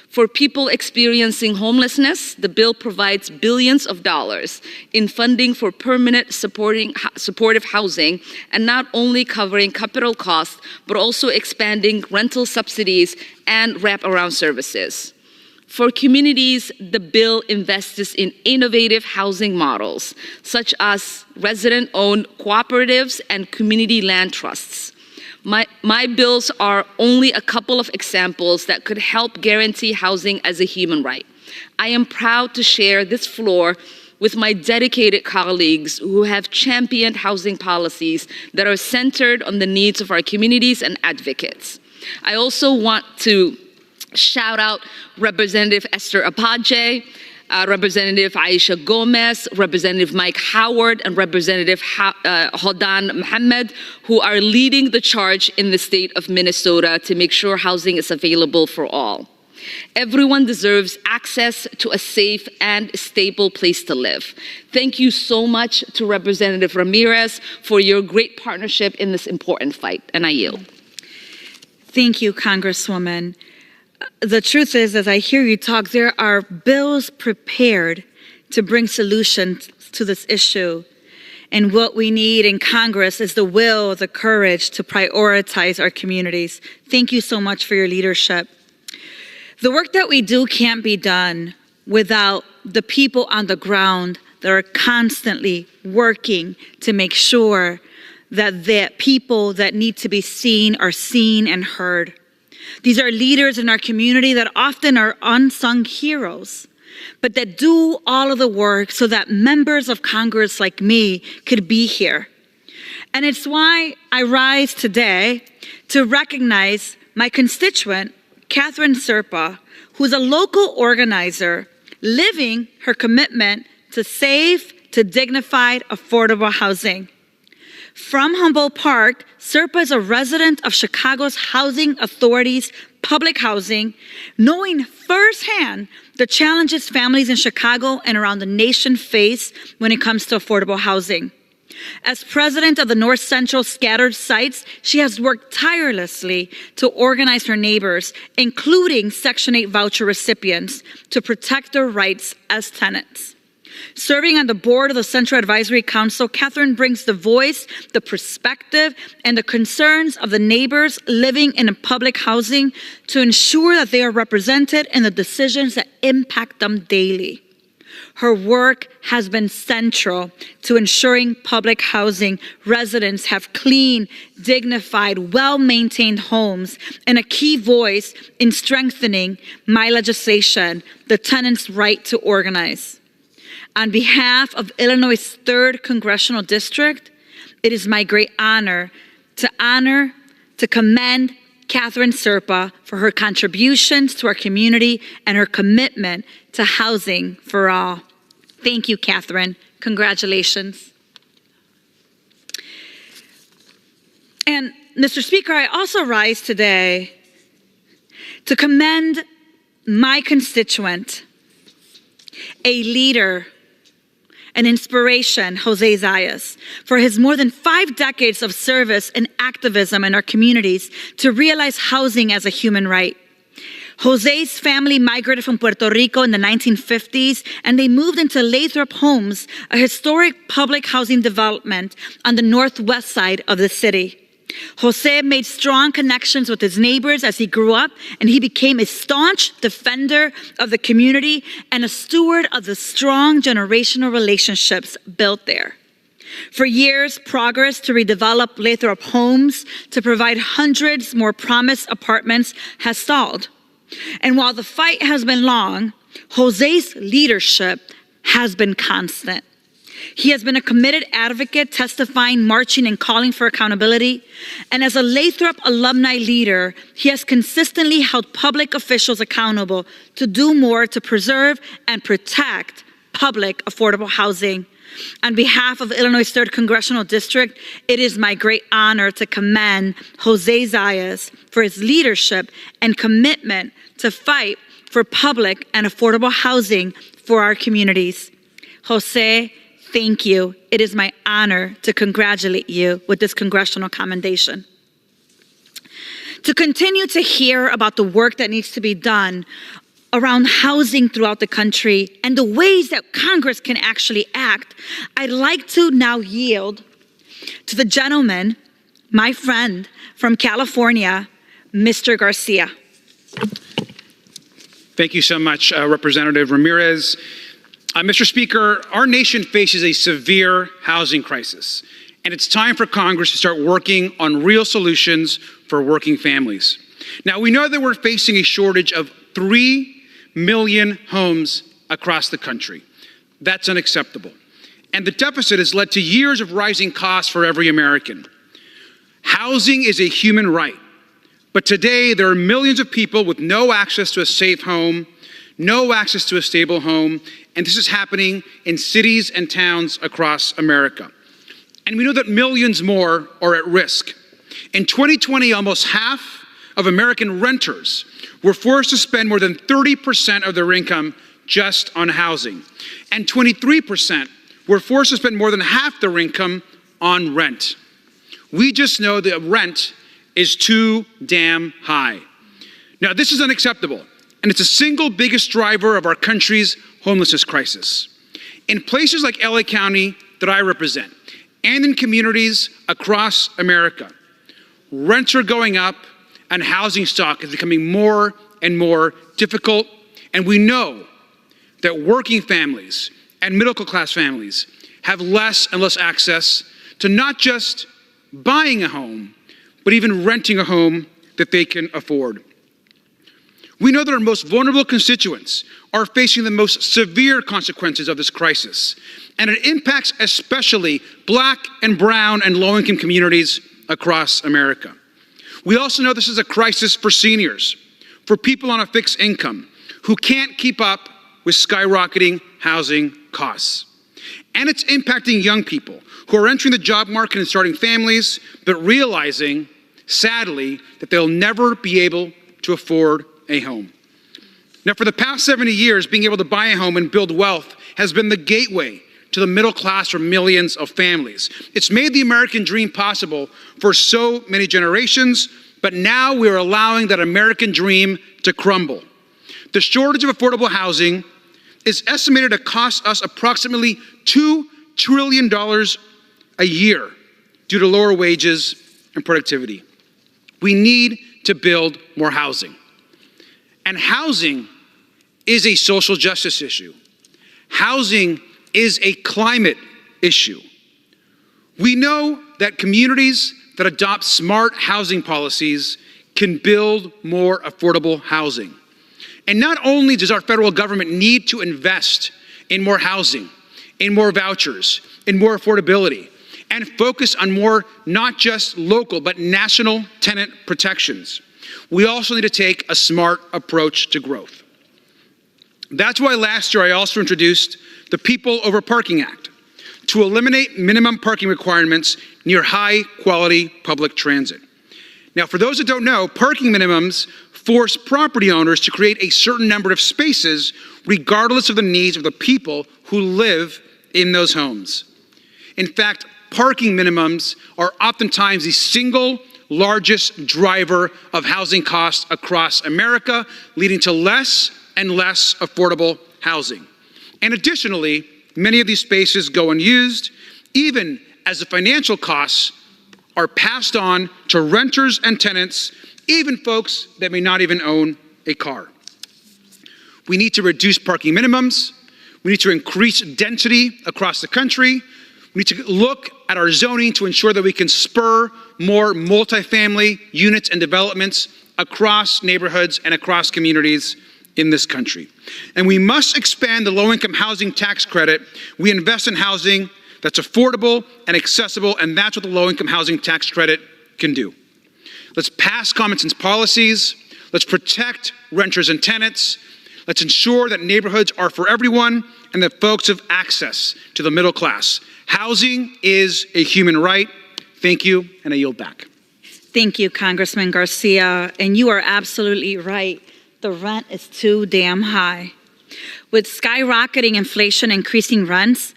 For people experiencing homelessness, the bill provides billions of dollars in funding for permanent supportive housing and not only covering capital costs, but also expanding rental subsidies and wraparound services. For communities, the bill invests in innovative housing models, such as resident-owned cooperatives and community land trusts. My bills are only a couple of examples that could help guarantee housing as a human right. I am proud to share this floor with my dedicated colleagues who have championed housing policies that are centered on the needs of our communities and advocates. I also want to shout out Representative Esther Apache, Representative Aisha Gomez, Representative Mike Howard, and Representative Hodan Mohammed, who are leading the charge in the state of Minnesota to make sure housing is available for all. Everyone deserves access to a safe and stable place to live. Thank you so much to Representative Ramirez for your great partnership in this important fight, and I yield. Thank you, Congresswoman. The truth is, as I hear you talk, there are bills prepared to bring solutions to this issue. And what we need in Congress is the will, the courage to prioritize our communities. Thank you so much for your leadership. The work that we do can't be done without the people on the ground that are constantly working to make sure that the people that need to be seen are seen and heard. These are leaders in our community that often are unsung heroes, but that do all of the work so that members of Congress like me could be here. And it's why I rise today to recognize my constituent, Catherine Serpa, who's a local organizer living her commitment to safe, to dignified, affordable housing. From Humboldt Park, Serpa is a resident of Chicago's Housing Authority's public housing, knowing firsthand the challenges families in Chicago and around the nation face when it comes to affordable housing. As president of the North Central Scattered Sites, she has worked tirelessly to organize her neighbors, including Section 8 voucher recipients, to protect their rights as tenants. Serving on the board of the Central Advisory Council, Catherine brings the voice, the perspective, and the concerns of the neighbors living in public housing to ensure that they are represented in the decisions that impact them daily. Her work has been central to ensuring public housing residents have clean, dignified, well-maintained homes, and a key voice in strengthening my legislation, the tenants' right to organize. On behalf of Illinois' 3rd Congressional District, it is my great honor to commend Catherine Serpa for her contributions to our community and her commitment to housing for all. Thank you, Catherine. Congratulations. And Mr. Speaker, I also rise today to commend my constituent, a leader, an inspiration, Jose Zayas, for his more than 5 decades of service and activism in our communities to realize housing as a human right. Jose's family migrated from Puerto Rico in the 1950s, and they moved into Lathrop Homes, a historic public housing development on the northwest side of the city. Jose made strong connections with his neighbors as he grew up, and he became a staunch defender of the community and a steward of the strong generational relationships built there. For years, progress to redevelop Lathrop Homes to provide hundreds more promised apartments has stalled. And while the fight has been long, Jose's leadership has been constant. He has been a committed advocate, testifying, marching, and calling for accountability. And as a Lathrop alumni leader, he has consistently held public officials accountable to do more to preserve and protect public affordable housing. On behalf of Illinois' 3rd Congressional District, it is my great honor to commend Jose Zayas for his leadership and commitment to fight for public and affordable housing for our communities. Jose, thank you. It is my honor to congratulate you with this congressional commendation. To continue to hear about the work that needs to be done around housing throughout the country and the ways that Congress can actually act, I'd like to now yield to the gentleman, my friend from California, Mr. Garcia. Thank you so much, Representative Ramirez. Mr. Speaker, our nation faces a severe housing crisis, and it's time for Congress to start working on real solutions for working families. Now, we know that we're facing a shortage of 3 million homes across the country. That's unacceptable. And the deficit has led to years of rising costs for every American. Housing is a human right, but today there are millions of people with no access to a safe home, no access to a stable home, and this is happening in cities and towns across America. And we know that millions more are at risk. In 2020, almost half of American renters were forced to spend more than 30% of their income just on housing. And 23% were forced to spend more than half their income on rent. We just know that rent is too damn high. Now, this is unacceptable, and it's the single biggest driver of our country's homelessness crisis. In places like LA County that I represent, and in communities across America, rents are going up and housing stock is becoming more and more difficult. And we know that working families and middle-class families have less and less access to not just buying a home, but even renting a home that they can afford. We know that our most vulnerable constituents are facing the most severe consequences of this crisis, and it impacts especially Black and brown and low-income communities across America. We also know this is a crisis for seniors, for people on a fixed income who can't keep up with skyrocketing housing costs. And it's impacting young people who are entering the job market and starting families, but realizing, sadly, that they'll never be able to afford a home. Now, for the past 70 years, being able to buy a home and build wealth has been the gateway to the middle class for millions of families. It's made the American dream possible for so many generations, but now we're allowing that American dream to crumble. The shortage of affordable housing is estimated to cost us approximately $2 trillion a year due to lower wages and productivity. We need to build more housing. And housing is a social justice issue. Housing is a climate issue. We know that communities that adopt smart housing policies can build more affordable housing. And not only does our federal government need to invest in more housing, in more vouchers, in more affordability, and focus on more not just local but national tenant protections, we also need to take a smart approach to growth. That's why last year I also introduced the People Over Parking Act to eliminate minimum parking requirements near high-quality public transit. Now, for those that don't know, parking minimums force property owners to create a certain number of spaces regardless of the needs of the people who live in those homes. In fact, parking minimums are oftentimes the single largest driver of housing costs across America, leading to less and less affordable housing. And additionally, many of these spaces go unused, even as the financial costs are passed on to renters and tenants, even folks that may not even own a car. We need to reduce parking minimums. We need to increase density across the country. We need to look at our zoning to ensure that we can spur more multifamily units and developments across neighborhoods and across communities in this country. And we must expand the low-income housing tax credit. We invest in housing that's affordable and accessible, and that's what the low-income housing tax credit can do. Let's pass common sense policies. Let's protect renters and tenants. Let's ensure that neighborhoods are for everyone and that folks have access to the middle class. Housing is a human right. Thank you, and I yield back. Thank you, Congressman Garcia. And you are absolutely right. The rent is too damn high. With skyrocketing inflation, increasing rents,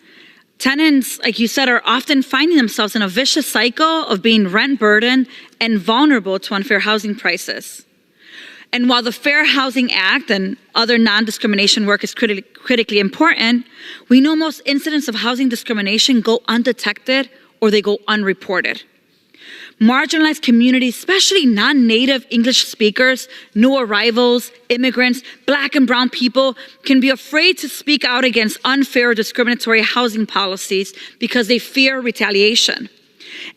tenants, like you said, are often finding themselves in a vicious cycle of being rent burdened and vulnerable to unfair housing prices. And while the Fair Housing Act and other non-discrimination work is critically important, we know most incidents of housing discrimination go undetected or they go unreported. Marginalized communities, especially non-native English speakers, new arrivals, immigrants, Black and brown people, can be afraid to speak out against unfair or discriminatory housing policies because they fear retaliation.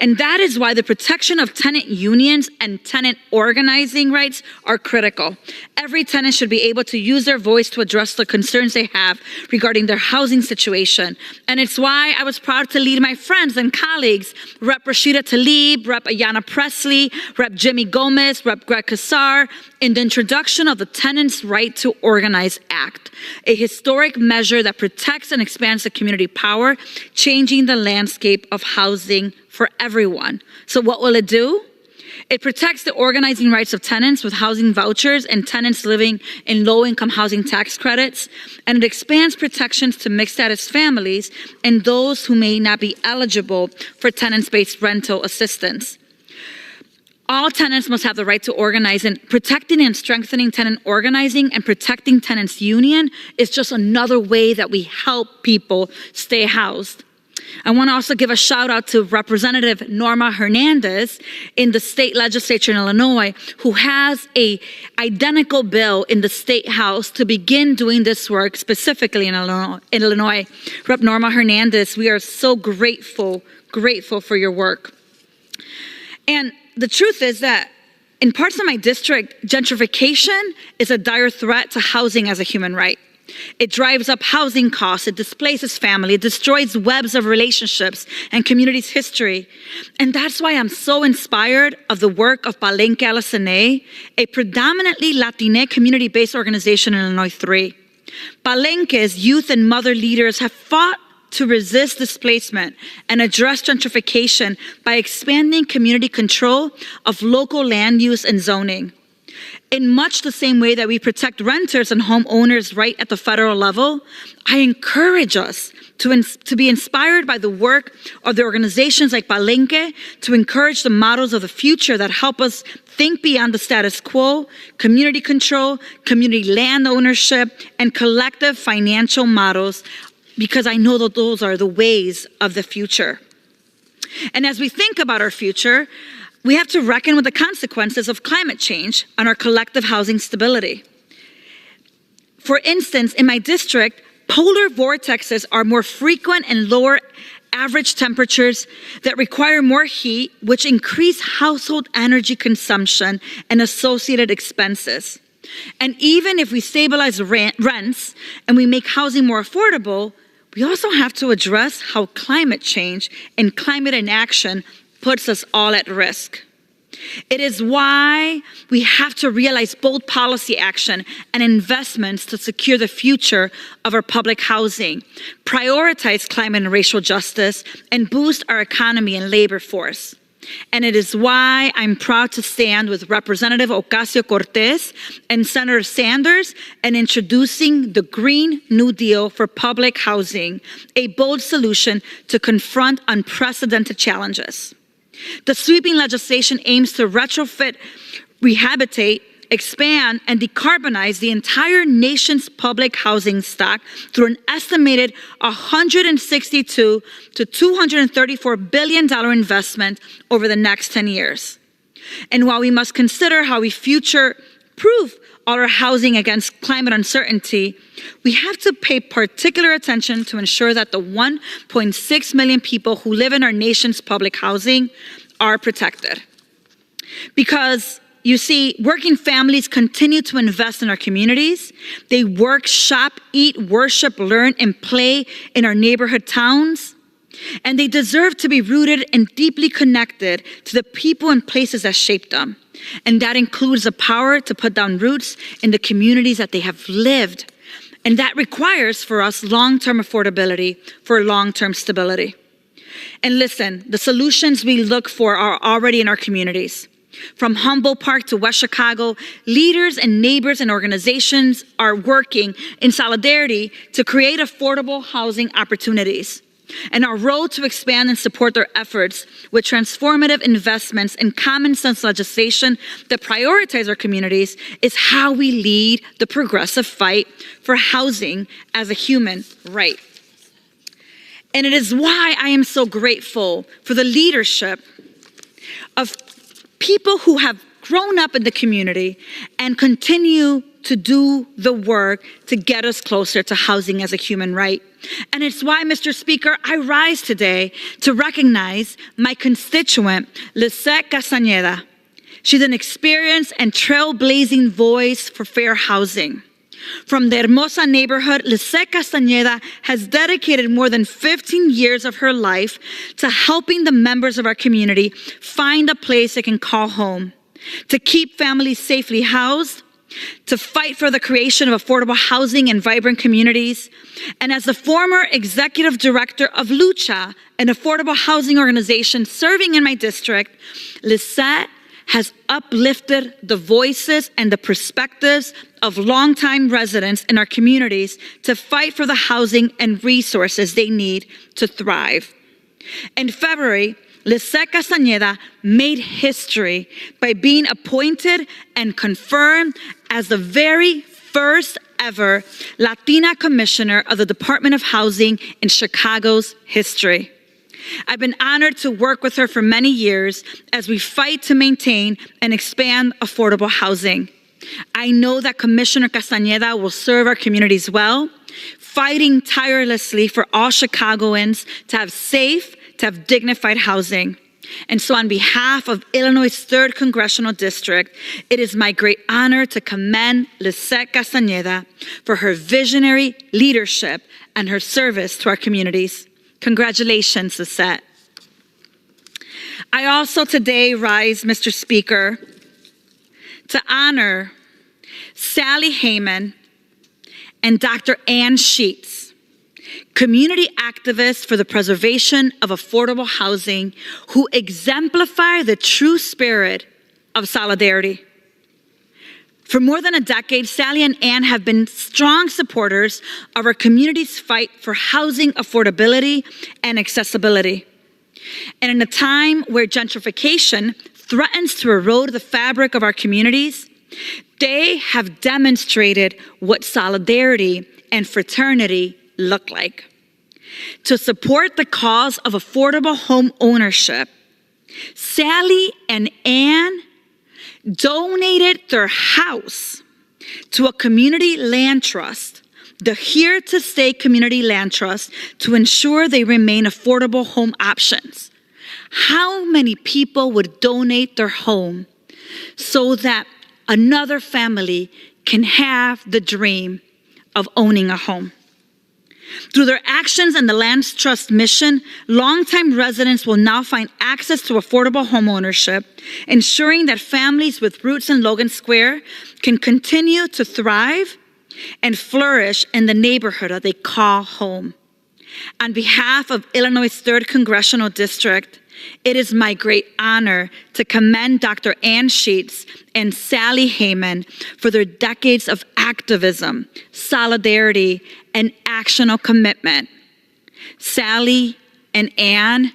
And that is why the protection of tenant unions and tenant organizing rights are critical. Every tenant should be able to use their voice to address the concerns they have regarding their housing situation. And it's why I was proud to lead my friends and colleagues, Rep. Rashida Tlaib, Rep. Ayanna Pressley, Rep. Jimmy Gomez, Rep. Greg Casar, in the introduction of the Tenants' Right to Organize Act, a historic measure that protects and expands the community power, changing the landscape of housing for everyone. So what will it do? It protects the organizing rights of tenants with housing vouchers and tenants living in low-income housing tax credits, and it expands protections to mixed-status families and those who may not be eligible for tenants-based rental assistance. All tenants must have the right to organize, and protecting and strengthening tenant organizing and protecting tenants' union is just another way that we help people stay housed. I want to also give a shout out to Representative Norma Hernandez in the state legislature in Illinois, who has an identical bill in the state house to begin doing this work specifically in Illinois. Rep. Norma Hernandez, we are so grateful for your work. And the truth is that in parts of my district, gentrification is a dire threat to housing as a human right. It drives up housing costs, it displaces family, it destroys webs of relationships and communities' history. And that's why I'm so inspired of the work of Palenque LSNA, a predominantly Latinx community-based organization in Illinois 3. Palenque's youth and mother leaders have fought to resist displacement and address gentrification by expanding community control of local land use and zoning. In much the same way that we protect renters and homeowners' right at the federal level, I encourage us to be inspired by the work of the organizations like Palenque to encourage the models of the future that help us think beyond the status quo, community control, community land ownership, and collective financial models, because I know that those are the ways of the future. And as we think about our future, we have to reckon with the consequences of climate change on our collective housing stability. For instance, in my district, polar vortexes are more frequent and lower average temperatures that require more heat, which increase household energy consumption and associated expenses. And even if we stabilize rents and we make housing more affordable, we also have to address how climate change and climate inaction puts us all at risk. It is why we have to realize bold policy action and investments to secure the future of our public housing, prioritize climate and racial justice, and boost our economy and labor force. And it is why I'm proud to stand with Representative Ocasio-Cortez and Senator Sanders in introducing the Green New Deal for public housing, a bold solution to confront unprecedented challenges. The sweeping legislation aims to retrofit, rehabilitate, expand, and decarbonize the entire nation's public housing stock through an estimated $162 to $234 billion investment over the next 10 years. And while we must consider how we future-proof all our housing against climate uncertainty, we have to pay particular attention to ensure that the 1.6 million people who live in our nation's public housing are protected. Because you see, working families continue to invest in our communities. They work, shop, eat, worship, learn, and play in our neighborhood towns. And they deserve to be rooted and deeply connected to the people and places that shaped them. And that includes the power to put down roots in the communities that they have lived. And that requires for us long-term affordability for long-term stability. And listen, the solutions we look for are already in our communities. From Humboldt Park to West Chicago, leaders and neighbors and organizations are working in solidarity to create affordable housing opportunities. And our role to expand and support their efforts with transformative investments and common sense legislation that prioritize our communities is how we lead the progressive fight for housing as a human right. And it is why I am so grateful for the leadership of people who have grown up in the community and continue to do the work to get us closer to housing as a human right. And it's why, Mr. Speaker, I rise today to recognize my constituent, Lisette Castañeda. She's an experienced and trailblazing voice for fair housing. From the Hermosa neighborhood, Lisette Castañeda has dedicated more than 15 years of her life to helping the members of our community find a place they can call home, to keep families safely housed, to fight for the creation of affordable housing and vibrant communities. And as the former executive director of Lucha, an affordable housing organization serving in my district, Lisette has uplifted the voices and the perspectives of longtime residents in our communities to fight for the housing and resources they need to thrive. In February, Lisette Castañeda made history by being appointed and confirmed as the very first ever Latina commissioner of the Department of Housing in Chicago's history. I've been honored to work with her for many years as we fight to maintain and expand affordable housing. I know that Commissioner Castañeda will serve our communities well, fighting tirelessly for all Chicagoans to have safe, to have dignified housing. And so on behalf of Illinois' 3rd Congressional District, it is my great honor to commend Lisette Castañeda for her visionary leadership and her service to our communities. Congratulations, Lisette. I also today rise, Mr. Speaker, to honor Sally Heyman and Dr. Ann Sheets, community activists for the preservation of affordable housing who exemplify the true spirit of solidarity. For more than a decade, Sally and Ann have been strong supporters of our community's fight for housing affordability and accessibility. And in a time where gentrification threatens to erode the fabric of our communities, they have demonstrated what solidarity and fraternity look like. To support the cause of affordable home ownership, Sally and Ann donated their house to a community land trust, the Here to Stay Community Land Trust, to ensure they remain affordable home options. How many people would donate their home so that another family can have the dream of owning a home? Through their actions and the Land Trust mission, longtime residents will now find access to affordable homeownership, ensuring that families with roots in Logan Square can continue to thrive and flourish in the neighborhood that they call home. On behalf of Illinois' 3rd Congressional District, It is my great honor to commend Dr. Ann Sheets and Sally Heyman for their decades of activism, solidarity, and actional commitment. Sally and Ann,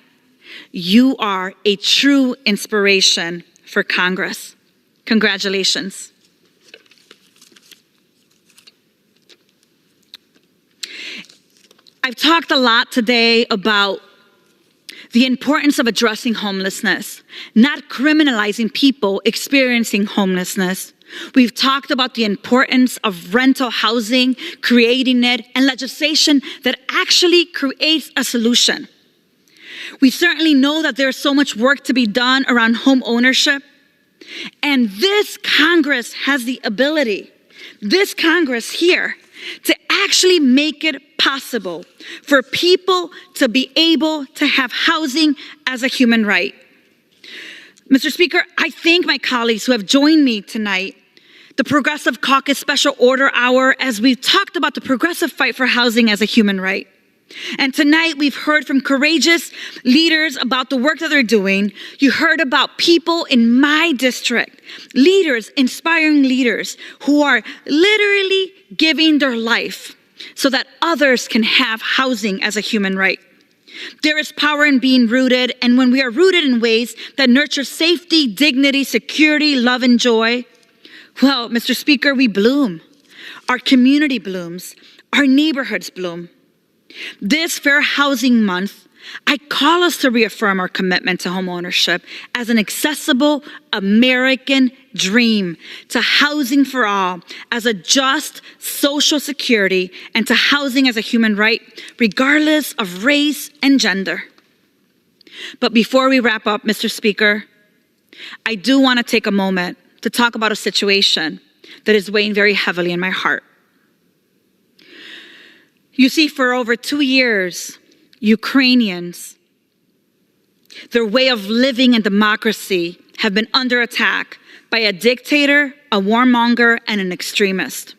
you are a true inspiration for Congress. Congratulations. I've talked a lot today about the importance of addressing homelessness, not criminalizing people experiencing homelessness. We've talked about the importance of rental housing, creating it, and legislation that actually creates a solution. We certainly know that there's so much work to be done around home ownership. And this Congress has the ability, this Congress here, to actually make it possible for people to be able to have housing as a human right. Mr. Speaker, I thank my colleagues who have joined me tonight, the Progressive Caucus Special Order Hour, as we've talked about the progressive fight for housing as a human right. And tonight we've heard from courageous leaders about the work that they're doing. You heard about people in my district, leaders, inspiring leaders who are literally giving their life so that others can have housing as a human right. There is power in being rooted, and when we are rooted in ways that nurture safety, dignity, security, love, and joy, well, Mr. Speaker, we bloom. Our community blooms. Our neighborhoods bloom. This Fair Housing Month, I call us to reaffirm our commitment to homeownership as an accessible American dream, to housing for all, as a just social security, and to housing as a human right, regardless of race and gender. But before we wrap up, Mr. Speaker, I do want to take a moment to talk about a situation that is weighing very heavily in my heart. You see, for over 2 years, Ukrainians, their way of living and democracy have been under attack by a dictator, a warmonger, and an extremist.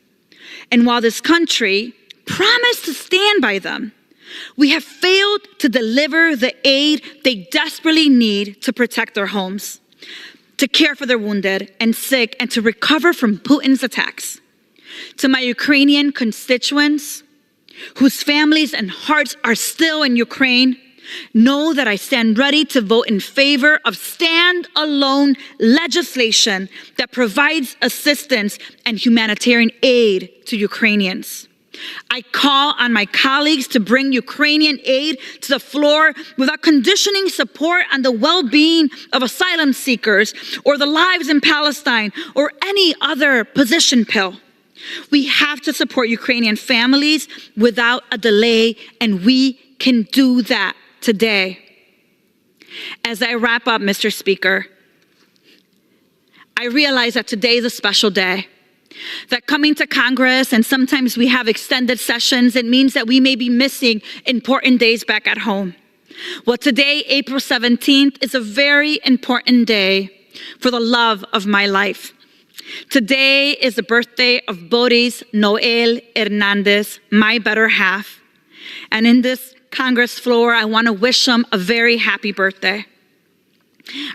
And while this country promised to stand by them, we have failed to deliver the aid they desperately need to protect their homes, to care for their wounded and sick, and to recover from Putin's attacks. To my Ukrainian constituents, whose families and hearts are still in Ukraine, know that I stand ready to vote in favor of stand-alone legislation that provides assistance and humanitarian aid to Ukrainians. I call on my colleagues to bring Ukrainian aid to the floor without conditioning support on the well-being of asylum seekers or the lives in Palestine or any other position pill. We have to support Ukrainian families without a delay, and we can do that today. As I wrap up, Mr. Speaker, I realize that today is a special day. That coming to Congress, and sometimes we have extended sessions, it means that we may be missing important days back at home. Well, today, April 17th, is a very important day for the love of my life. Today is the birthday of Boris Noel Hernandez, my better half. And in this Congress floor, I want to wish him a very happy birthday.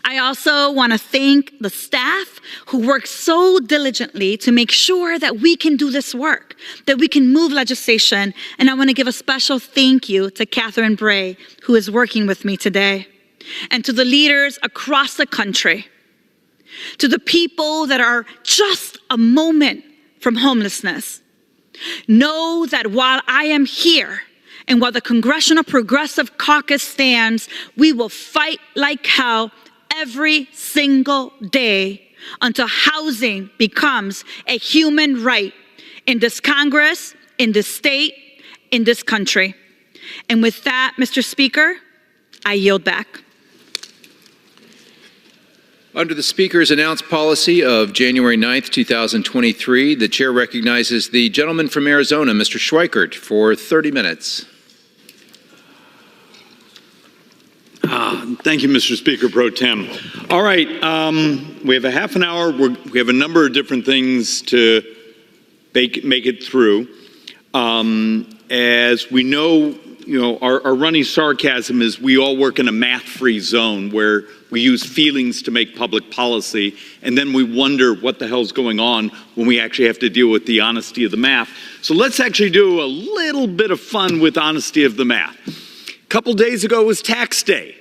I also want to thank the staff who worked so diligently to make sure that we can do this work, that we can move legislation. And I want to give a special thank you to Catherine Bray, who is working with me today, and to the leaders across the country, to the people that are just a moment from homelessness. Know that while I am here and while the Congressional Progressive Caucus stands, we will fight like hell every single day until housing becomes a human right in this Congress, in this state, in this country. And with that, Mr. Speaker, I yield back. Under the Speaker's announced policy of January 9th, 2023, the Chair recognizes the gentleman from Arizona, Mr. Schweikert, for 30 minutes. Thank you, Mr. Speaker Pro Tem. All right, we have a half an hour. We have a number of different things to make it through. As we know, our running sarcasm is we all work in a math-free zone where we use feelings to make public policy, and then we wonder what the hell's going on when we actually have to deal with the honesty of the math. So let's actually do a little bit of fun with honesty of the math. A couple days ago was tax day.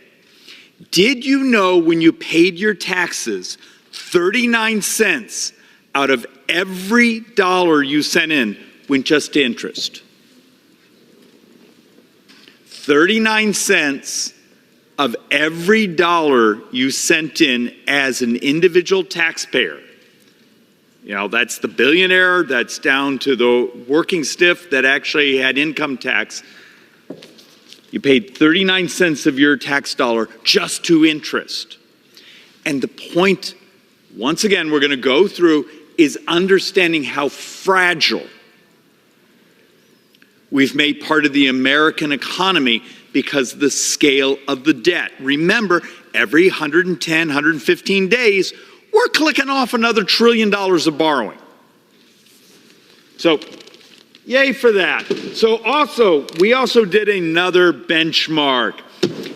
Did you know when you paid your taxes, 39 cents out of every dollar you sent in went just to interest? 39 cents of every dollar you sent in as an individual taxpayer. That's the billionaire, that's down to the working stiff that actually had income tax. You paid 39 cents of your tax dollar just to interest. And the point, once again, we're going to go through is understanding how fragile we've made part of the American economy because of the scale of the debt. Remember, every 110, 115 days, we're clicking off another $1 trillion of borrowing. So, yay for that. So we also did another benchmark.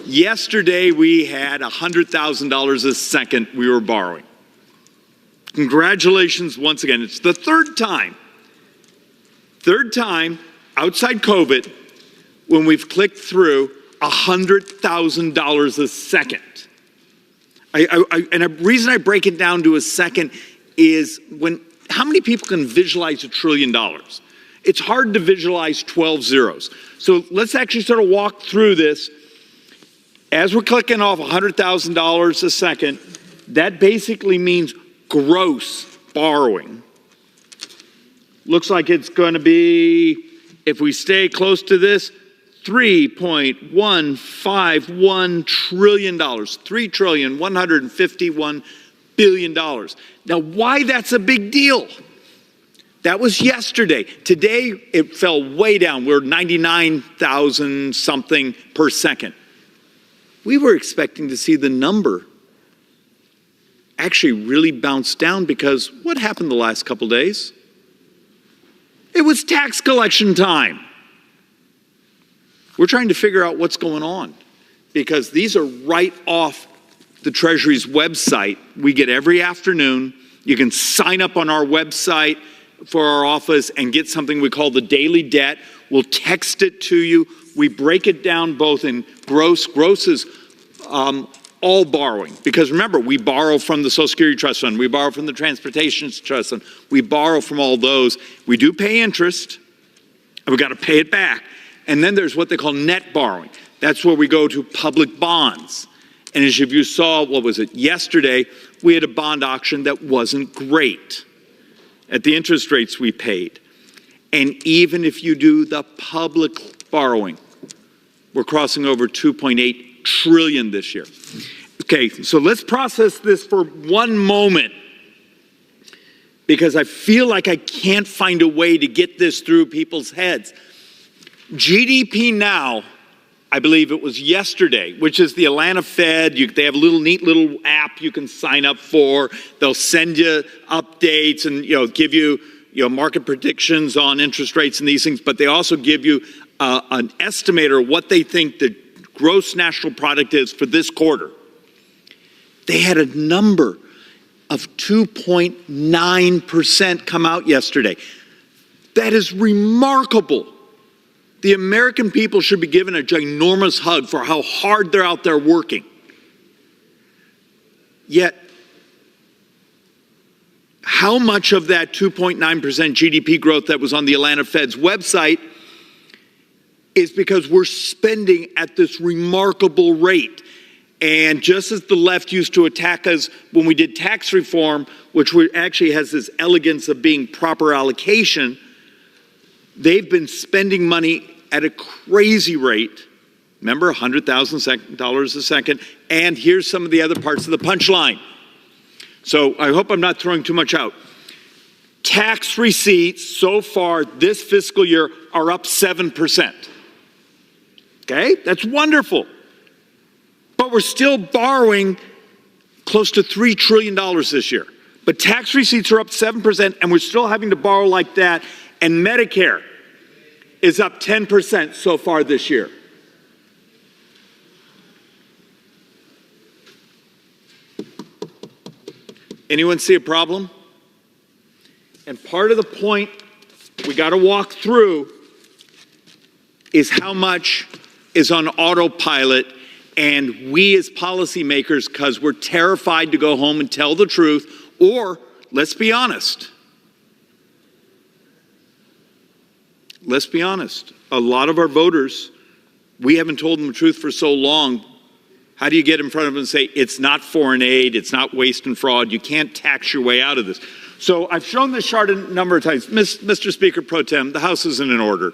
Yesterday, we had $100,000 a second we were borrowing. Congratulations once again. It's the third time outside COVID when we've clicked through $100,000 a second. And the reason I break it down to a second is how many people can visualize $1 trillion? It's hard to visualize 12 zeros. So let's actually sort of walk through this. As we're clicking off $100,000 a second, that basically means gross borrowing. Looks like it's going to be, if we stay close to this, $3.151 trillion, $3,151 billion. Now, why that's a big deal? That was yesterday. Today, it fell way down. We're 99,000 something per second. We were expecting to see the number actually really bounce down because what happened the last couple days? It was tax collection time. We're trying to figure out what's going on because these are right off the Treasury's website. We get every afternoon. You can sign up on our website for our office and get something we call the daily debt. We'll text it to you. We break it down both in gross. Gross is all borrowing. Because remember, we borrow from the Social Security Trust Fund. We borrow from the Transportation Trust Fund. We borrow from all those. We do pay interest, and we've got to pay it back. And then there's what they call net borrowing. That's where we go to public bonds. And as you saw, yesterday, we had a bond auction that wasn't great at the interest rates we paid. And even if you do the public borrowing, we're crossing over 2.8 trillion this year. Okay, so let's process this for one moment because I feel like I can't find a way to get this through people's heads. GDP Now, I believe it was yesterday, which is the Atlanta Fed. They have a neat little app you can sign up for. They'll send you updates and give you market predictions on interest rates and these things. But they also give you an estimator of what they think the gross national product is for this quarter. They had a number of 2.9% come out yesterday. That is remarkable. The American people should be given a ginormous hug for how hard they're out there working. Yet, how much of that 2.9% GDP growth that was on the Atlanta Fed's website is because we're spending at this remarkable rate? And just as the left used to attack us when we did tax reform, which actually has this elegance of being proper allocation, they've been spending money at a crazy rate. Remember, $100,000 a second. And here's some of the other parts of the punchline. So I hope I'm not throwing too much out. Tax receipts so far this fiscal year are up 7%. Okay, that's wonderful. But we're still borrowing close to $3 trillion this year. But tax receipts are up 7%, and we're still having to borrow like that. And Medicare is up 10% so far this year. Anyone see a problem? And part of the point we got to walk through is how much is on autopilot, and we as policymakers, because we're terrified to go home and tell the truth, or let's be honest. Let's be honest. A lot of our voters, we haven't told them the truth for so long. How do you get in front of them and say, it's not foreign aid, it's not waste and fraud, you can't tax your way out of this? So I've shown this chart a number of times. Mr. Speaker Pro Tem, the House isn't in order.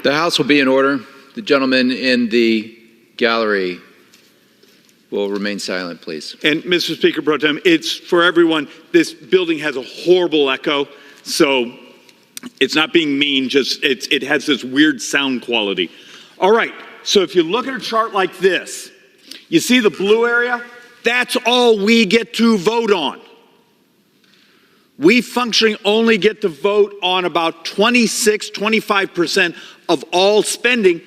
The House will be in order. The gentleman in the gallery will remain silent, please. And Mr. Speaker Pro Tem, it's for everyone, this building has a horrible echo, so it's not being mean, just it has this weird sound quality. All right, so if you look at a chart like this, you see the blue area? That's all we get to vote on. We functionally only get to vote on about 25% of all spending.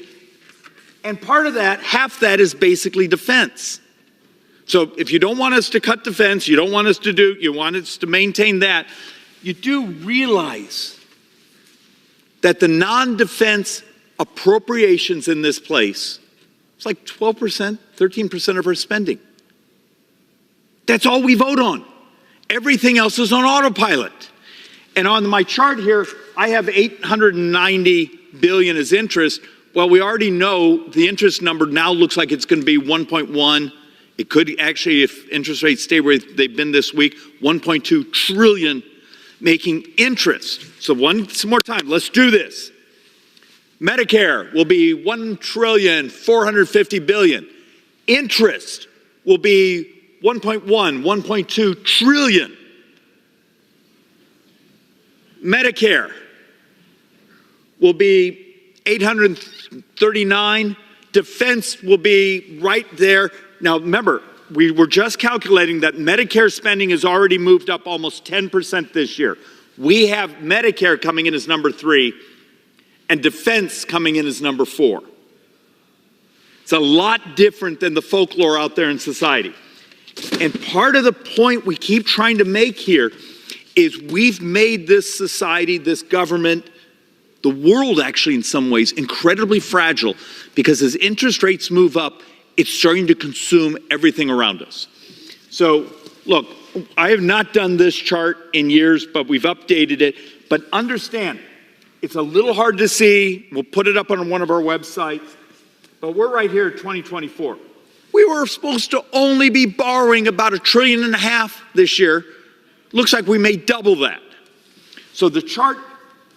And part of that, half that is basically defense. So if you don't want us to cut defense, you don't want us to do, you want us to maintain that, you do realize that the non-defense appropriations in this place, it's like 12%, 13% of our spending. That's all we vote on. Everything else is on autopilot. And on my chart here, I have $890 billion as interest. Well, we already know the interest number now looks like it's going to be 1.1. It could actually, if interest rates stay where they've been this week, 1.2 trillion making interest. So some more time, let's do this. Medicare will be $1.45 trillion. Interest will be 1.2 trillion. Medicare will be 839. Defense will be right there. Now remember, we were just calculating that Medicare spending has already moved up almost 10% this year. We have Medicare coming in as number 3 and defense coming in as number 4. It's a lot different than the folklore out there in society. And part of the point we keep trying to make here is we've made this society, this government, the world actually in some ways, incredibly fragile because as interest rates move up, it's starting to consume everything around us. So, look, I have not done this chart in years, but we've updated it. But understand, it's a little hard to see. We'll put it up on one of our websites. But we're right here at 2024. We were supposed to only be borrowing about $1.5 trillion this year. Looks like we may double that. So the chart,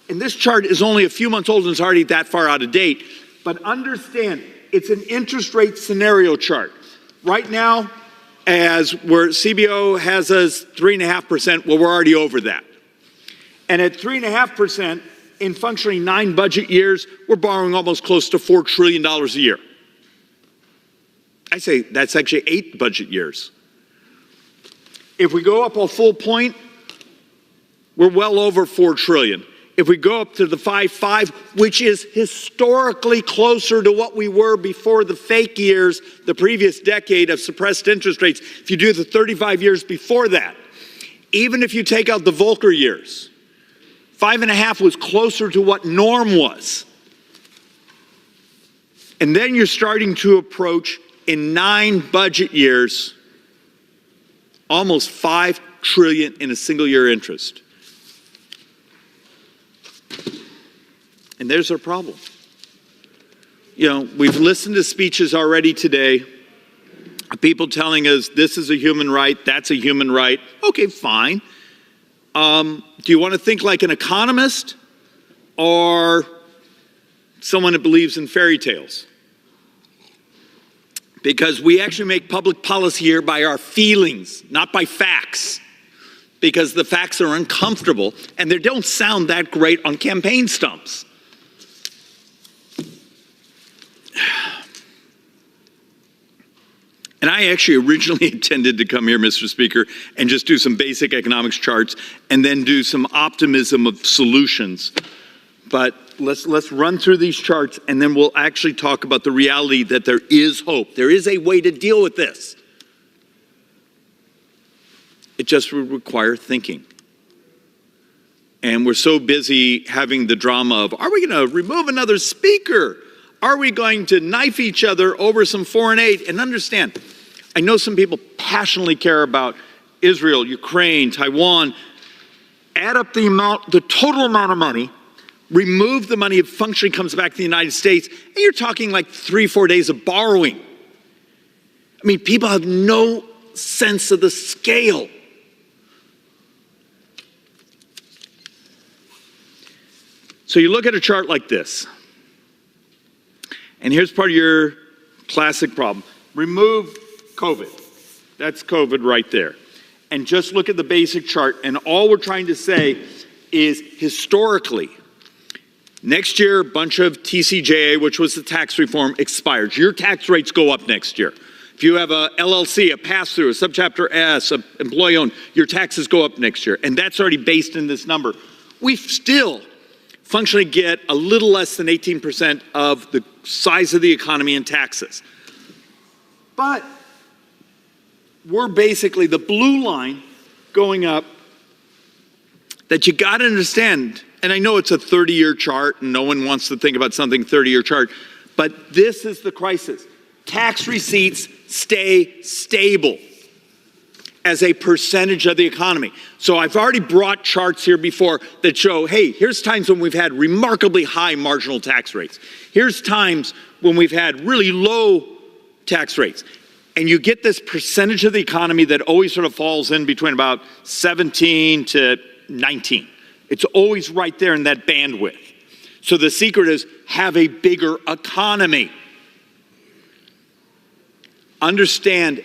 and this chart is only a few months old and it's already that far out of date. But understand, it's an interest rate scenario chart. Right now, as where CBO has us 3.5%, well, we're already over that. And at 3.5%, in functionally 9 budget years, we're borrowing almost close to $4 trillion a year. I say that's actually 8 budget years. If we go up a full point, we're well over $4 trillion. If we go up to the 5.5, which is historically closer to what we were before the fake years, the previous decade of suppressed interest rates, if you do the 35 years before that, even if you take out the Volcker years, 5.5 was closer to what norm was. And then you're starting to approach, in 9 budget years, almost $5 trillion in a single year interest. And there's our problem. You know, we've listened to speeches already today, people telling us this is a human right, that's a human right. Okay, fine. Do you want to think like an economist or someone that believes in fairy tales? Because we actually make public policy here by our feelings, not by facts. Because the facts are uncomfortable and they don't sound that great on campaign stumps. And I actually originally intended to come here, Mr. Speaker, and just do some basic economics charts and then do some optimism of solutions. But let's run through these charts, and then we'll actually talk about the reality that there is hope. There is a way to deal with this. It just would require thinking. And we're so busy having the drama of, are we going to remove another speaker? Are we going to knife each other over some foreign aid? And understand, I know some people passionately care about Israel, Ukraine, Taiwan. Add up the total amount of money, remove the money, it functionally comes back to the United States, and you're talking like 3-4 days of borrowing. I mean, people have no sense of the scale. So you look at a chart like this, and here's part of your classic problem. Remove COVID. That's COVID right there. And just look at the basic chart, and all we're trying to say is historically, next year, a bunch of TCJA, which was the tax reform, expires. Your tax rates go up next year. If you have a LLC, a pass-through, a subchapter S, an employee-owned, your taxes go up next year. And that's already based in this number. We still functionally get a little less than 18% of the size of the economy in taxes. But we're basically the blue line going up that you got to understand. And I know it's a 30-year chart and no one wants to think about something 30-year chart, but this is the crisis. Tax receipts stay stable as a percentage of the economy. So I've already brought charts here before that show, hey, here's times when we've had remarkably high marginal tax rates. Here's times when we've had really low tax rates. And you get this percentage of the economy that always sort of falls in between about 17 to 19. It's always right there in that bandwidth. So the secret is have a bigger economy. Understand,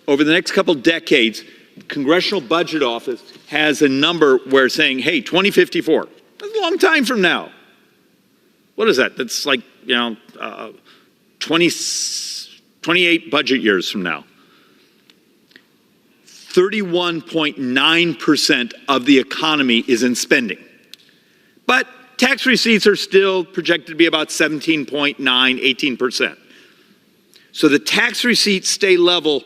over the next couple decades, Congressional Budget Office has a number where saying, hey, 2054, that's a long time from now. What is that? That's like, 28 budget years from now. 31.9% of the economy is in spending. But tax receipts are still projected to be about 17.9, 18%. So the tax receipts stay level,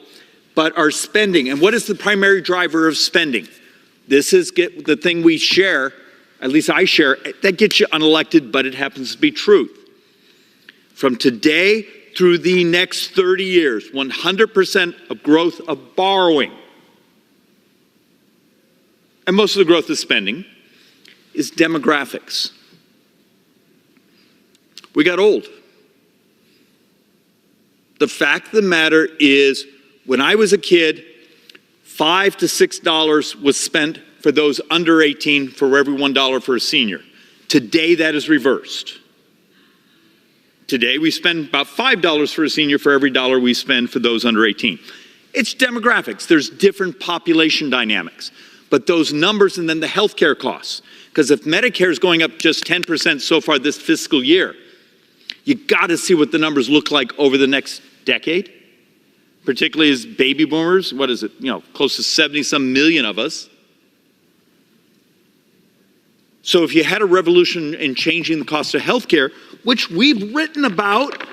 but our spending, and what is the primary driver of spending? This is the thing we share, at least I share, that gets you unelected, but it happens to be truth. From today through the next 30 years, 100% of growth of borrowing, and most of the growth of spending, is demographics. We got old. The fact of the matter is, when I was a kid, $5 to $6 was spent for those under 18 for every $1 for a senior. Today, that is reversed. Today, we spend about $5 for a senior for every dollar we spend for those under 18. It's demographics. There's different population dynamics. But those numbers and then the healthcare costs. Because if Medicare is going up just 10% so far this fiscal year, you got to see what the numbers look like over the next decade, particularly as baby boomers, what is it, close to 70-some million of us. So if you had a revolution in changing the cost of healthcare, which we've written about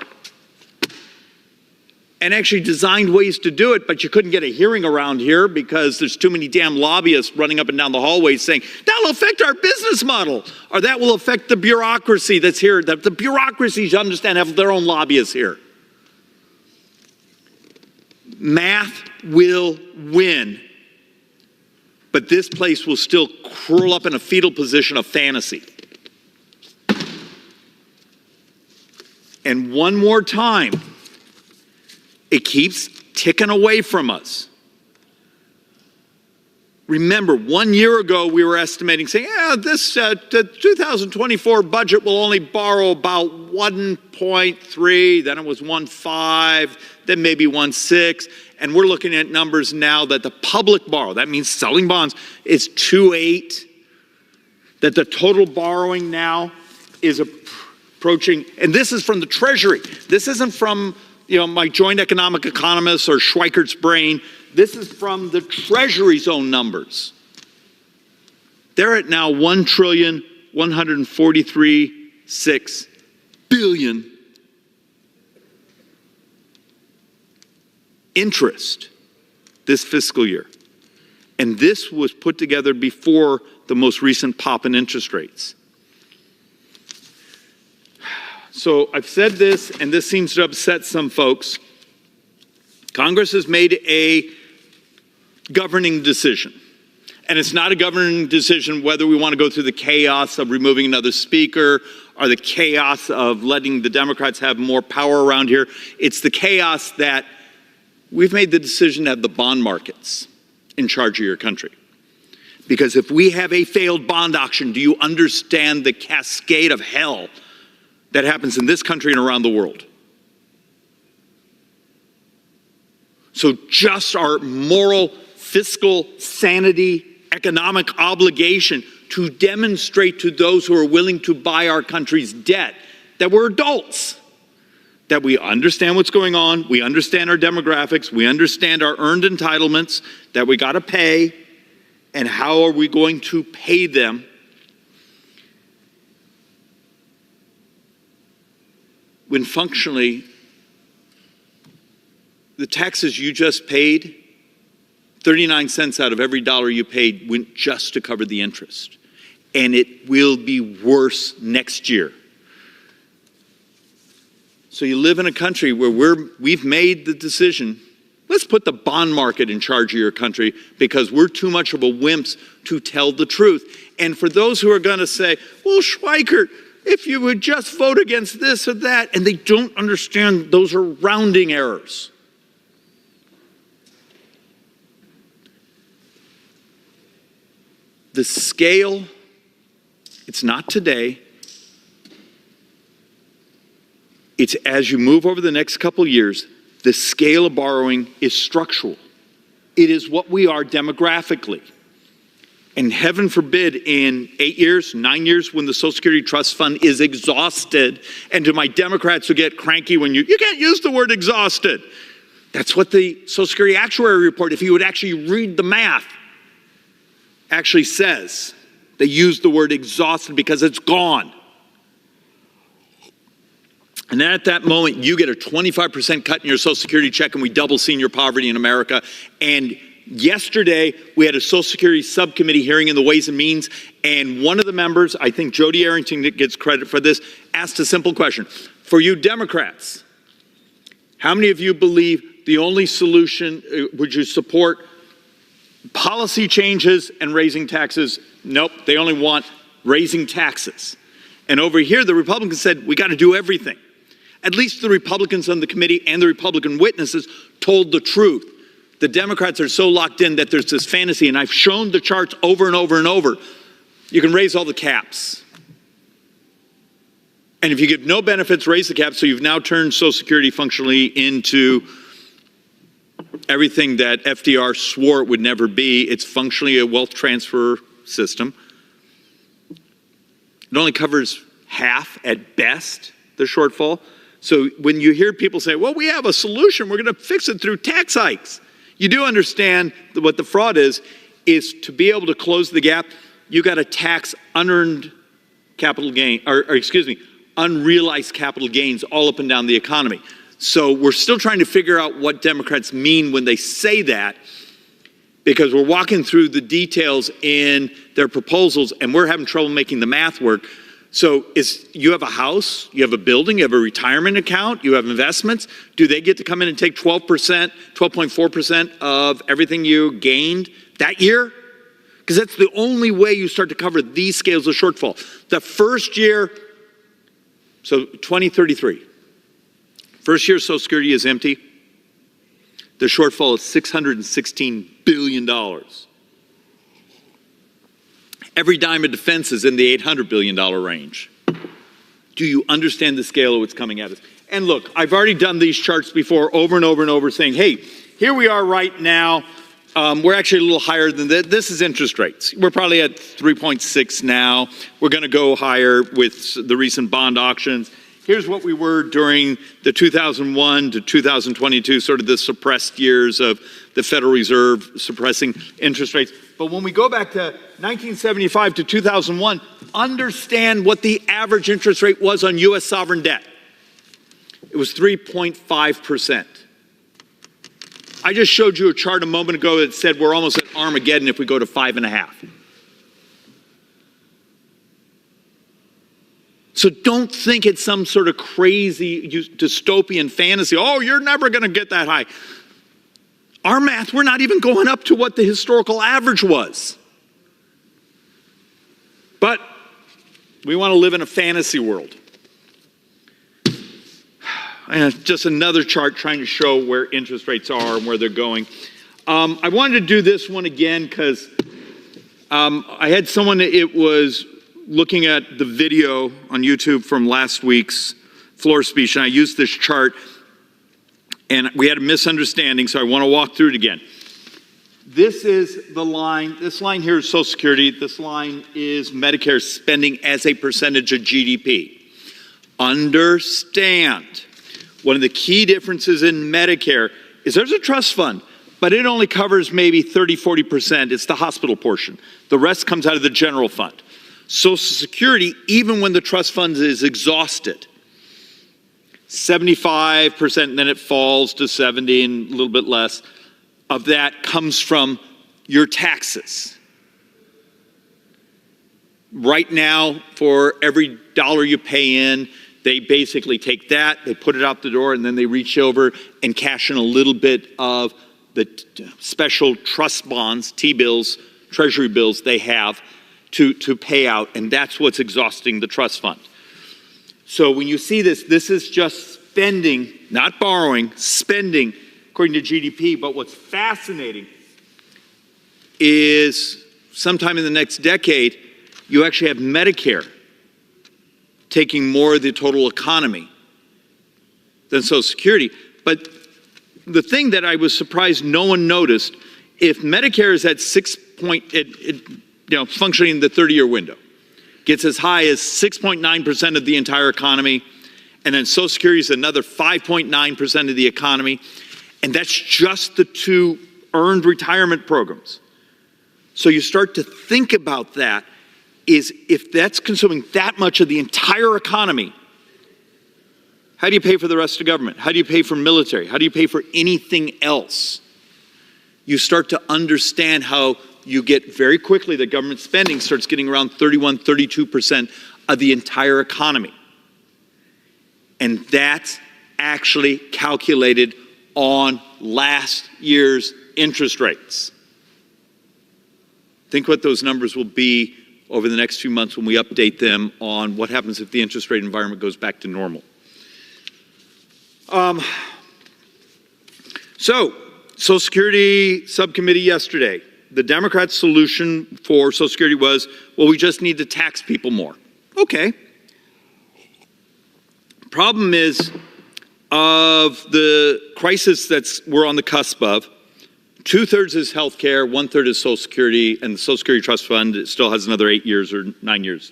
and actually designed ways to do it, but you couldn't get a hearing around here because there's too many damn lobbyists running up and down the hallways saying, that'll affect our business model, or that will affect the bureaucracy that's here. The bureaucracies, you understand, have their own lobbyists here. Math will win, but this place will still curl up in a fetal position of fantasy. And one more time, it keeps ticking away from us. Remember, 1 year ago, we were estimating, saying, this the 2024 budget will only borrow about 1.3, then it was 1.5, then maybe 1.6, and we're looking at numbers now that the public borrow, that means selling bonds, is 2.8, that the total borrowing now is approaching, and this is from the Treasury. This isn't from my joint economic economist or Schweikert's brain. This is from the Treasury's own numbers. They're at now $1.2 $143.6 billion interest this fiscal year. And this was put together before the most recent pop in interest rates. So I've said this, and this seems to upset some folks. Congress has made a governing decision. And it's not a governing decision whether we want to go through the chaos of removing another speaker or the chaos of letting the Democrats have more power around here. It's the chaos that we've made the decision to have the bond markets in charge of your country. Because if we have a failed bond auction, do you understand the cascade of hell that happens in this country and around the world? So just our moral, fiscal sanity, economic obligation to demonstrate to those who are willing to buy our country's debt that we're adults, that we understand what's going on, we understand our demographics, we understand our earned entitlements that we got to pay, and how are we going to pay them. When functionally, the taxes you just paid, 39 cents out of every dollar you paid went just to cover the interest. And it will be worse next year. So you live in a country where we've made the decision, let's put the bond market in charge of your country because we're too much of a wimps to tell the truth. And for those who are going to say, well, Schweikert, if you would just vote against this or that, and they don't understand those are rounding errors. The scale, it's not today. It's as you move over the next couple years, the scale of borrowing is structural. It is what we are demographically. And heaven forbid in 8 years, 9 years, when the Social Security Trust Fund is exhausted, and to my Democrats who get cranky when you can't use the word exhausted. That's what the Social Security Actuary Report, if you would actually read the math, actually says. They use the word exhausted because it's gone. And then at that moment, you get a 25% cut in your Social Security check, and we double senior poverty in America. And yesterday, we had a Social Security subcommittee hearing in the Ways and Means, and one of the members, I think Jody Arrington gets credit for this, asked a simple question. For you Democrats, how many of you believe the only solution, would you support policy changes and raising taxes? Nope, they only want raising taxes. And over here, the Republicans said, we got to do everything. At least the Republicans on the committee and the Republican witnesses told the truth. The Democrats are so locked in that there's this fantasy, and I've shown the charts over and over and over. You can raise all the caps. And if you give no benefits, raise the caps, so you've now turned Social Security functionally into everything that FDR swore it would never be. It's functionally a wealth transfer system. It only covers half at best, the shortfall. So when you hear people say, well, we have a solution, we're going to fix it through tax hikes. You do understand that what the fraud is to be able to close the gap, you got to tax unearned capital gain, unrealized capital gains all up and down the economy. So we're still trying to figure out what Democrats mean when they say that, because we're walking through the details in their proposals and we're having trouble making the math work. So you have a house, you have a building, you have a retirement account, you have investments. Do they get to come in and take 12%, 12.4% of everything you gained that year? Because that's the only way you start to cover these scales of shortfall. The first year, so 2033, first year Social Security is empty. The shortfall is $616 billion. Every dime of defense is in the $800 billion range. Do you understand the scale of what's coming at us? And look, I've already done these charts before over and over and over saying, hey, here we are right now. We're actually a little higher than that. This is interest rates. We're probably at 3.6 now. We're going to go higher with the recent bond auctions. Here's what we were during the 2001 to 2022, sort of the suppressed years of the Federal Reserve suppressing interest rates. But when we go back to 1975 to 2001, understand what the average interest rate was on U.S. sovereign debt. It was 3.5%. I just showed you a chart a moment ago that said we're almost at Armageddon if we go to 5.5. So don't think it's some sort of crazy dystopian fantasy. Oh, you're never going to get that high. Our math, we're not even going up to what the historical average was. But we want to live in a fantasy world. And just another chart trying to show where interest rates are and where they're going. I wanted to do this one again because I had someone, it was looking at the video on YouTube from last week's floor speech, and I used this chart, and we had a misunderstanding, so I want to walk through it again. This is the line. This line here is Social Security. This line is Medicare spending as a percentage of GDP. Understand, one of the key differences in Medicare is there's a trust fund, but it only covers maybe 30-40%. It's the hospital portion. The rest comes out of the general fund. Social Security, even when the trust fund is exhausted, 75%, and then it falls to 70 and a little bit less, of that comes from your taxes. Right now, for every dollar you pay in, they basically take that, they put it out the door, and then they reach over and cash in a little bit of the special trust bonds, T-bills, treasury bills they have to pay out, and that's what's exhausting the trust fund. So when you see this, this is just spending, not borrowing, spending according to GDP. But what's fascinating is sometime in the next decade, you actually have Medicare taking more of the total economy than Social Security. But the thing that I was surprised no one noticed, if Medicare is at functioning in the 30-year window, gets as high as 6.9% of the entire economy, and then Social Security is another 5.9% of the economy, and that's just the two earned retirement programs. So you start to think about that, is if that's consuming that much of the entire economy, how do you pay for the rest of government? How do you pay for military? How do you pay for anything else? You start to understand how you get very quickly that government spending starts getting around 31-32% of the entire economy. And that's actually calculated on last year's interest rates. Think what those numbers will be over the next few months when we update them on what happens if the interest rate environment goes back to normal. So, Social Security subcommittee yesterday, the Democrats' solution for Social Security was, well, we just need to tax people more. Okay. Problem is, of the crisis we're on the cusp of, 2/3 is health care, 1/3 is Social Security, and the Social Security Trust Fund still has another 8 years or 9 years.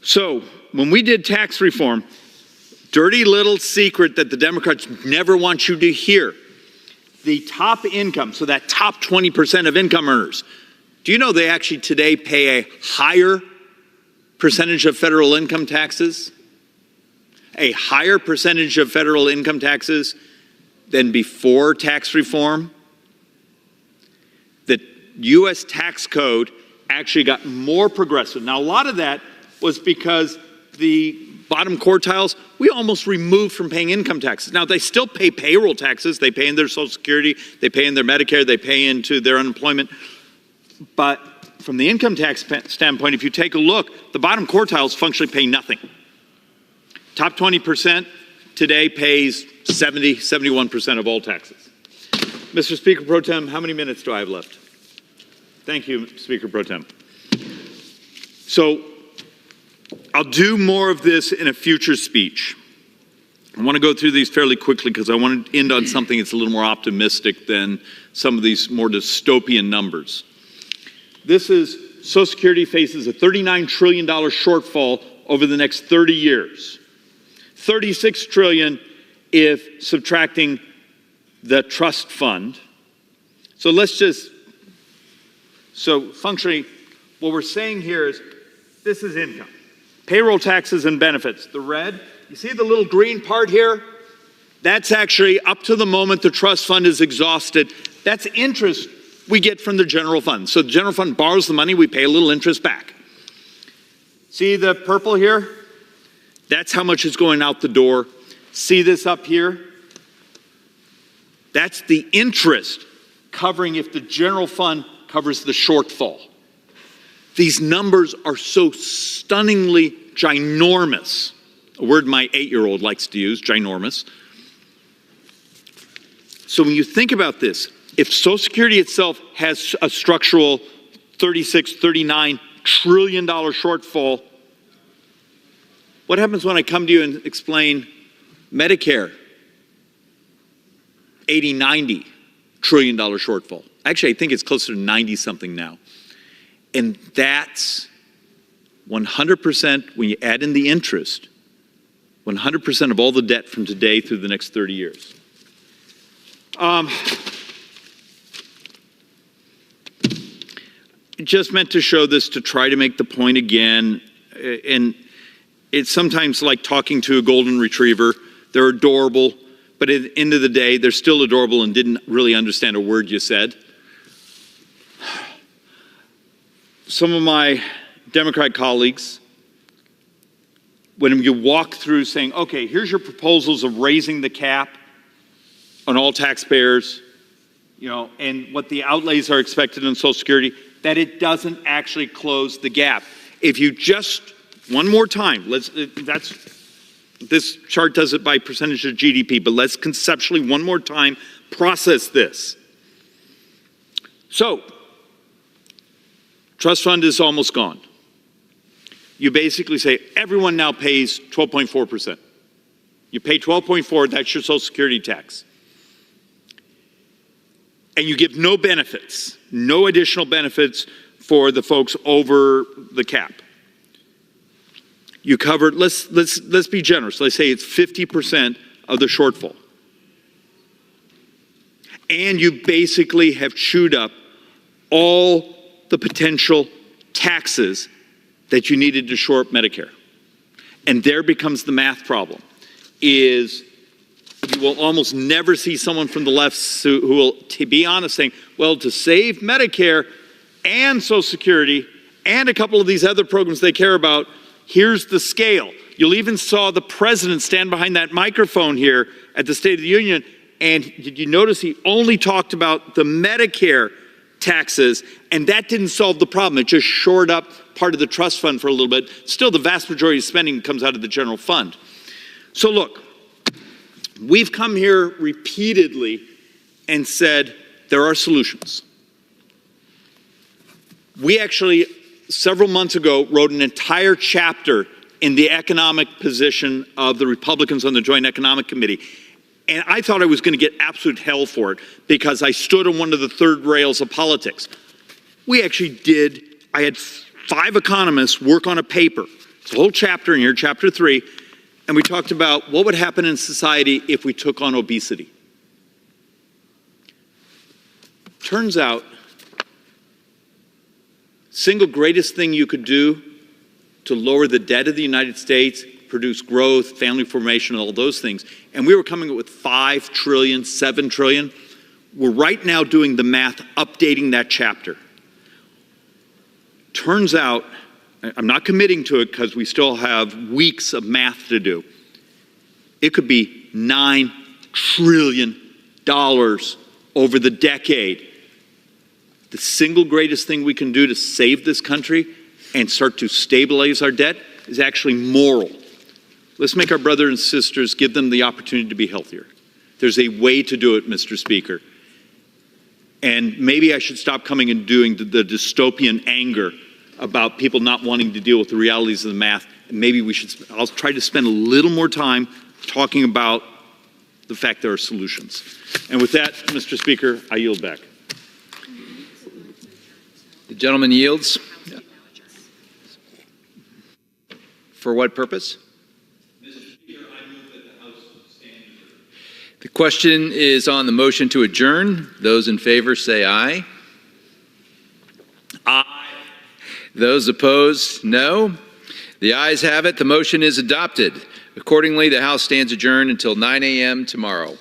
So, when we did tax reform, dirty little secret that the Democrats never want you to hear, the top income, so that top 20% of income earners, do you know they actually today pay a higher percentage of federal income taxes? A higher percentage of federal income taxes than before tax reform? The U.S. tax code actually got more progressive. Now, a lot of that was because the bottom quartiles, we almost removed from paying income taxes. Now, they still pay payroll taxes. They pay in their Social Security. They pay in their Medicare. They pay into their unemployment. But from the income tax standpoint, if you take a look, the bottom quartiles functionally pay nothing. Top 20% today pays 71% of all taxes. Mr. Speaker Pro Tem, how many minutes do I have left? Thank you, Speaker Pro Tem. So I'll do more of this in a future speech. I want to go through these fairly quickly because I want to end on something that's a little more optimistic than some of these more dystopian numbers. This is Social Security faces a $39 trillion shortfall over the next 30 years. 36 trillion if subtracting the trust fund. So functionally, what we're saying here is this is income. Payroll taxes and benefits. The red, you see the little green part here? That's actually up to the moment the trust fund is exhausted. That's interest we get from the general fund. So the general fund borrows the money, we pay a little interest back. See the purple here? That's how much is going out the door. See this up here? That's the interest covering if the general fund covers the shortfall. These numbers are so stunningly ginormous. A word my 8-year-old likes to use, ginormous. So when you think about this, if Social Security itself has a structural $36, $39 trillion shortfall, what happens when I come to you and explain Medicare, $80, $90 trillion shortfall? Actually, I think it's closer to 90 something now. And that's 100% when you add in the interest, 100% of all the debt from today through the next 30 years. Just meant to show this to try to make the point again. And it's sometimes like talking to a golden retriever. They're adorable, but at the end of the day, they're still adorable and didn't really understand a word you said. Some of my Democrat colleagues, when you walk through saying, okay, here's your proposals of raising the cap on all taxpayers, and what the outlays are expected on Social Security, that it doesn't actually close the gap. If you just, one more time, this chart does it by percentage of GDP, but let's conceptually one more time process this. So, trust fund is almost gone. You basically say everyone now pays 12.4%. You pay 12.4, that's your Social Security tax. And you give no benefits, no additional benefits for the folks over the cap. You covered, let's be generous. Let's say it's 50% of the shortfall. And you basically have chewed up all the potential taxes that you needed to shore up Medicare. And there becomes the math problem, is you will almost never see someone from the left who will, to be honest, saying, well, to save Medicare and Social Security and a couple of these other programs they care about, here's the scale. You'll even saw the president stand behind that microphone here at the State of the Union, and did you notice he only talked about the Medicare taxes, and that didn't solve the problem. It just shored up part of the trust fund for a little bit. Still, the vast majority of spending comes out of the general fund. So look, we've come here repeatedly and said there are solutions. We actually, several months ago, wrote an entire chapter in the economic position of the Republicans on the Joint Economic Committee. And I thought I was going to get absolute hell for it because I stood on one of the third rails of politics. We actually did. I had 5 economists work on a paper. It's a whole chapter in here, chapter 3. And we talked about what would happen in society if we took on obesity. Turns out, single greatest thing you could do to lower the debt of the United States, produce growth, family formation, all those things. And we were coming up with 5 trillion, 7 trillion. We're right now doing the math, updating that chapter. Turns out, I'm not committing to it because we still have weeks of math to do. It could be $9 trillion over the decade. The single greatest thing we can do to save this country and start to stabilize our debt is actually moral. Let's make our brothers and sisters, give them the opportunity to be healthier. There's a way to do it, Mr. Speaker. And maybe I should stop coming and doing the dystopian anger about people not wanting to deal with the realities of the math. And maybe I'll try to spend a little more time talking about the fact there are solutions. And with that, Mr. Speaker, I yield back. The gentleman yields. For what purpose? The question is on the motion to adjourn. Those in favor say aye. Aye. Those opposed, no. The ayes have it. The motion is adopted. Accordingly, the House stands adjourned until 9 a.m. tomorrow.